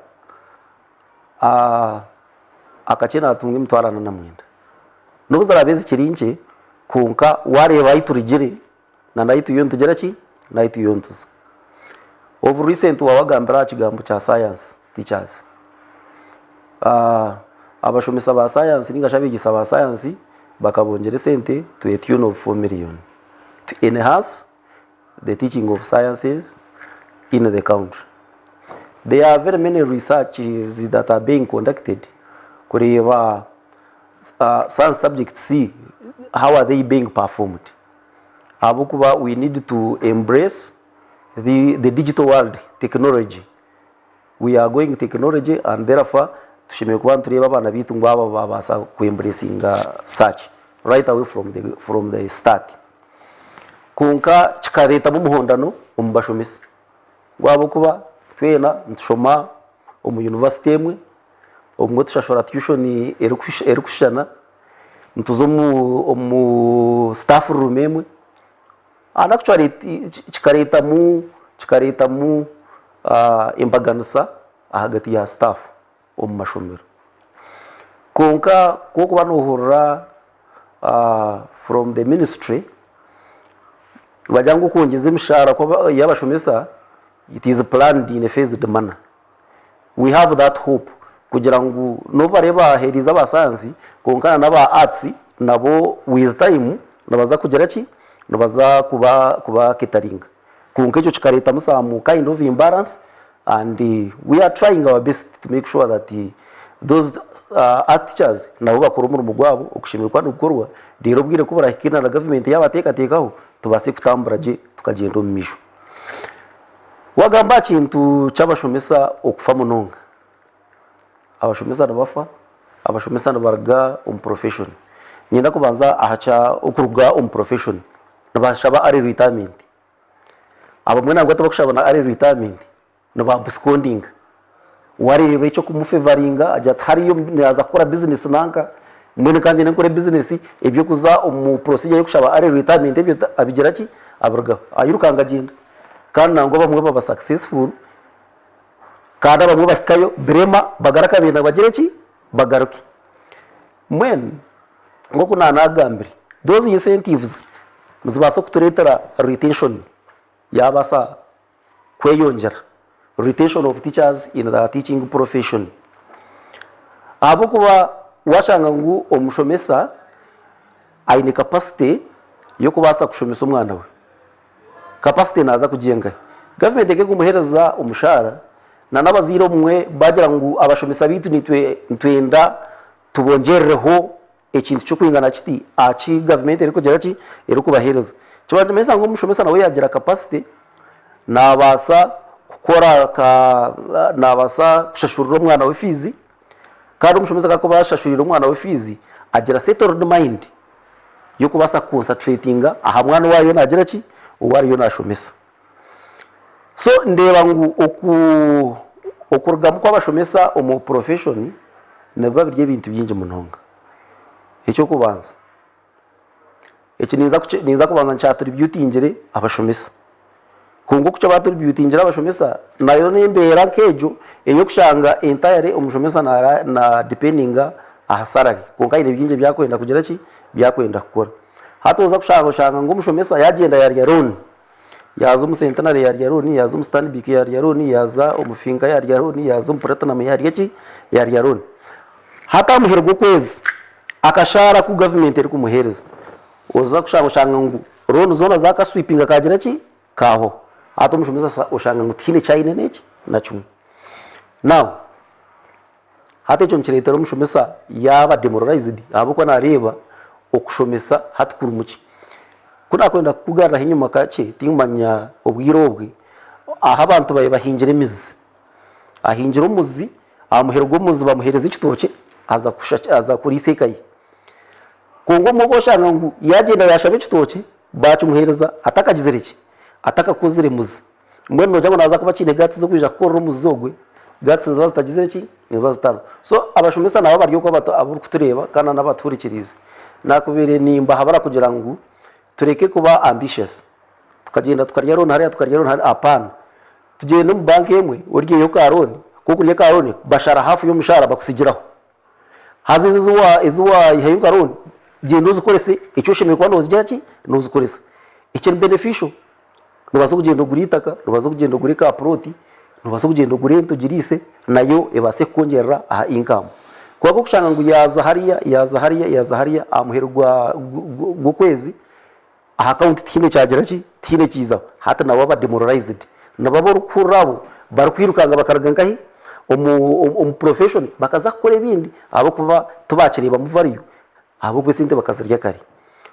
Speaker 3: akachena atunge mtwarana na mwenda nubuza rabezi kirinje konka wareba iturigire na nayitu yontu gera ki nayitu yontuza over recent wawagambra kigambo cha science teachers abashomesa ba science ningashabigisa ba science bakabongere sente to a tune of 4 million to enhance the teaching of sciences in the country. There are very many researches that are being conducted. Kureva some subjects see how are they being performed. Abukuba we need to embrace the digital world technology. We are going technology and therefore tushimye kuba tureba abana bitu ngwaba babasa ku embracing search right away from the start. Kunka chikareta mu muhondano umubashomisa gwabo kuba twena ntushoma mu university emwe omwe tushashora tuition erukushana ntuzo mu staff room emwe and actually chikareta mu imbaganusa ahagati ya staff mashomero konka koko banohora from the ministry bajangu kongeza imishara kwa yabashomesa. It is planned in a phased manner. We have that hope kugira ngo no bareba heriza abasanzi konkana naba arts nabo with time nabaza kugera ki nabaza kuba catering konka cyo kikareta musamu kind of imbalance and we are trying our best to make sure that those art teachers nabo bakora umurimo gwabo ukushimirwa n'ukorwa rero bwire ko barahikina na government yabatekatekaho tubase kutamburaje tukagenda mu misho wagamba kintu cyabashomesa okufa munonga abashomesa nabafa abashomesa nabarga profession nyenda kubanza ahacha okuruga profession nabashaba ari retirement abamwe nabwo tabakushaba ari retirement nababusconding warebe cyo kumufavoringa ajya hariyo naza gukora business nanka mwene kandi nakore business ibyo kuza procedure yo kushaba ari retirement ibyo abigira ki abarga ayirukanga agenda kandi nango bamwe baba successful kandi bamwe bakikayo brema bagaraka bina bagire ki bagaruke mwen ngo kunana agambire those incentives muzibasa kuturetera retention yabasa kweyongera retention of teachers in the teaching profession abo kuba washanga ngo omushomesa aine capacity yo kubasa kushomesa umwana we capacity naza kujenga government yake kumuhereza umushara na nabaziro mwe bagira ngo abashomesa bitu nitwenda tubongereho ekintu cyo kwingana kiti achi government eri kugera ki eri kubahereza cyabanje mesa ngo umushomesa nawe yagira capacity nabasa gukora nabasa kushashurira umwana we fizi kandi umushomesa kako bashashurira umwana we fizi agira settled mind yo kubasa concentrating aha mwana wayo nagira ki uwari yo nashomesa so ndeba ngo okurugamo kw'abashomesa mu profession nabwo birye bintu byinje munonga icyo kubanza icyo niza kubanza nchatributingire abashomesa kungo kucyo batributingire abashomesa nayo nembera kejo eyo kushanga entire umushomesa na dependinga ahasarari kunga ine byinje byakwenda kugera ki byakwenda gukora hatoza kushanga ngo umushomesa yagenda yarya roni yaza umusentenari yarya roni yaza umustanbic yarya roni yaza umufinga yarya roni yaza umupuratanam yarya ki yarya roni hata muhergo kwezi akashara ku government eri kumuhereza oza kushanga ngo roni zona zaka sweeping akagira ki kaho hata umushomesa ushanga ngo tine chaine neki na chumwe now hata icyo nkiretera umushomesa yaba demoralized abuko nareba okushomesa hatukuru muki kuna kwenda kugarra hinyuma kace tingumanya obwirobwe aha abantu baye bahingira imizi ahingira umuzi amuherwa umuzi bamuhereza ikitoke aza kurisekaye kongo muboshanga ngo yagenda yashabe ikitoke bacumuhereza atakagizereke atakakozere muzi mbwe no jabo naza kuba kine gati zo kwija korora umuzogwe gati zaza zitagizereke nibaza tano so abashomesa nabo baryo ko aburi kutureba kana nabaturikirize nakubere nimba habara kugira ngo tureke kuba ambitious tukagenda tukarya rona hariya apana tugenda mu banki yemwe urgiye yo karoni kuko urye karoni bashara hafu yo mushara bakusigiraho hazize izuwa ihayo karoni genda uzikorese icyo shimye kwa nozi cyaki nuzikoresa icyo beneficial nubazo kugenda guritaka nubazo kugenda guri ka proti nubazo kugenda guri tugirise nayo ebase kongerera aha income kwa kushanga ngo yaza hariya amuherwa gukwezi aha account tine cyagera ki tine kiza hata nabo ba demoralized nabo rukurabo barukwirukanga bakaragangahi profession bakaza kore bindi abo kuba tubakiriye bamuvariyo abo kwesinte bakazirya kare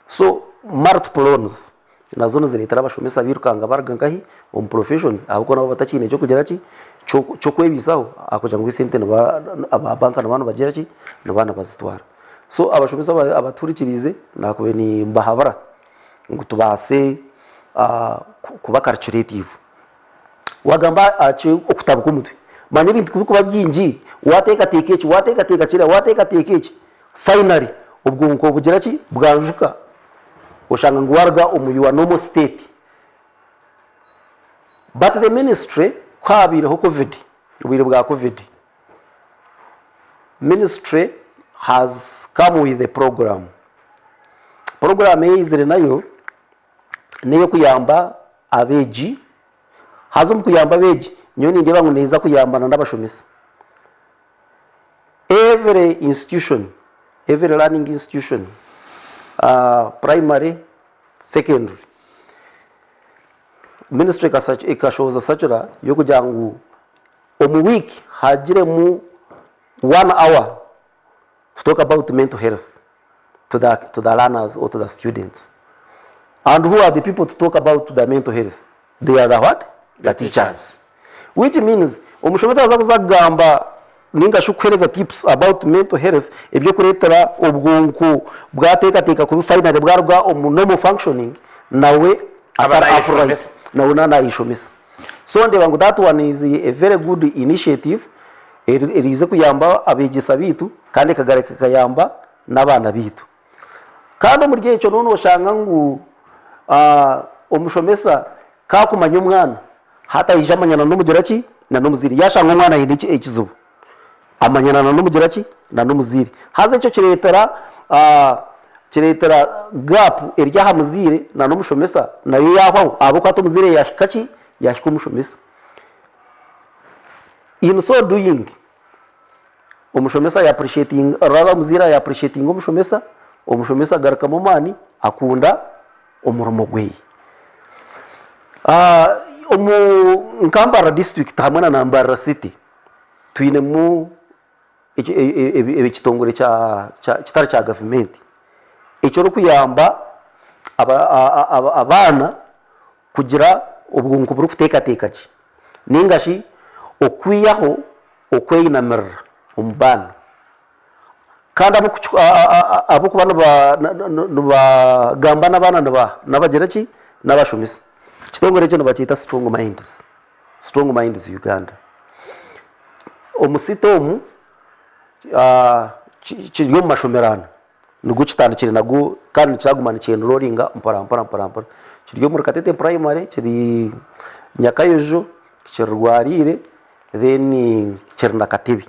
Speaker 3: so multiple loans nazo ziretara abashomesa birukanga baragangahi profession abo nabo batakine cyo kugera ki cyo kwebisaho akuja ngo isente aba banka n'abantu bagira ki n'abana bazitwara so abashomesa abaturikirize nakube ni mbahabara ngo tubase kuba culturative wagamba ache okutabuka umutwe manye bintu kubikuba byinji wateka tekeki finally ubwo nko bugira ki bwanjuka ushanga ngo warga umuyuwa normal state but the ministry kwabireho covid ubire bwa covid ministry has come with a program izire nayo niyo kuyamba abeji hazum kuyamba abeji nyoni ndeba ngo neza kuyambana n'abashomesa every learning institution primary secondary ministry ikashoza sachura yo kugira ngo omu week hagire mu 1 hour to talk about mental health to the learners or to the students. And who are the people to talk about the mental health? They are the what? The teachers. Which means umushomesa azakuzagamba ninga shukwereza tips about mental health ibyo kuretera ubwunku bwateka ku final bwarwa normal functioning nawe upright nawe nanayishomesa. So ndeba ngo that one is a very good initiative irize kuyamba abegisa bitu kandi kagareka kayamba n'abana bitu. Kandi mu gihe cyo none ushanga ngo umushomesa kakumanya umwana hata ijamanyana n'umugira ki na n'umuziri yashanga umwana yindi ikizubu amanyana na n'umugira ki na n'umuziri haze cyo kiretera gap erya hamuzire na n'umushomesa nayo yaho abo kwato muzire yashikaki yashika umushomesa. In so doing umushomesa ya appreciating rara muzira ya appreciating umushomesa garaka mu mani akunda umurumo gwe nkambara district hamwe na Nambara city tuine mu ekitongore kitari cya government icyo ro kuyamba abana kugira ubwungu buri kuteka ki ningashi okwiyaho okweyinamirira umubana kandi abo kubana bagamba n'abana n'abagira ki n'abashomesa kitongore cyo nabakita strong minds Uganda omusitomu kiri mu mashomerana nugo kitandikire nago kandi cyagumana cyane roringa mpara kiri mu Katete primary kiri Nyakayojo kirwarire then kiri na Katebi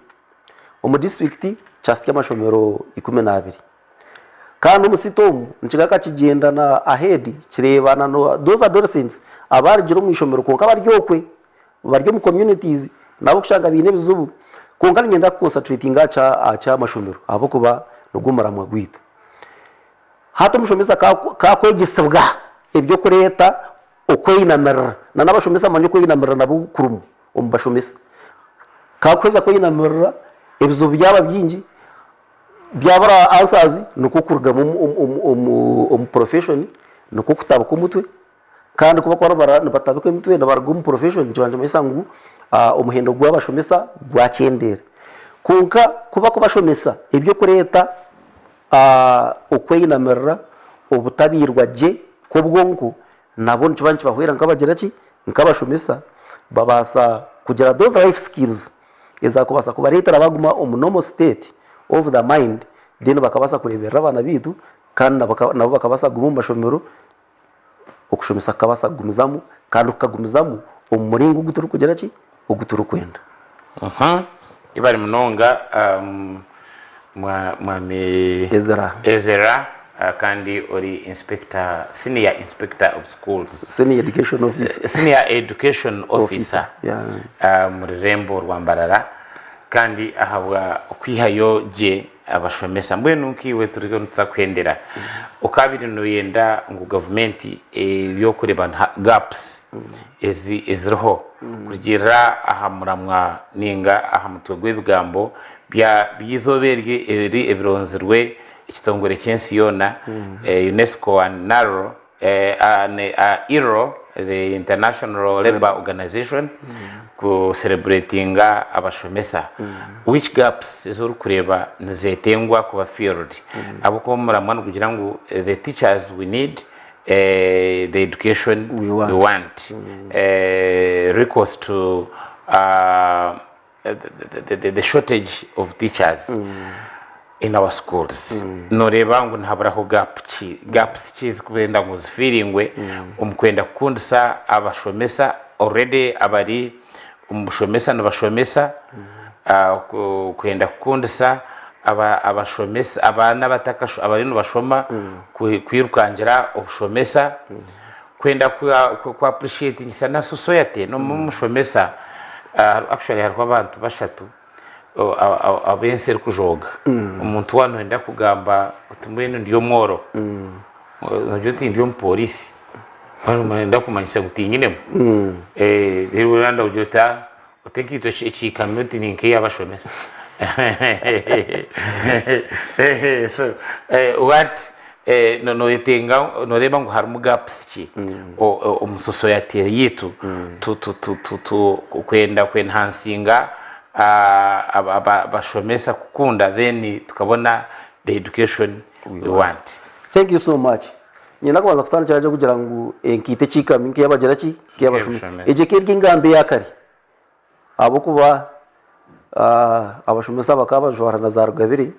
Speaker 3: mu district cyasya amashomero 12 kandi umusitomu nchigaka kigendana ahead kirebana no those adolescents abarigiro mu ishomero konka baryokwe baryo mu communities nabo kushanga bine bizubu konka ngenda concentrating acha amashomero abo kuba nugumara mu gwita hato mushomesa ka kwegisabwa ibyo kureta okweyinamira na nabashomesa manje kweyinamira nabo kurumu umbashomesa ka kweza kweyinamira ebizo byaba byingi byabara answers nuko kuruga mu profession nuko kutabaka umutwe kandi kuba kwara batabaka umutwe nabarga mu profession cyanje mayisangu umuhendo gw'abashomesa gwakendera kunka kuba kubashomesa ibyo kureta ukweyinamerera ubutabirwa je kubwonko nabo ntibanci bahwera nkabagira ki nkabashomesa babasa kugira those life skills ezakubasa kubaretera baguma normal state of the mind then bakabasa kurebera abana bitu kandi nabo bakabasa guma mu mashomero okushomesa kabasa gumizamu kandi ukagumizamu umuringo guturu kugira ki uguturu kwenda
Speaker 2: ibari munonga mwami Ezra kandi ori inspector senior inspector of schools
Speaker 3: senior education officer
Speaker 2: muri rembo rwambarara kandi ahabwa kwihayo je abashomesa mbwenu nkiwe turiko nutsa kwendera ukabiri no yenda ngo government yo kureba gaps ezroho kugira ahamuramwa ninga ahamutwe bigambo bya bizoberge eri ebironzerwe ikitongore cyensi yona UNESCO and NARO ILO the International Labour Organization ku celebratinga abashomesa which gaps izuru kureba nzetengwa kuba field abuko muramwana kugira ngo the teachers we need the education we want recourse to the shortage of teachers in our schools noreba ngo ntabaraho gaps chiz kubenda ngo zifiringwe umkwenda kundisa abashomesa already abari umushomesa n'abashomesa kwenda kundisa abashomesa abana batakasho abari no bashoma kwirukangira ubushomesa kwenda ku appreciate insana society no mushomesa actually harwa abantu bashatu abense kujoga umuntu wano enda kugamba utumwene ndiyo mworo najuti ndiyo mpolisi wano enda kumanyisa gutinyinemo rero uranda ujota utekito ikamyoti ninke yabashomesa so what no yetenga no reba ngo harimo gaps ki society yitu tu kwenda kwenhansinga abashomesa kukunda then tukabona the education we want.
Speaker 3: Thank you so much. Nyina kwaza kutana cyaje kugira ngo nkite cika minke yabagera ki kiyabashomesa eje kirgi ngambe yakari abo kuba abashomesa bakaba jwara na za rugabiri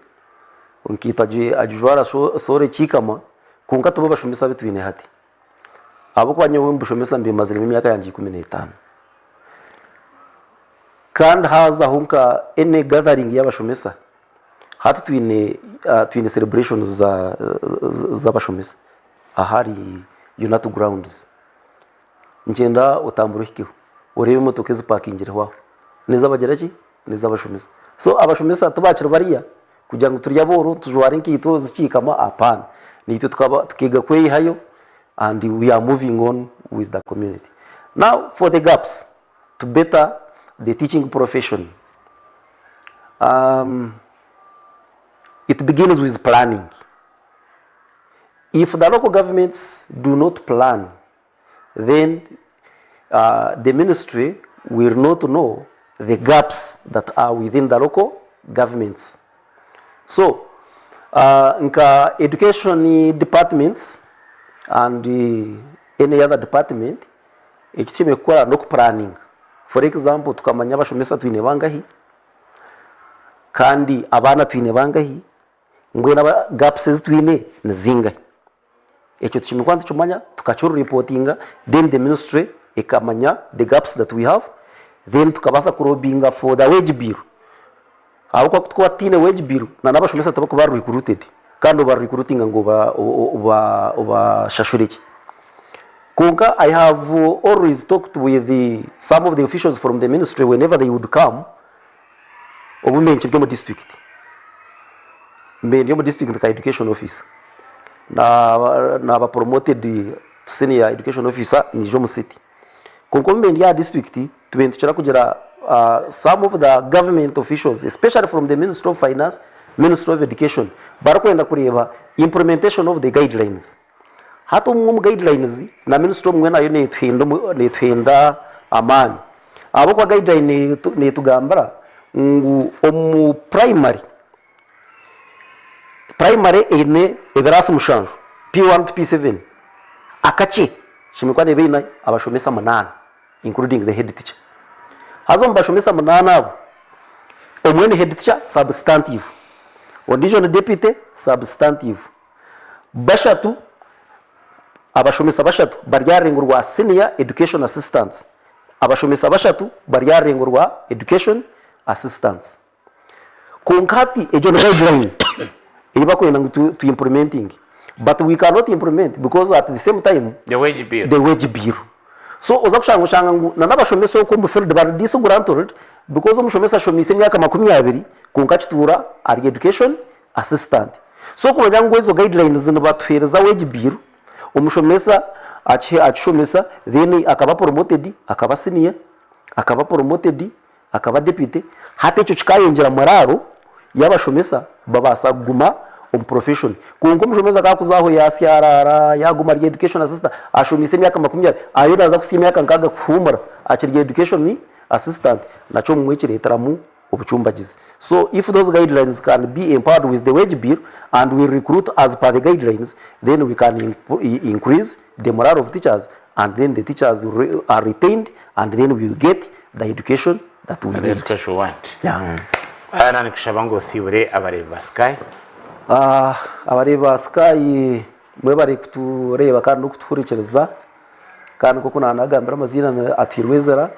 Speaker 3: unkita je ajwara sore cikama kunka tubo bashomesa bitwine hati abo kwa nyewe mbushomesa mbimaze imyaka yanjye 15 kandi haza hunka ene gathering y'abashomesa hatu twine celebrations za bashomesa ahari unit grounds ngenda utamburukiho urebe motoke ziparkingira hwaho neza bagera ki neza bashomesa so abashomesa tubakira bariya kugira ngo turya boro tujware nkito zikikama apana nitwe tukiga kweyihayo and we are moving on with the community. Now for the gaps to better the teaching profession, it begins with planning. If the local governments do not plan, then the ministry will not know the gaps that are within the local governments. So, nka education departments and any other department, ekitime kukora no planning. For example, tukamanya abashomesa twine bangahi kandi abana twine bangahi ngwe na gaps twine nzingahi. Ekyo tukimikwantu chumanya tukachuru reportinga, then the ministry ikamanya the gaps that we have, then tukabasa kurobinga for the wage bill. Aho kwa kutukwa tine wage bill na nabashomesa tabako ba recruited kandi ba recruiting ngo ba shashuriki. Kunka, I have always talked with some of the officials from the ministry whenever they would come. Obumenche byo mu district. Mbere mu district ka education officer. Na ba promoted senior education officer ni jo mu city. Kunko mbere ya district tubentukira kugira some of the government officials, especially from the Ministry of Finance, Ministry of Education, barakwenda kureba implementation of the guidelines. Hato mu guidelines na Ministry mwe nayo netwenda amani. Abo kwa guideline netugambara ngu primary ene eberasi mushanju P1 to P7 akache shimikwa nebina abashomesa 8 including the head teacher. Hazo mbashomesa 8 abo omwene head teacher substantive, audition deputy substantive, bashatu abashomesa bashatu baryarengurwa senior education assistants, abashomesa bashatu baryarengurwa education assistants. Konkati ejo guideline iba ko to implementing, but we cannot implement because at the same time
Speaker 2: the wage bill. So ozakushanga ngu nanabashomesa ko mu field bar disugranted because umushomesa shomise myaka 20 kunkachitura ari education assistant. So ko nyango izo guidelines no batwereza wage bill umushomesa achishomesa then akaba promoted akaba senior akaba promoted akaba deputy hate cyo chikayongera mararo yabashomesa babasa guma profession kunko mushomeza kakuzaho yasyarara yaguma ari education assistant ashomise myaka 20 ayo naza kusimya myaka nkaga kuhumura akiri education assistant nacho mumwikiretaramu obuchumbagizi. So if those guidelines can be empowered with the wage bill and we recruit as per the guidelines, then we can increase the morale of teachers, and then the teachers are retained, and then we will get the education that we need. Education want.
Speaker 3: Yeah.
Speaker 2: Ana nikushabango siure abareba Sky.
Speaker 3: Abareba Sky mwe bari kutureba kandi kutukurikiriza kandi koko nanagambira amazina atirwezera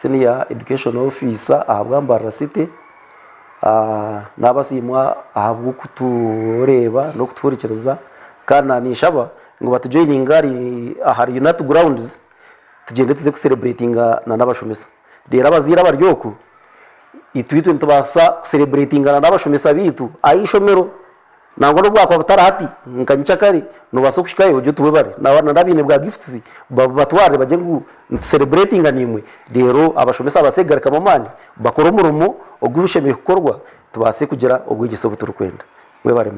Speaker 3: senior education officer ahabwambara city nabasimwa ahabwo kutureba no kuturikiriza kandi nishaba ngo batujoining ari ahari unit grounds tugende tuze ku celebrating na nabashomesa rero abazira baryoko itwitu ntubasa celebrating na nabashomesa bitu ayishomero nango no bwako butarahati nkanyichakari no basokushikaye ujyo tubebare na nabine bwa gifts batware baje ngu celebrating nimwe rero abashomesa abasegarika mamani bakora umurumo ogurusheme kukorwa tubase kugira ogwigiso buturukwenda webare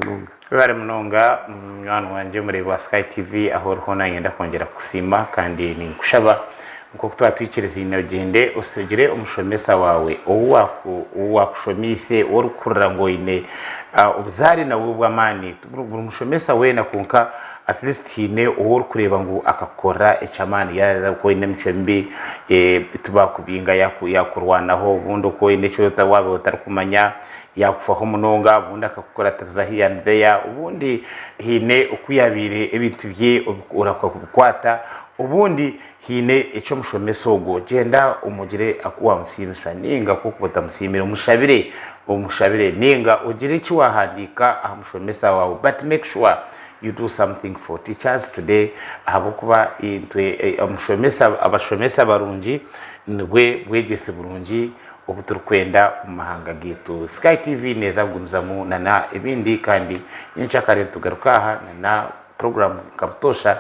Speaker 3: munonga mwana wanje muri wa Sky TV aho ruhona ngenda kongera kusima kandi ni kushaba nko twatwikiriza inagende usegire umushomesa wawe owakushomise orukurira ngo ine ubuzari na bw'amani umushomesa we nakunka at least hine or kureba ngo akakora echamani ya ko ine mchembi tubakubinga yakurwanaho bundo ko ine cyo tawabe utarikumanya yakufaho munonga bundi akakora tazahi and there ubundi hine ukuyabire ebintu bye urakwata ubundi hine echo mushomesa ogo genda umugire akuwa msimisa ninga kuko msimira umushabire ninga ugire iki wahandika amushomesa wawe, but make sure you do something for teachers today ahabukuba intwe abashomesa barungi nwe bwegese burungi obuturukwenda umahanga gitu. Sky TV neza gumzamu na ibindi kandi nyichakare tugaruka aha na program kabutosha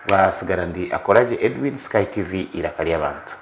Speaker 3: basigarandi akoraje Edwin. Sky TV irakari abantu.